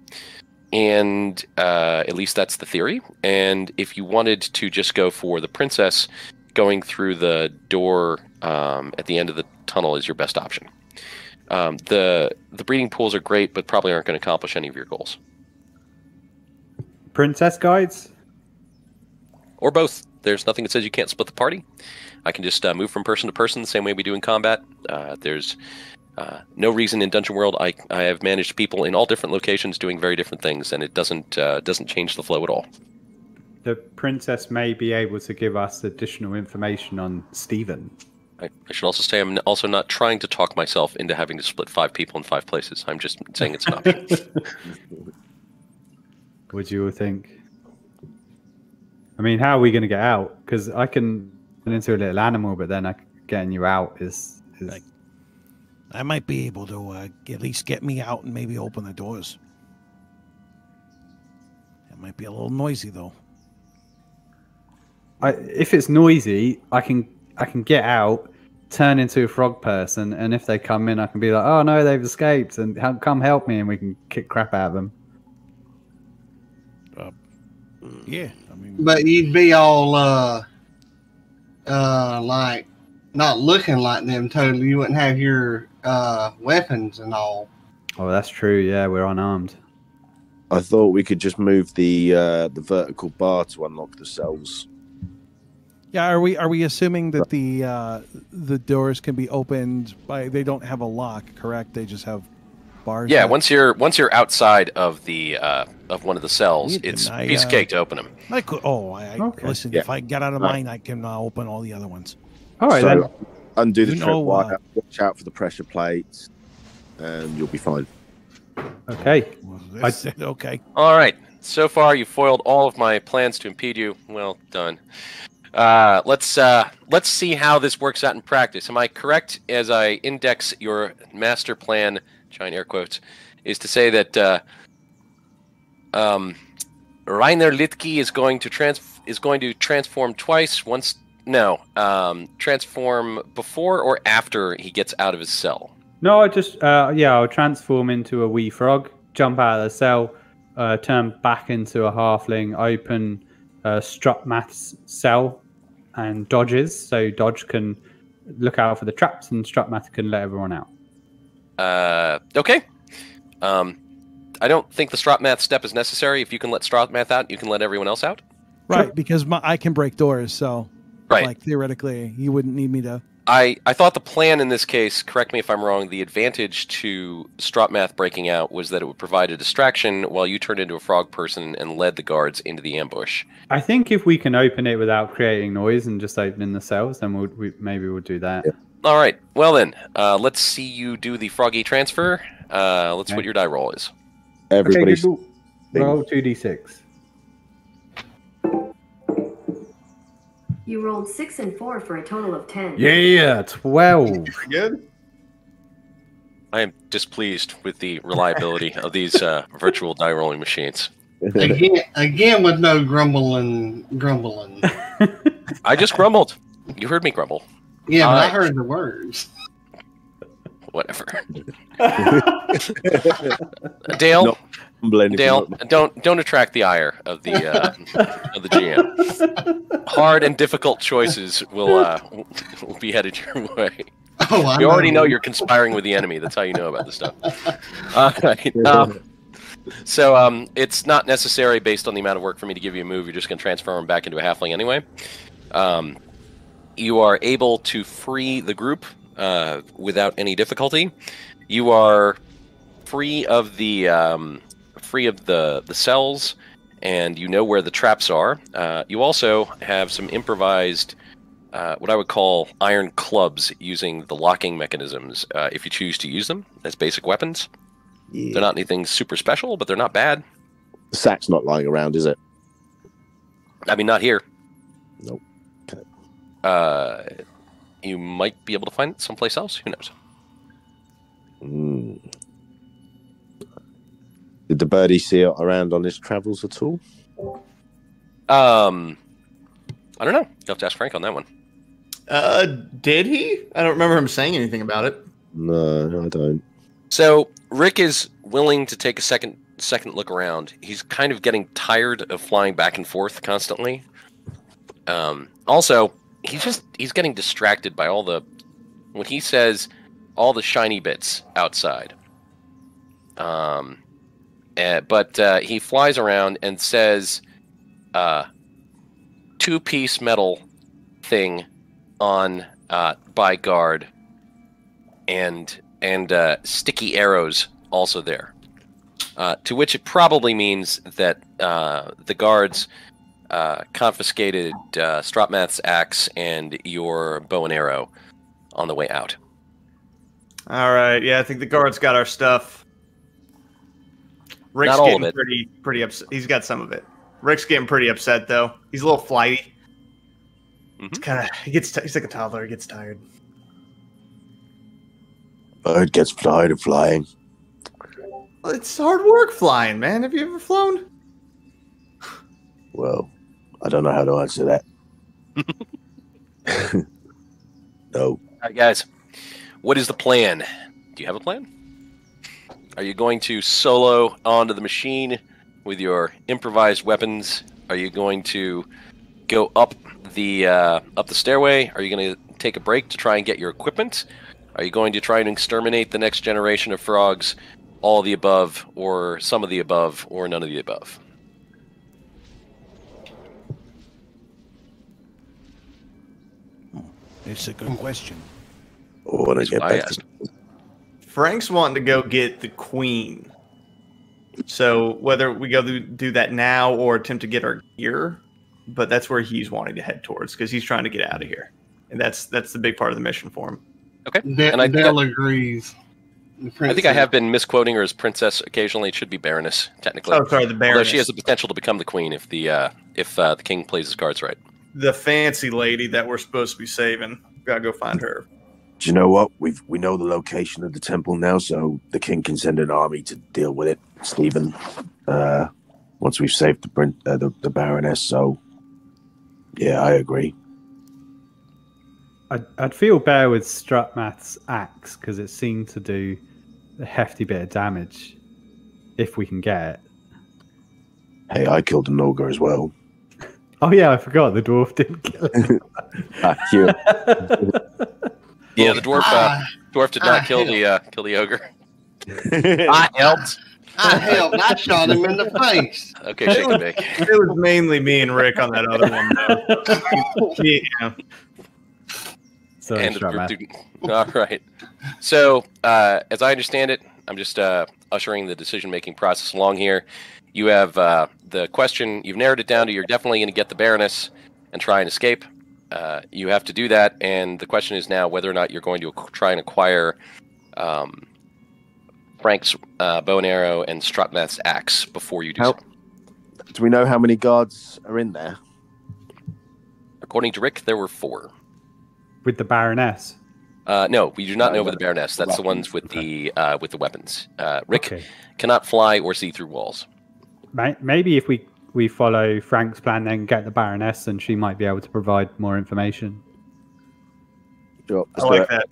And at least that's the theory. And if you wanted to just go for the princess, going through the door at the end of the tunnel is your best option. The breeding pools are great, but probably aren't going to accomplish any of your goals. Princess guides? or both. There's nothing that says you can't split the party. I can just move from person to person the same way we do in combat. There's no reason in Dungeon World. I have managed people in all different locations doing very different things, and it doesn't change the flow at all. The princess may be able to give us additional information on Stephen. I should also say I'm also not trying to talk myself into having to split 5 people in 5 places. I'm just saying it's an option. What do you think? I mean, how are we going to get out? Because I can turn into a little animal, but then getting you out is... I might be able to at least get me out and maybe open the doors. It might be a little noisy, though. If it's noisy, I can get out, turn into a frog person, and if they come in, I can be like, "Oh no, they've escaped, and come help me," and we can kick crap out of them. Yeah, I mean, but you'd be all like not looking like them totally. You wouldn't have your weapons and all. Oh, that's true. Yeah, we're unarmed. I thought we could just move the vertical bar to unlock the cells. Yeah, are we assuming that the doors can be opened by they don't have a lock, correct? They just have bars. Yeah, once you're outside of the of one of the cells, it's piece of cake to open them. I could. Okay. Listen. Yeah. If I get out of mine, I can open all the other ones. All right, then. Undo the tripwire. Watch out for the pressure plates, and you'll be fine. Okay. Okay. All right. So far, you foiled all of my plans to impede you. Well done. Let's see how this works out in practice. Am I correct as I index your master plan, giant air quotes, is to say that Rainer Litke is going to transform twice. Transform before or after he gets out of his cell? No, I'll transform into a wee frog, jump out of the cell, turn back into a halfling, open Strutmath's cell and dodges, so Dodge can look out for the traps and Strutmath can let everyone out. Okay. I don't think the Strutmath step is necessary. If you can let Strutmath out, you can let everyone else out. Right, sure. Because I can break doors, so right. Like theoretically, you wouldn't need me to. I thought the plan in this case, correct me if I'm wrong, the advantage to Strutmath breaking out was that it would provide a distraction while you turned into a frog person and led the guards into the ambush. I think if we can open it without creating noise and just opening the cells, then maybe we'll do that. Yeah. All right. Well then, let's see you do the froggy transfer. Let's see what your die roll is. Everybody's roll 2d6. You rolled 6 and 4 for a total of 10. Yeah, 12. Good. I am displeased with the reliability of these virtual die rolling machines. Again with no grumbling. I just grumbled. You heard me grumble. Yeah, but I heard the words. Whatever. Dale, don't attract the ire of the GM. Hard and difficult choices will be headed your way. Oh, you already know you're conspiring with the enemy. That's how you know about this stuff. Right. So it's not necessary based on the amount of work for me to give you a move. You're just going to transform back into a halfling anyway. You are able to free the group without any difficulty. You are free of the cells, and you know where the traps are. You also have some improvised, what I would call iron clubs, using the locking mechanisms if you choose to use them as basic weapons. Yeah. They're not anything super special, but they're not bad. The sack's not lying around, is it? I mean, not here. Nope. Okay. You might be able to find it someplace else. Who knows? Did the birdie see it around on his travels at all? I don't know. You'll have to ask Frank on that one. Did he? I don't remember him saying anything about it. No, I don't. So Rick is willing to take a second look around. He's kind of getting tired of flying back and forth constantly. Also, he's getting distracted by when he says all the shiny bits outside. But he flies around and says, 2 two-piece metal thing on by guard, and sticky arrows also there. To which it probably means that the guards confiscated Stropmath's axe and your bow and arrow on the way out. All right. Yeah, I think the guards got our stuff. Rick's Not all getting of it. pretty upset. He's got some of it. Rick's getting pretty upset though. He's a little flighty. It's kind of he's like a toddler. He gets tired. Bird gets tired of flying. Well, it's hard work flying, man. Have you ever flown? Well, I don't know how to answer that. No. All right, guys. What is the plan? Do you have a plan? Are you going to solo onto the machine with your improvised weapons? Are you going to go up the stairway? Are you going to take a break to try and get your equipment? Are you going to try and exterminate the next generation of frogs? All of the above, or some of the above, or none of the above? It's a good question. When I get back to... Frank's wanting to go get the queen. So whether we go do that now or attempt to get our gear, but that's where he's wanting to head towards because he's trying to get out of here, and that's the big part of the mission for him. Okay, and Dell agrees. I think I have been misquoting her as princess occasionally. It should be baroness, technically. Oh, sorry, the baroness. Although she has the potential to become the queen if the king plays his cards right. The fancy lady that we're supposed to be saving. Gotta go find her. Do you know what? We know the location of the temple now, so the king can send an army to deal with it, Stephen. Once we've saved the baroness, so yeah, I agree. I'd feel better with Stropmath's axe because it seemed to do a hefty bit of damage if we can get it. Hey, I killed an ogre as well. Oh yeah, I forgot the dwarf didn't kill him. Yeah, the dwarf did not kill the ogre. I helped. I shot him in the face. Okay, shake and bake. It was mainly me and Rick on that other one, though. Yeah. Sorry, and all right. So, as I understand it, I'm just ushering the decision-making process along here. You have the question. You've narrowed it down to you're definitely going to get the Baroness and try and escape. You have to do that, and the question is now whether or not you're going to try and acquire Frank's bow and arrow and Stropmath's axe before you do so. Do we know how many guards are in there? According to Rick, there were 4. With the Baroness? No, we do not know with the Baroness. That's the ones with the weapons. Rick cannot fly or see through walls. Maybe if we follow Frank's plan, then get the Baroness, and she might be able to provide more information. Sure, I like that.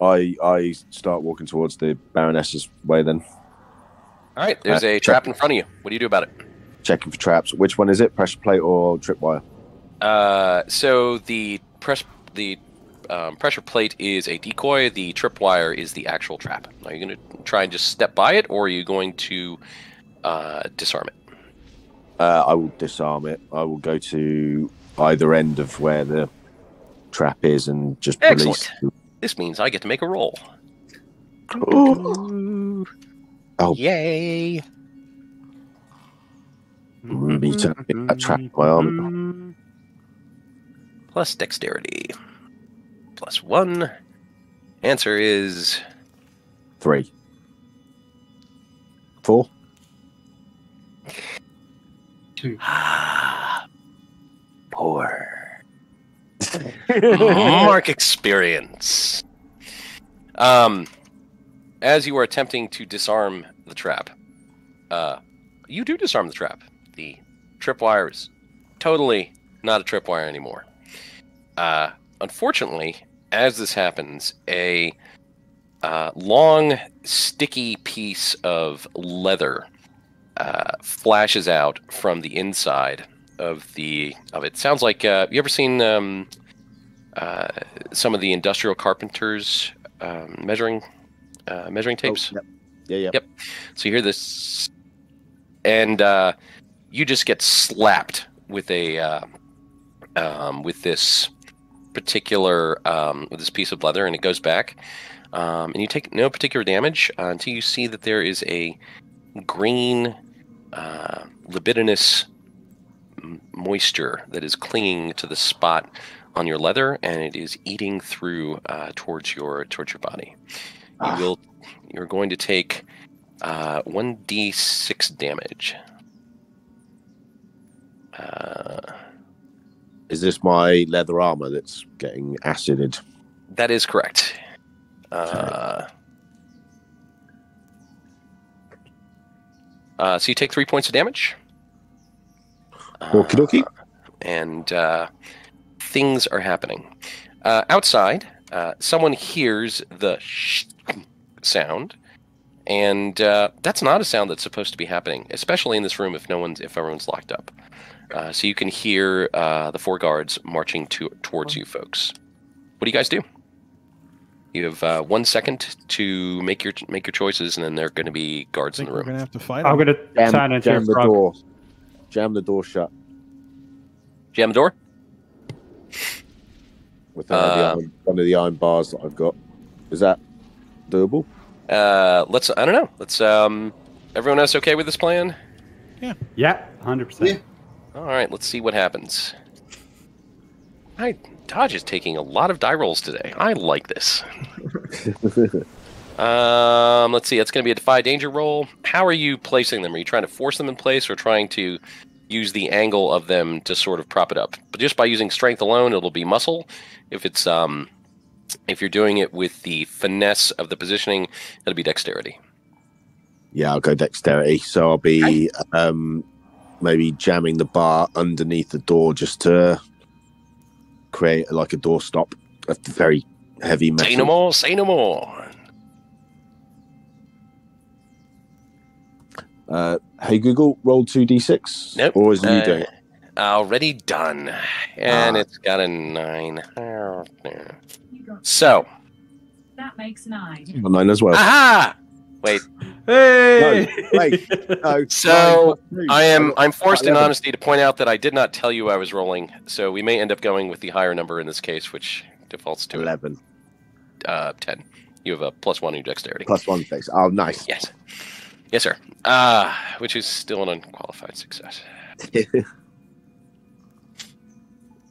I start walking towards the Baroness's way then. All right, there's a trap in front of you. What do you do about it? Checking for traps. Which one is it? Pressure plate or tripwire? So the pressure plate is a decoy. The tripwire is the actual trap. Are you going to try and just step by it, or are you going to disarm it? I will disarm it. I will go to either end of where the trap is and just Excellent. release. This means I get to make a roll. Oh, yay! Me too. I trapped my arm. Plus dexterity. Plus 1. Answer is 3. 4. 2. 4. Mark experience. As you are attempting to disarm the trap, you do disarm the trap. The tripwire is totally not a tripwire anymore. Unfortunately, as this happens, a long, sticky piece of leather flashes out from the inside of it. Sounds like you ever seen some of the industrial carpenters measuring tapes? Oh, yep. Yeah. Yep. So you hear this, and you just get slapped with a with this particular with this piece of leather, and it goes back, and you take no particular damage until you see that there is a green libidinous moisture that is clinging to the spot on your leather, and it is eating through towards your body. You're going to take 1d6 damage. Is this my leather armor that's getting acided? That is correct. So you take 3 points of damage. Okie dokie. And things are happening. Outside, someone hears the sound, and that's not a sound that's supposed to be happening, especially in this room if everyone's locked up. So you can hear the 4 guards marching towards you folks. What do you guys do? You have 1 second to make your choices, and then there are going to be guards in the room. We're going to have to fight. I'm going to turn into jam a the frog. door. Jam the door shut. Jam the door? With one of the iron bars that I've got. Is that doable? I don't know. Let's everyone else okay with this plan? Yeah, 100%. Yeah. All right, let's see what happens. Dodge is taking a lot of die rolls today. I like this. Let's see. It's going to be a defy danger roll. How are you placing them? Are you trying to force them in place, or trying to use the angle of them to sort of prop it up? But just by using strength alone, it'll be muscle. If it's if you're doing it with the finesse of the positioning, it'll be dexterity. Yeah, I'll go dexterity. So I'll be maybe jamming the bar underneath the door just to create like a door stop of the very heavy metal. Say no more. Say no more. Hey Google, roll 2d6. Nope. Or is you doing it? Already done, and it's got a 9. So That makes 9. A 9 as well. aha! Wait. Hey! No, wait. No. So 9 + 2. I'm forced in 11. honesty to point out that I did not tell you I was rolling, so we may end up going with the higher number in this case, which defaults to 11. 10. You have a +1 in your dexterity. +1 face. Oh, nice. Yes. Yes, sir. Which is still an unqualified success.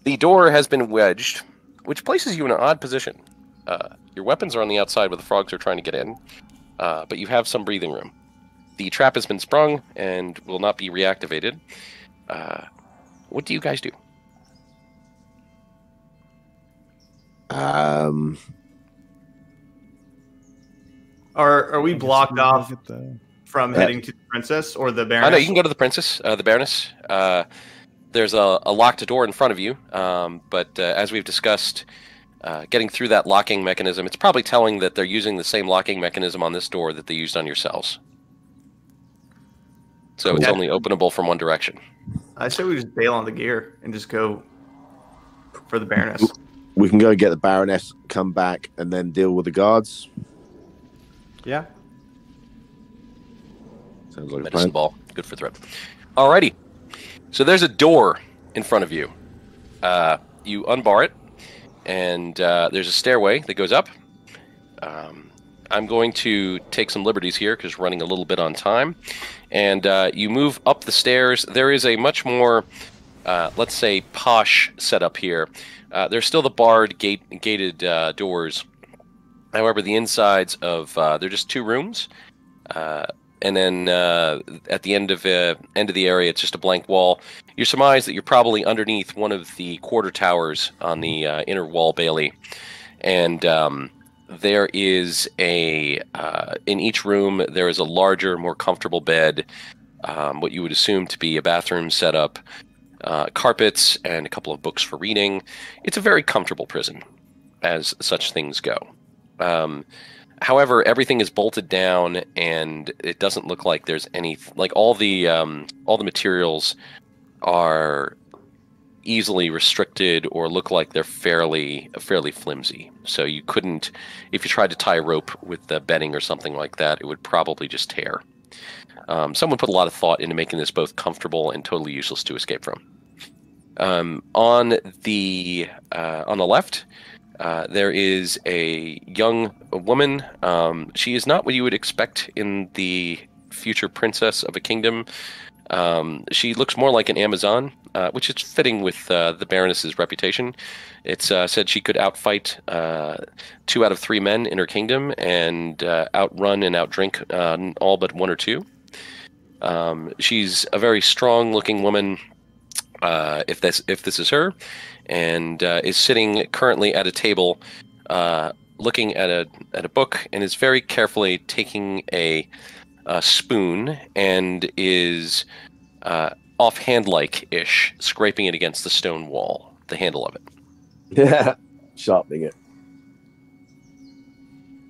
The door has been wedged, which places you in an odd position. Your weapons are on the outside where the frogs are trying to get in, but you have some breathing room. The trap has been sprung and will not be reactivated. What do you guys do? Are we blocked off Get the- from heading to the princess or the baroness? No, you can go to the princess, the baroness. There's a locked door in front of you, but as we've discussed, getting through that locking mechanism, it's probably telling that they're using the same locking mechanism on this door that they used on your cells. So it's only openable from one direction. I say we just bail on the gear and just go for the baroness. We can go get the baroness, come back, and then deal with the guards. Yeah. Sounds like a Medicine plan. ball. Good for threat. Alrighty. So there's a door in front of you. You unbar it, and there's a stairway that goes up. I'm going to take some liberties here because we're running a little bit on time. And you move up the stairs. There is a much more, let's say, posh setup here. There's still the barred gated doors. However, the insides of they're just 2 rooms. And then at the end of the area, it's just a blank wall. You surmise that you're probably underneath one of the quarter towers on the inner wall bailey. And there is in each room, there is a larger, more comfortable bed, what you would assume to be a bathroom setup, carpets, and a couple of books for reading. It's a very comfortable prison, as such things go. However, everything is bolted down, and it doesn't look like there's any all the materials are easily restricted or look like they're fairly flimsy. So you couldn't, if you tried to tie a rope with the bedding or something like that, it would probably just tear. Someone put a lot of thought into making this both comfortable and totally useless to escape from. On the left, there is a young woman. She is not what you would expect in the future princess of a kingdom. She looks more like an Amazon, which is fitting with the Baroness's reputation. It's said she could outfight 2 out of 3 men in her kingdom and outrun and outdrink all but 1 or 2. She's a very strong-looking woman, if this is her, and is sitting currently at a table, looking at a book, and is very carefully taking a spoon and is offhand-like-ish, scraping it against the stone wall, the handle of it. Yeah, sharpening it.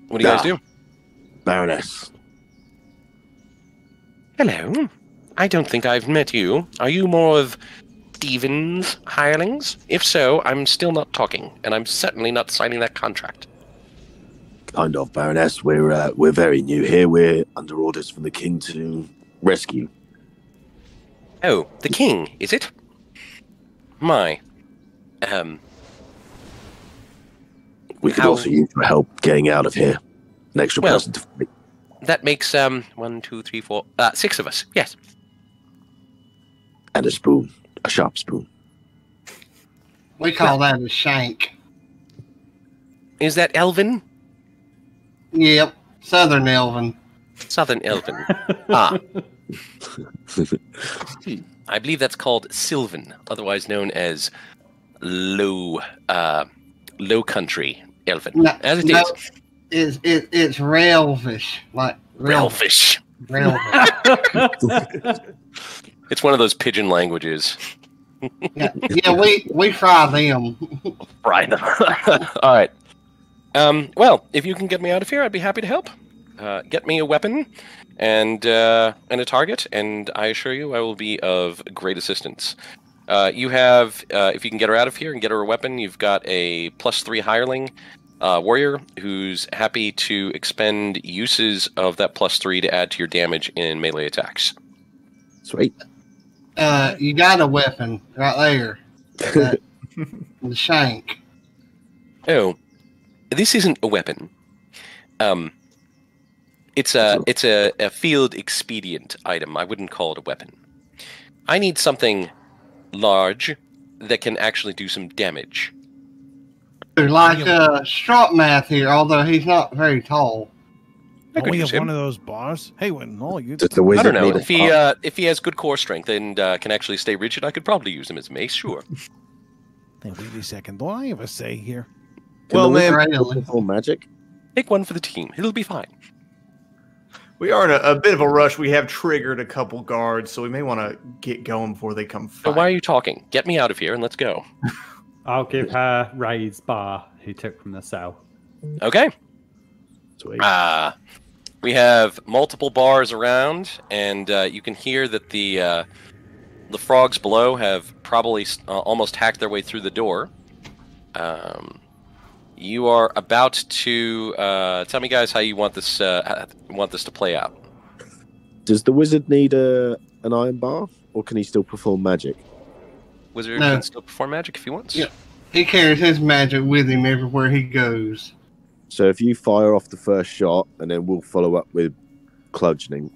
What do you guys do? Baroness. Hello. I don't think I've met you. Are you more of Stephen's hirelings? If so, I'm still not talking, and I'm certainly not signing that contract. Kind of, Baroness. We're very new here. We're under orders from the king to rescue. Oh, the king, is it? My. We could also use your help getting out of here. An extra person to fight. That makes 1, 2, 3, 4, 6 of us. Yes. And a spoon, a sharp spoon. We call that a shank. Is that Elven? Yep, Southern Elven. Southern Elven. Ah. I believe that's called Sylvan, otherwise known as Low Country Elven. No, as it is. It's Railfish, like Railfish. It's one of those pigeon languages. yeah, we fry them. Fry them. All right. Well, if you can get me out of here, I'd be happy to help. Get me a weapon and a target, and I assure you I will be of great assistance. You have, if you can get her out of here and get her a weapon, you've got a +3 hireling warrior who's happy to expend uses of that +3 to add to your damage in melee attacks. Sweet. You got a weapon right there. The shank. Oh, this isn't a weapon. It's a field expedient item. I wouldn't call it a weapon. I need something large that can actually do some damage. Like Strotmath here, although he's not very tall. We have one of those bars. Hey, no, you. Does the wizard I don't know need if he has good core strength and can actually stay rigid. I could probably use him as a mace. Sure. Hey, wait a second. Don't I have a say here? Well, man, perform magic? Take one for the team. It'll be fine. We are in a bit of a rush. We have triggered a couple guards, so we may want to get going before they come fight. So why are you talking? Get me out of here and let's go. I'll give her Ray's bar he took from the cell. Okay. Sweet. We have multiple bars around, and you can hear that the frogs below have probably almost hacked their way through the door. You are about to tell me, guys, how you want this to play out. Does the wizard need an iron bar, or can he still perform magic? Wizard can still perform magic if he wants. Yeah, he carries his magic with him everywhere he goes. So if you fire off the first shot, and then we'll follow up with bludgeoning.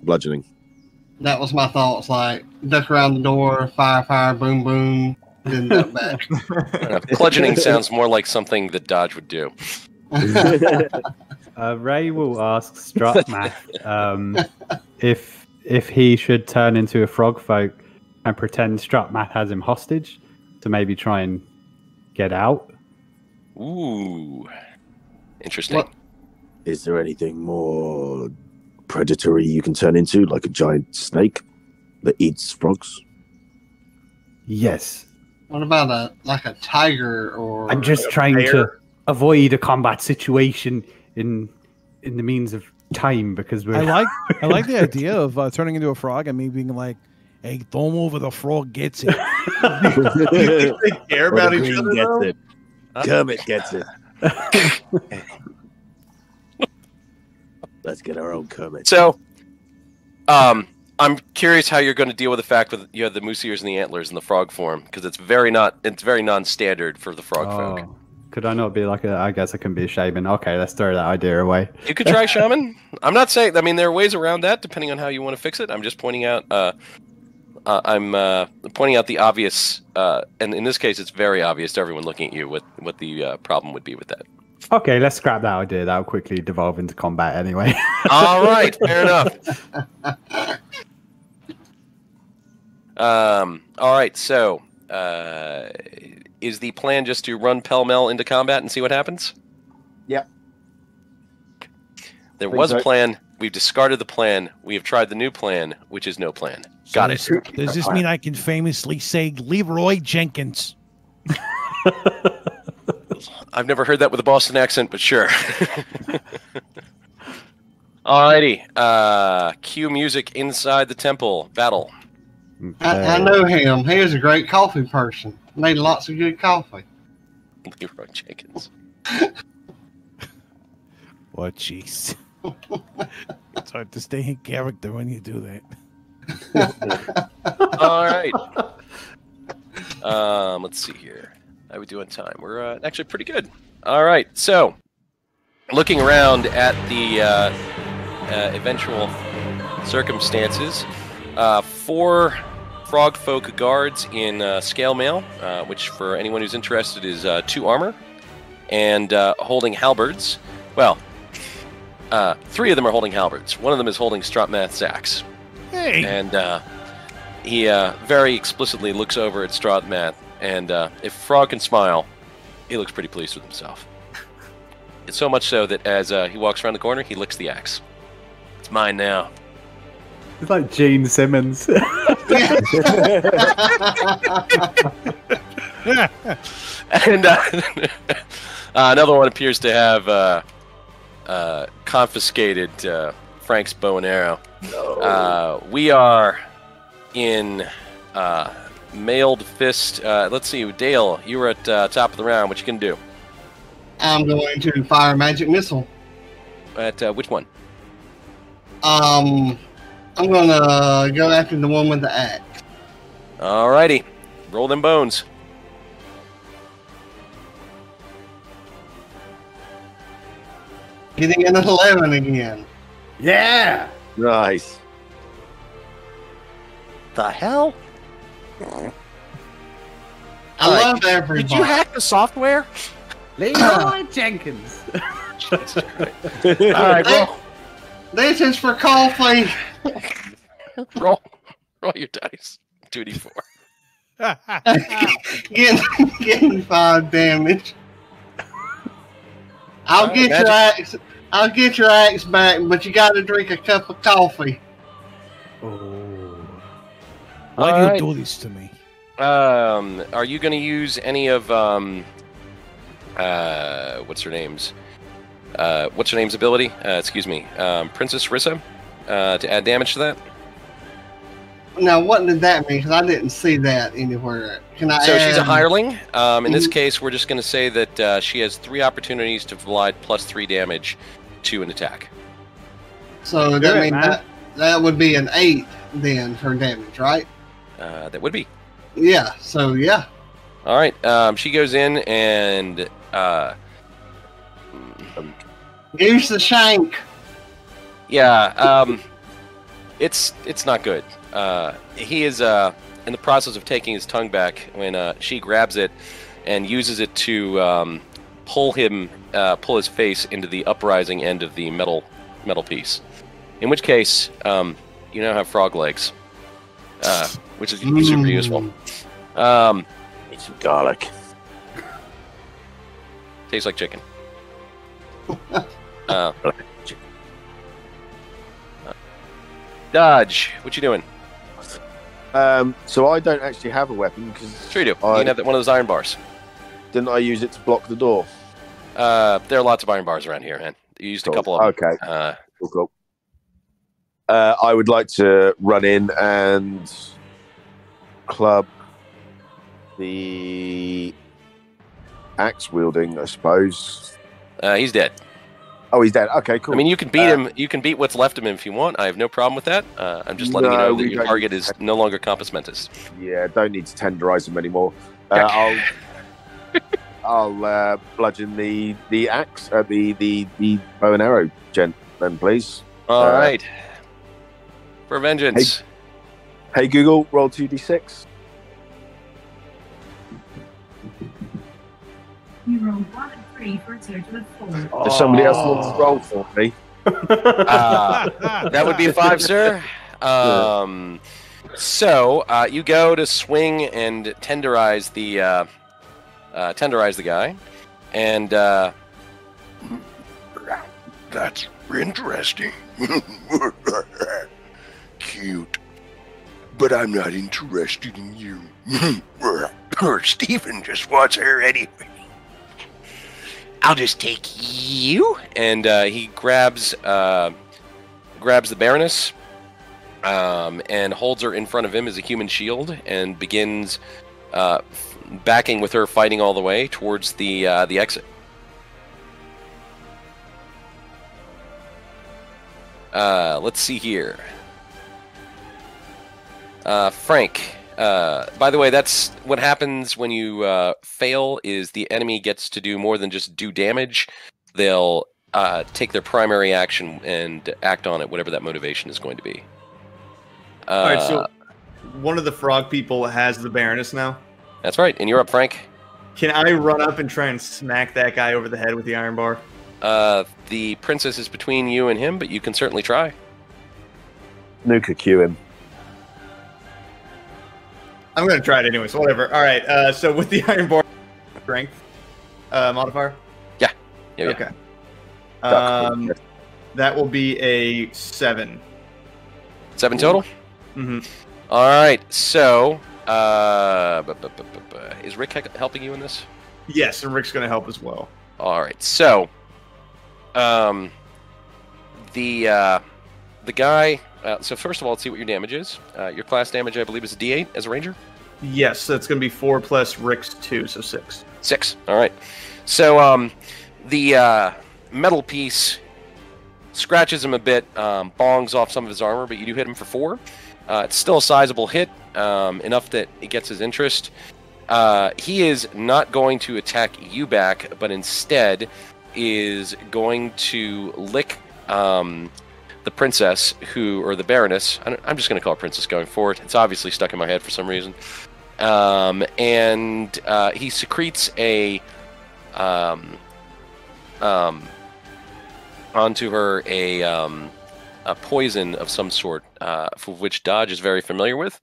That was my thoughts. Like duck around the door, fire, boom, boom, then duck back. Bludgeoning sounds more like something that Dodge would do. Ray will ask Strutmath if he should turn into a frog folk and pretend Strutmath has him hostage to maybe try and get out. Ooh, interesting. What? Is there anything more predatory you can turn into, like a giant snake that eats frogs? Yes. What about a tiger or? I'm just trying to avoid a combat situation in the means of time because we're. I like the idea of turning into a frog and me being like, "Hey, don't move or the frog gets it." They care about each other. Gets it. Kermit gets it. Let's get our own Kermit. So, I'm curious how you're going to deal with the fact that you have the moose ears and the antlers in the frog form, because it's very non-standard for the frog folk. Could I not be like a? I guess I can be a shaman. Okay, let's throw that idea away. You could try shaman. I'm not saying. I mean, there are ways around that depending on how you want to fix it. I'm just pointing out. I'm pointing out the obvious, and in this case, it's very obvious to everyone looking at you what the problem would be with that. Okay, let's scrap that idea. That'll quickly devolve into combat anyway. All right, fair enough. All right, so is the plan just to run pell-mell into combat and see what happens? Yep. There was a plan. We've discarded the plan. We have tried the new plan, which is no plan. Got it. Does this mean I can famously say Leroy Jenkins? I've never heard that with a Boston accent, but sure. Alrighty. Cue music inside the temple. Battle. I know him. He is a great coffee person. Made lots of good coffee. Leroy Jenkins. What, jeez. It's hard to stay in character when you do that. All right. Let's see here. How we do on time? We're actually pretty good. All right. So, looking around at the eventual circumstances, 4 frog folk guards in scale mail, which for anyone who's interested is 2 armor, and holding halberds. Well, 3 of them are holding halberds. One of them is holding Strotmath's axe. Hey. And he very explicitly looks over at Strotmath, and if Frog can smile, he looks pretty pleased with himself. It's so much so that as he walks around the corner, he licks the axe. It's mine now. It's like Gene Simmons. And another one appears to have confiscated Frank's bow and arrow. No. We are in mailed fist. Let's see, Dale, you were at top of the round. What you can do? I'm going to fire a magic missile. At which one? I'm gonna go after the one with the axe. Alrighty, roll them bones. Getting an 11 again. Yeah. Nice. The hell? I love everybody. Did you hack the software? Leroy Jenkins. Jesus Christ. All right, roll. This is for coffee. roll your dice. 2d4. Getting 5 damage. I'll get your axe. I'll get your axe back, but you got to drink a cup of coffee. Oh. Why do you do this to me? Are you going to use any of what's her name's ability? Excuse me, Princess Rissa, to add damage to that? Now, what did that mean? Because I didn't see that anywhere. Can I? So she's a hireling. In this case, we're just going to say that she has 3 opportunities to provide +3 damage to an attack. So that means that would be an 8 then for damage, right? That would be. Yeah. So yeah. All right. She goes in and use the shank. Yeah. It's not good. He is in the process of taking his tongue back when she grabs it and uses it to pull his face into the uprising end of the metal piece. In which case, you now have frog legs, which is super useful. Eat some garlic. Tastes like chicken. Dodge, what you doing? So I don't actually have a weapon because Sure you do. You can have one of those iron bars. Didn't I use it to block the door? There are lots of iron bars around here, man. You used a couple of them. Okay. Cool. I would like to run in and club the axe wielding, I suppose. He's dead. Oh, he's dead. Okay, cool. I mean, you can beat him. You can beat what's left of him if you want. I have no problem with that. I'm just letting you know that your target is no longer Compass Mentis. Yeah, don't need to tenderize him anymore. I'll bludgeon the axe, the bow and arrow gent, then please. All right. For vengeance. Hey Google, roll 2d6. You roll 1 and 3 for a total of 4. Does somebody else want to roll for me? That would be a 5, sir. So you go to swing and tenderize the guy, and That's interesting. Cute. But I'm not interested in you. Stephen just wants her anyway. I'll just take you. and he grabs the Baroness and holds her in front of him as a human shield and begins backing with her, fighting all the way towards the exit. Let's see here. Frank, by the way, that's what happens when you fail, is the enemy gets to do more than just do damage. They'll take their primary action and act on it, whatever that motivation is going to be. All right, so one of the frog people has the Baroness now. That's right, and you're up, Frank. Can I run up and try and smack that guy over the head with the iron bar? The princess is between you and him, but you can certainly try. Nuka Q him. I'm going to try it anyway, so whatever. All right, so with the iron bar, strength modifier? Yeah. Okay. That will be a 7. 7 total? Mm-hmm. All right, so is Rick helping you in this? Yes, and Rick's going to help as well. All right, so the guy. So first of all, let's see what your damage is. Your class damage, I believe, is a D8 as a ranger. Yes, that's going to be 4 plus Rick's 2, so 6. 6. All right. So the metal piece scratches him a bit, bongs off some of his armor, but you do hit him for 4. It's still a sizable hit, enough that it gets his interest. He is not going to attack you back, but instead is going to lick the princess, or the Baroness. I'm just going to call her princess going forward. It's obviously stuck in my head for some reason. And he secretes onto her a poison of some sort, for which Dodge is very familiar with.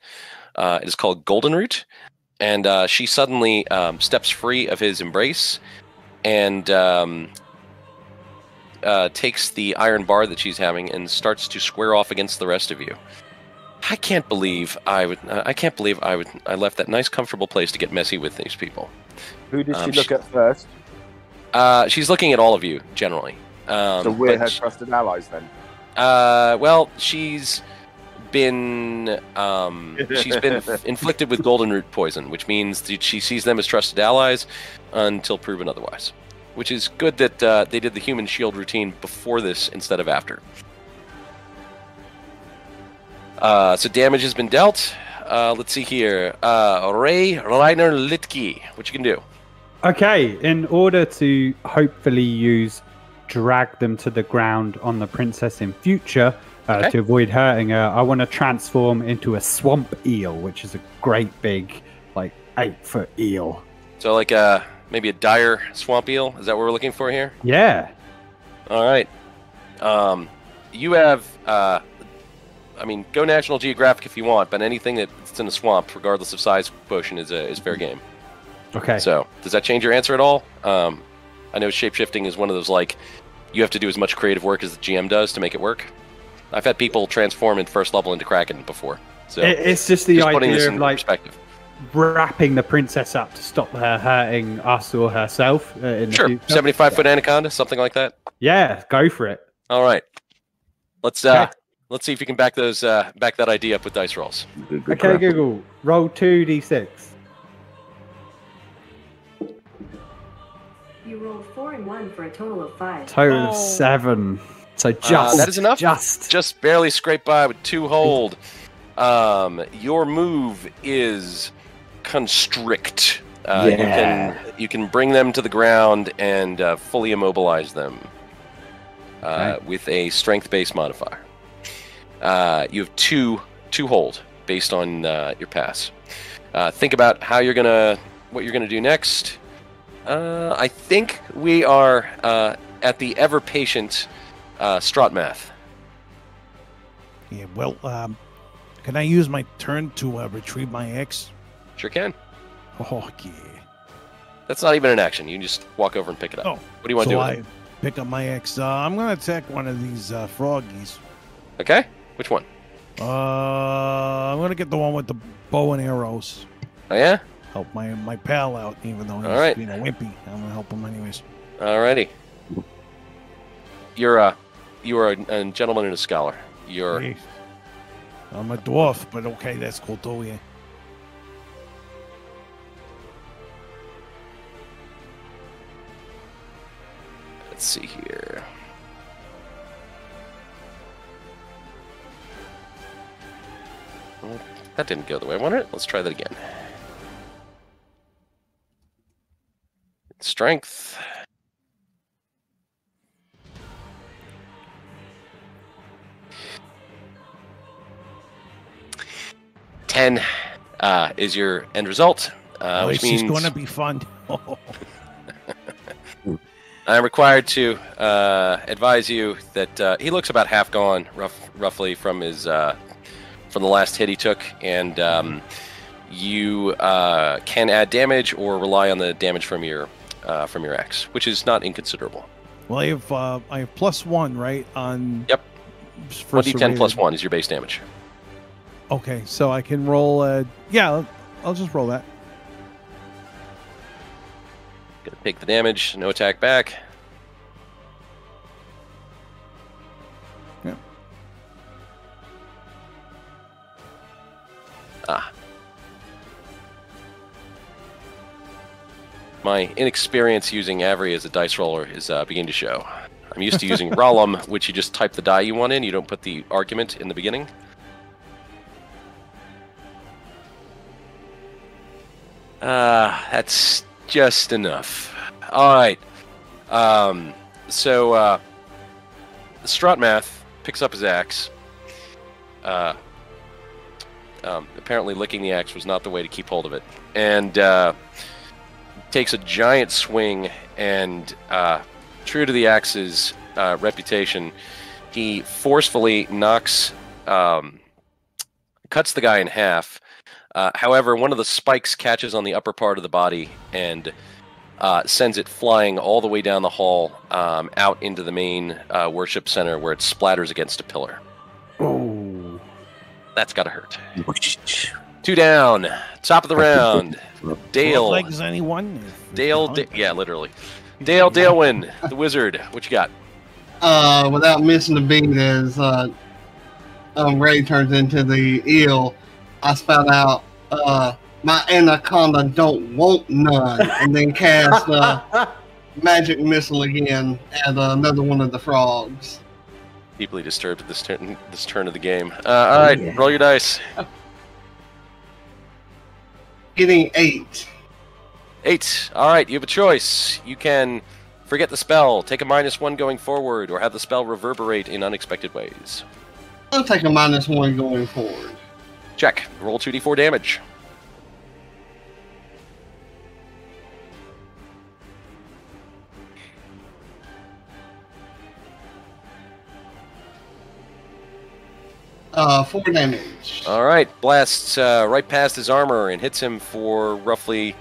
It is called Golden Root, and she suddenly steps free of his embrace and takes the iron bar that she's having and starts to square off against the rest of you. I can't believe I left that nice, comfortable place to get messy with these people. Who did she look at first? She's looking at all of you generally. So we're her trusted allies then. Well, she's been inflicted with golden root poison, which means that she sees them as trusted allies until proven otherwise. Which is good that they did the human shield routine before this instead of after. So damage has been dealt. Let's see here. Ray Reiner Litke, what you can do? Okay, in order to hopefully drag them to the ground on the princess in future, to avoid hurting her, I want to transform into a swamp eel, which is a great big, 8-foot eel. So maybe a dire swamp eel? Is that what we're looking for here? Yeah. All right. You have, go National Geographic if you want, but anything that's in a swamp, regardless of size quotient, is fair game. Okay. So, does that change your answer at all? I know shapeshifting is one of those, you have to do as much creative work as the GM does to make it work. I've had people transform in first level into Kraken before. So it's just the idea of, perspective. Wrapping the princess up to stop her hurting us or herself in the future. 75-foot anaconda, something like that. Yeah, go for it. All right, let's see if you can back that idea up with dice rolls. Okay, Google, roll 2d6. You rolled 4 and 1 for a total of 5. Total of 7. So just that is enough. Just barely scrape by with 2 hold. Your move is constrict. You can bring them to the ground and fully immobilize them with a strength-based modifier. You have two hold based on your pass. Think about what you're gonna do next. I think we are at the ever-patient Strotmath. Yeah, well, can I use my turn to retrieve my X? Sure can. Oh, yeah. That's not even an action. You can just walk over and pick it up. Oh, what do you want to do with it? Pick up my X. I'm going to attack one of these froggies. Okay. Which one? I'm going to get the one with the bow and arrows. Oh, yeah? Help my pal out, even though he's wimpy. I'm going to help him anyways. Alrighty. You are a gentleman and a scholar. Hey, I'm a dwarf, but okay, that's cool too, yeah. Let's see here. Well, that didn't go the way I wanted it. Let's try that again. Strength. Ten is your end result, which means it's going to be fun. I'm required to advise you that he looks about half gone, roughly from his from the last hit he took, and you can add damage or rely on the damage from your axe, which is not inconsiderable. Well, I have +1, right? On yep. 1d10 plus 1 is your base damage. Okay, so I can roll. Yeah, I'll just roll that. Gonna take the damage, no attack back. Yeah. My inexperience using Avery as a dice roller is beginning to show. I'm used to using Rollum, which you just type the die you want in. You don't put the argument in the beginning. That's just enough. All right. So Strotmath picks up his axe. Apparently licking the axe was not the way to keep hold of it. And takes a giant swing, and true to the axe's reputation, he forcefully cuts the guy in half. However, one of the spikes catches on the upper part of the body and sends it flying all the way down the hall out into the main worship center, where it splatters against a pillar. Oh. That's gotta hurt. 2 down. Top of the round. Dale. Legs anyone? Dale, yeah, literally. Dalewin, the wizard. What you got? Without missing a beat, as Ray turns into the eel, I spout out, my anaconda don't want none, and then cast magic missile again at another one of the frogs. Deeply disturbed at this turn of the game. All right, roll your dice. Getting 8. 8. All right, you have a choice. You can forget the spell, take a -1 going forward, or have the spell reverberate in unexpected ways. I'll take a -1 going forward. Check. Roll 2d4 damage. Four damage. All right. Blasts right past his armor and hits him for roughly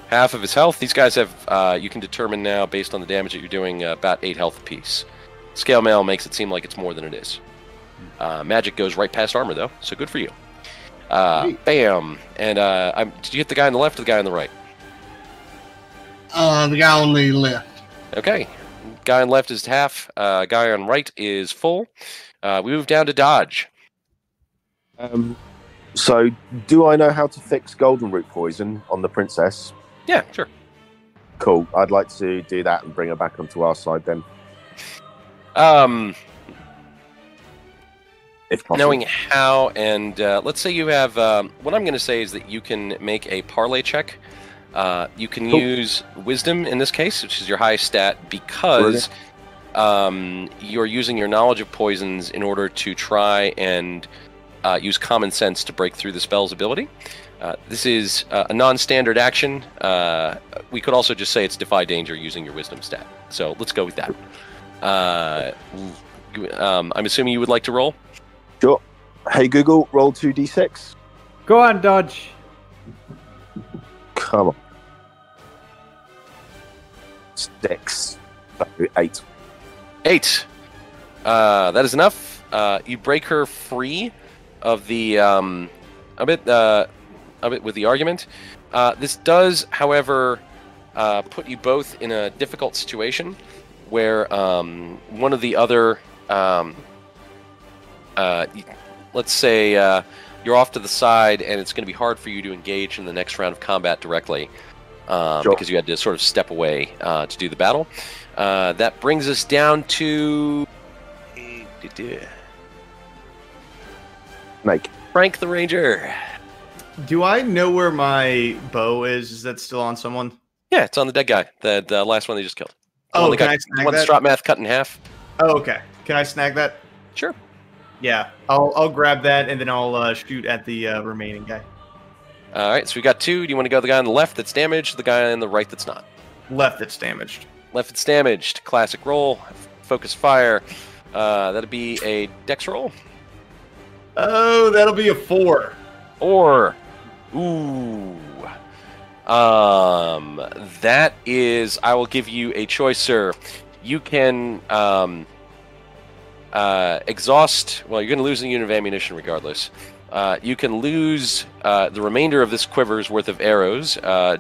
half of his health. These guys have, you can determine now, based on the damage that you're doing, about 8 health apiece. Scale mail makes it seem like it's more than it is. Magic goes right past armor, though, so good for you. Bam. And did you hit the guy on the left or the guy on the right? The guy on the left. Okay. Guy on left is half. Guy on right is full. We move down to dodge. So, do I know how to fix golden root poison on the princess? Yeah, sure. Cool. I'd like to do that and bring her back onto our side then. If possible. Knowing how, and let's say you have. What I'm going to say is that you can make a parlay check. You can use wisdom in this case, which is your highest stat, because you're using your knowledge of poisons in order to try and use common sense to break through the spell's ability. This is a non-standard action. We could also just say it's defy danger using your wisdom stat. So let's go with that. I'm assuming you would like to roll? Sure. Hey Google, roll 2d6. Go on, Dodge. Come on. 6. 8. 8. That is enough. You break her free of the of it with the argument. This does, however, put you both in a difficult situation where one of the other, let's say you're off to the side and it's going to be hard for you to engage in the next round of combat directly because you had to sort of step away to do the battle. That brings us down to Frank the Ranger. Do I know where my bow is? Is that still on someone? Yeah, it's on the dead guy. The last one they just killed. Can I snag that? Strop math cut in half. Oh, okay. Can I snag that? Sure. Yeah, I'll grab that and then I'll shoot at the remaining guy. All right, so we got 2. Do you want to go the guy on the left that's damaged, the guy on the right that's not? Left that's damaged. Left that's damaged. Classic roll. Focus fire. That'd be a dex roll. Oh, that'll be a 4. Or, ooh. That is, I will give you a choice, sir. You can exhaust, well, you're going to lose a unit of ammunition regardless. You can lose the remainder of this quiver's worth of arrows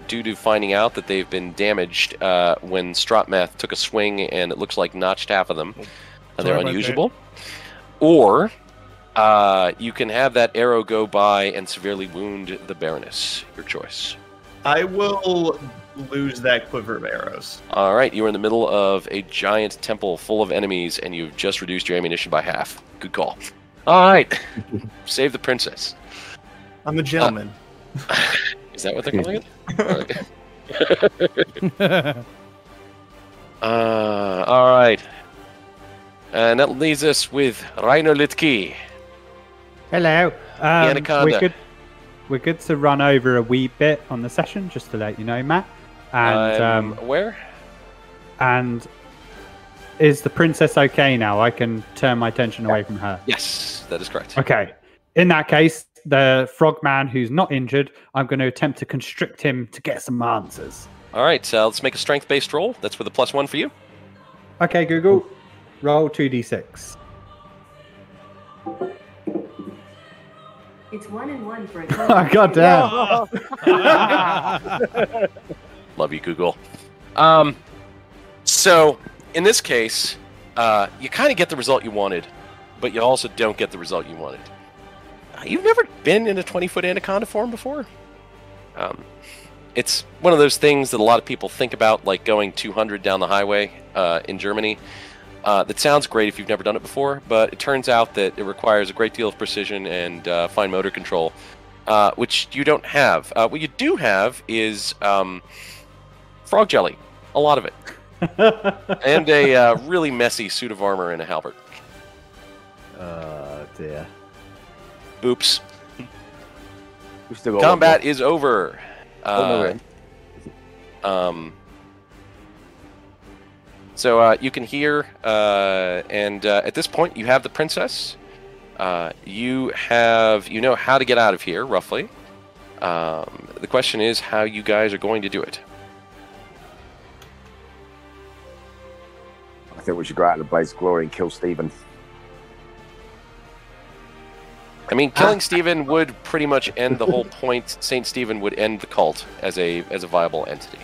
due to finding out that they've been damaged when Stropmath took a swing and it looks like notched half of them. And they're unusable. Or you can have that arrow go by and severely wound the Baroness. Your choice. I will lose that quiver of arrows. All right, you are in the middle of a giant temple full of enemies, and you've just reduced your ammunition by half. Good call. All right, save the princess. I'm a gentleman. Is that what they're calling it? All right. And that leaves us with Rainer Litke. Hello. The Anaconda. We're good to run over a wee bit on the session, just to let you know, Matt. And where? And is the princess okay now? I can turn my attention away from her. Yes, that is correct. Okay. In that case, the frogman who's not injured, I'm going to attempt to constrict him to get some answers. All right, so let's make a strength-based roll. That's with a +1 for you. Okay, Google. Roll 2d6. It's 1 and 1 for a Oh, God damn. Love you, Google. So, in this case, you kind of get the result you wanted, but you also don't get the result you wanted. You've never been in a 20-foot anaconda form before? It's one of those things that a lot of people think about, like going 200 down the highway in Germany. That sounds great if you've never done it before, but it turns out that it requires a great deal of precision and fine motor control, which you don't have. What you do have is frog jelly, a lot of it, and a really messy suit of armor and a halberd. Oh, dear. Oops. Combat is over. So you can hear, and at this point, you have the princess. You know how to get out of here, roughly. The question is how you guys are going to do it. I think we should go out in a blaze of glory and kill Stephen. I mean, killing Stephen would pretty much end the whole point. Saint Stephen would end the cult as a viable entity.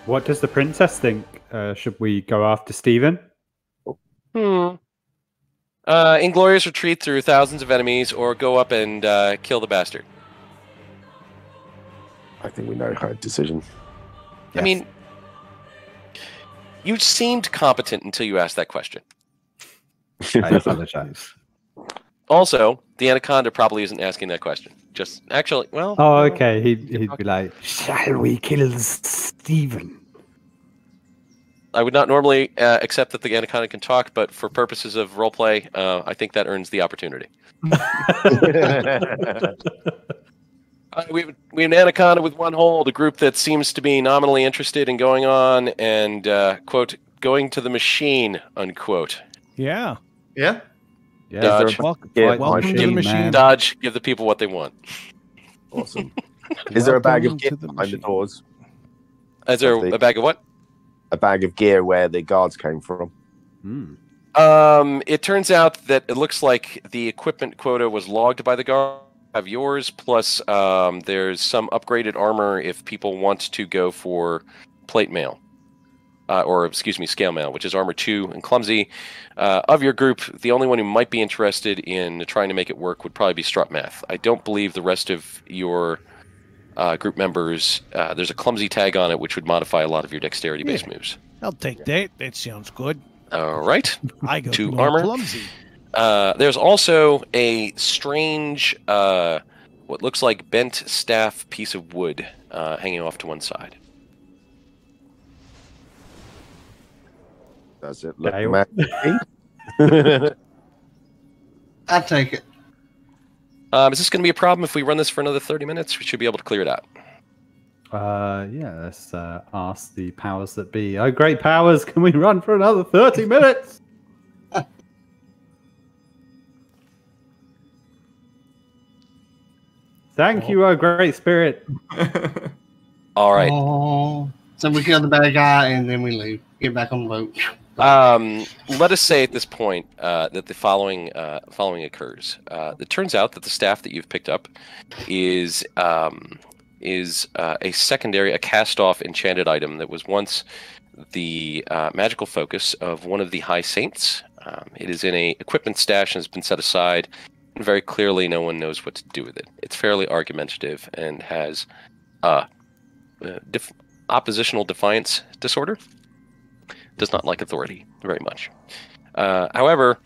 What does the princess think? Should we go after Stephen? Inglorious retreat through thousands of enemies, or go up and kill the bastard. I think we know her decision. I mean, you seemed competent until you asked that question. I apologize. Also, the anaconda probably isn't asking that question. Just actually, well. Oh, okay. He'd be like, "Shall we kill Stephen?" I would not normally accept that the anaconda can talk, but for purposes of roleplay, I think that earns the opportunity. We have an anaconda with one hold, a group that seems to be nominally interested in going on and, quote, going to the machine, unquote. Yeah. Yeah. Yeah. Dodge. Welcome to the machine. Dodge, give the people what they want. Awesome. Is there a bag of Welcome gear to the behind the machine. doors? Is there a bag of what? A bag of gear where the guards came from. It turns out that it looks like the equipment quota was logged by the guard. Have yours, plus there's some upgraded armor if people want to go for plate mail. Scale mail, which is armor 2 and clumsy. Of your group, the only one who might be interested in trying to make it work would probably be Strutmath. I don't believe the rest of your group members, there's a clumsy tag on it, which would modify a lot of your dexterity-based moves. I'll take that. That sounds good. All right. I go 2 more armor. clumsy. There's also a strange, what looks like bent staff piece of wood hanging off to one side. Does it look Dale. magic? I take it. Is this going to be a problem if we run this for another 30 minutes? We should be able to clear it out. Yeah, let's ask the powers that be. Oh, great powers, can we run for another 30 minutes? Thank you, oh great spirit. All right. Oh, so we kill the bad guy and then we leave. Get back on the boat. Let us say at this point that the following occurs. It turns out that the staff that you've picked up is a secondary, a cast-off enchanted item that was once the magical focus of one of the High Saints. It is in a equipment stash and has been set aside. And very clearly, no one knows what to do with it. It's fairly argumentative and has oppositional defiance disorder. Does not like authority very much. However,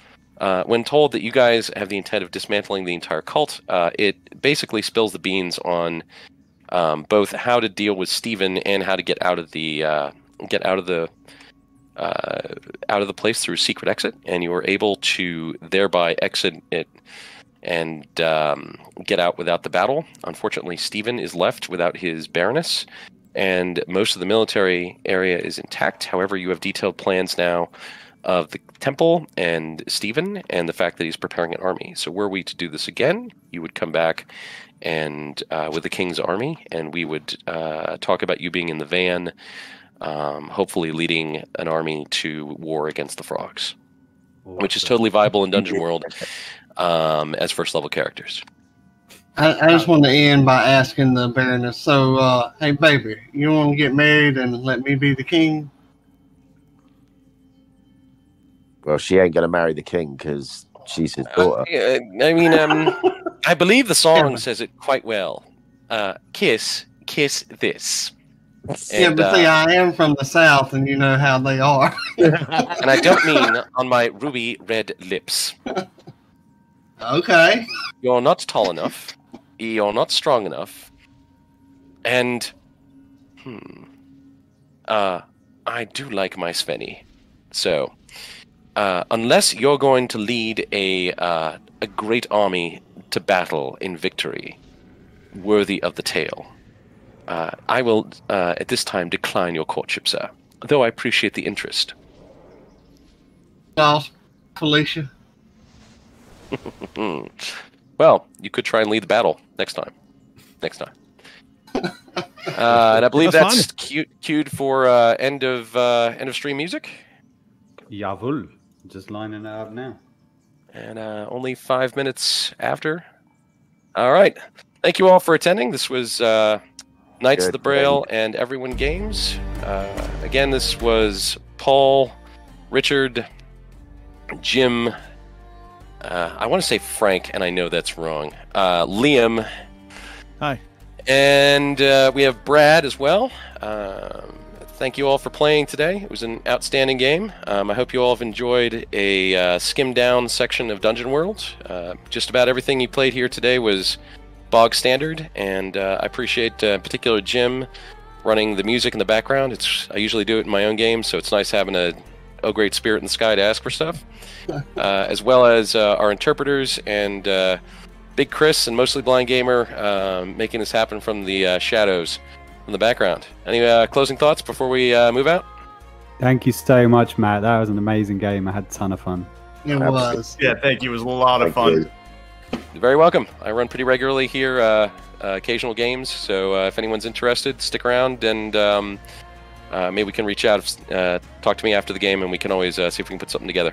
when told that you guys have the intent of dismantling the entire cult, it basically spills the beans on both how to deal with Stephen and how to get out of the place through a secret exit, and you are able to thereby exit it and get out without the battle. Unfortunately, Stephen is left without his Baroness, and most of the military area is intact. However, you have detailed plans now of the temple and Stephen and the fact that he's preparing an army. So were we to do this again, you would come back and with the king's army, and we would talk about you being in the van, hopefully leading an army to war against the frogs, which is totally viable in Dungeon World as first level characters. I just want to end by asking the Baroness, so, hey, baby, you want to get married and let me be the king? Well, she ain't going to marry the king because she's his daughter. I believe the song says it quite well. Kiss this. Yeah, but see, I am from the South, and you know how they are. And I don't mean on my ruby red lips. Okay. You're not tall enough. You're not strong enough. And, I do like my Svenny. So, unless you're going to lead a great army to battle in victory, worthy of the tale, I will, at this time, decline your courtship, sir. Though I appreciate the interest. Well, Felicia. Well, you could try and lead the battle next time. And I believe that's queued for end of stream music. Jawohl. Just lining it up now. And only 5 minutes after. All right. Thank you all for attending. This was Knights of the Braille and Everyone Games. Again, this was Paul, Richard, Jim. I want to say Frank, and I know that's wrong. Liam. Hi. And we have Brad as well. Thank you all for playing today. It was an outstanding game. I hope you all have enjoyed a skimmed down section of Dungeon World. Just about everything you played here today was bog standard, and I appreciate in particular Jim running the music in the background. I usually do it in my own game, so it's nice having a great spirit in the sky to ask for stuff. As well as our interpreters and Big Chris and Mostly Blind Gamer making this happen from the shadows in the background. Any closing thoughts before we move out? Thank you so much, Matt. That was an amazing game. I had a ton of fun. It was. Yeah, thank you. It was a lot of fun. You're very welcome. I run pretty regularly here, occasional games, so if anyone's interested, stick around, and maybe we can reach out, talk to me after the game, and we can always see if we can put something together.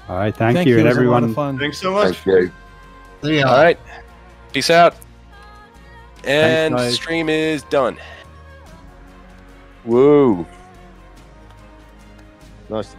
All right, thank you, and It was a lot everyone. of fun. Thanks so much. Thank you. See ya. All right, peace out. And guys. stream is done. Woo. Nice.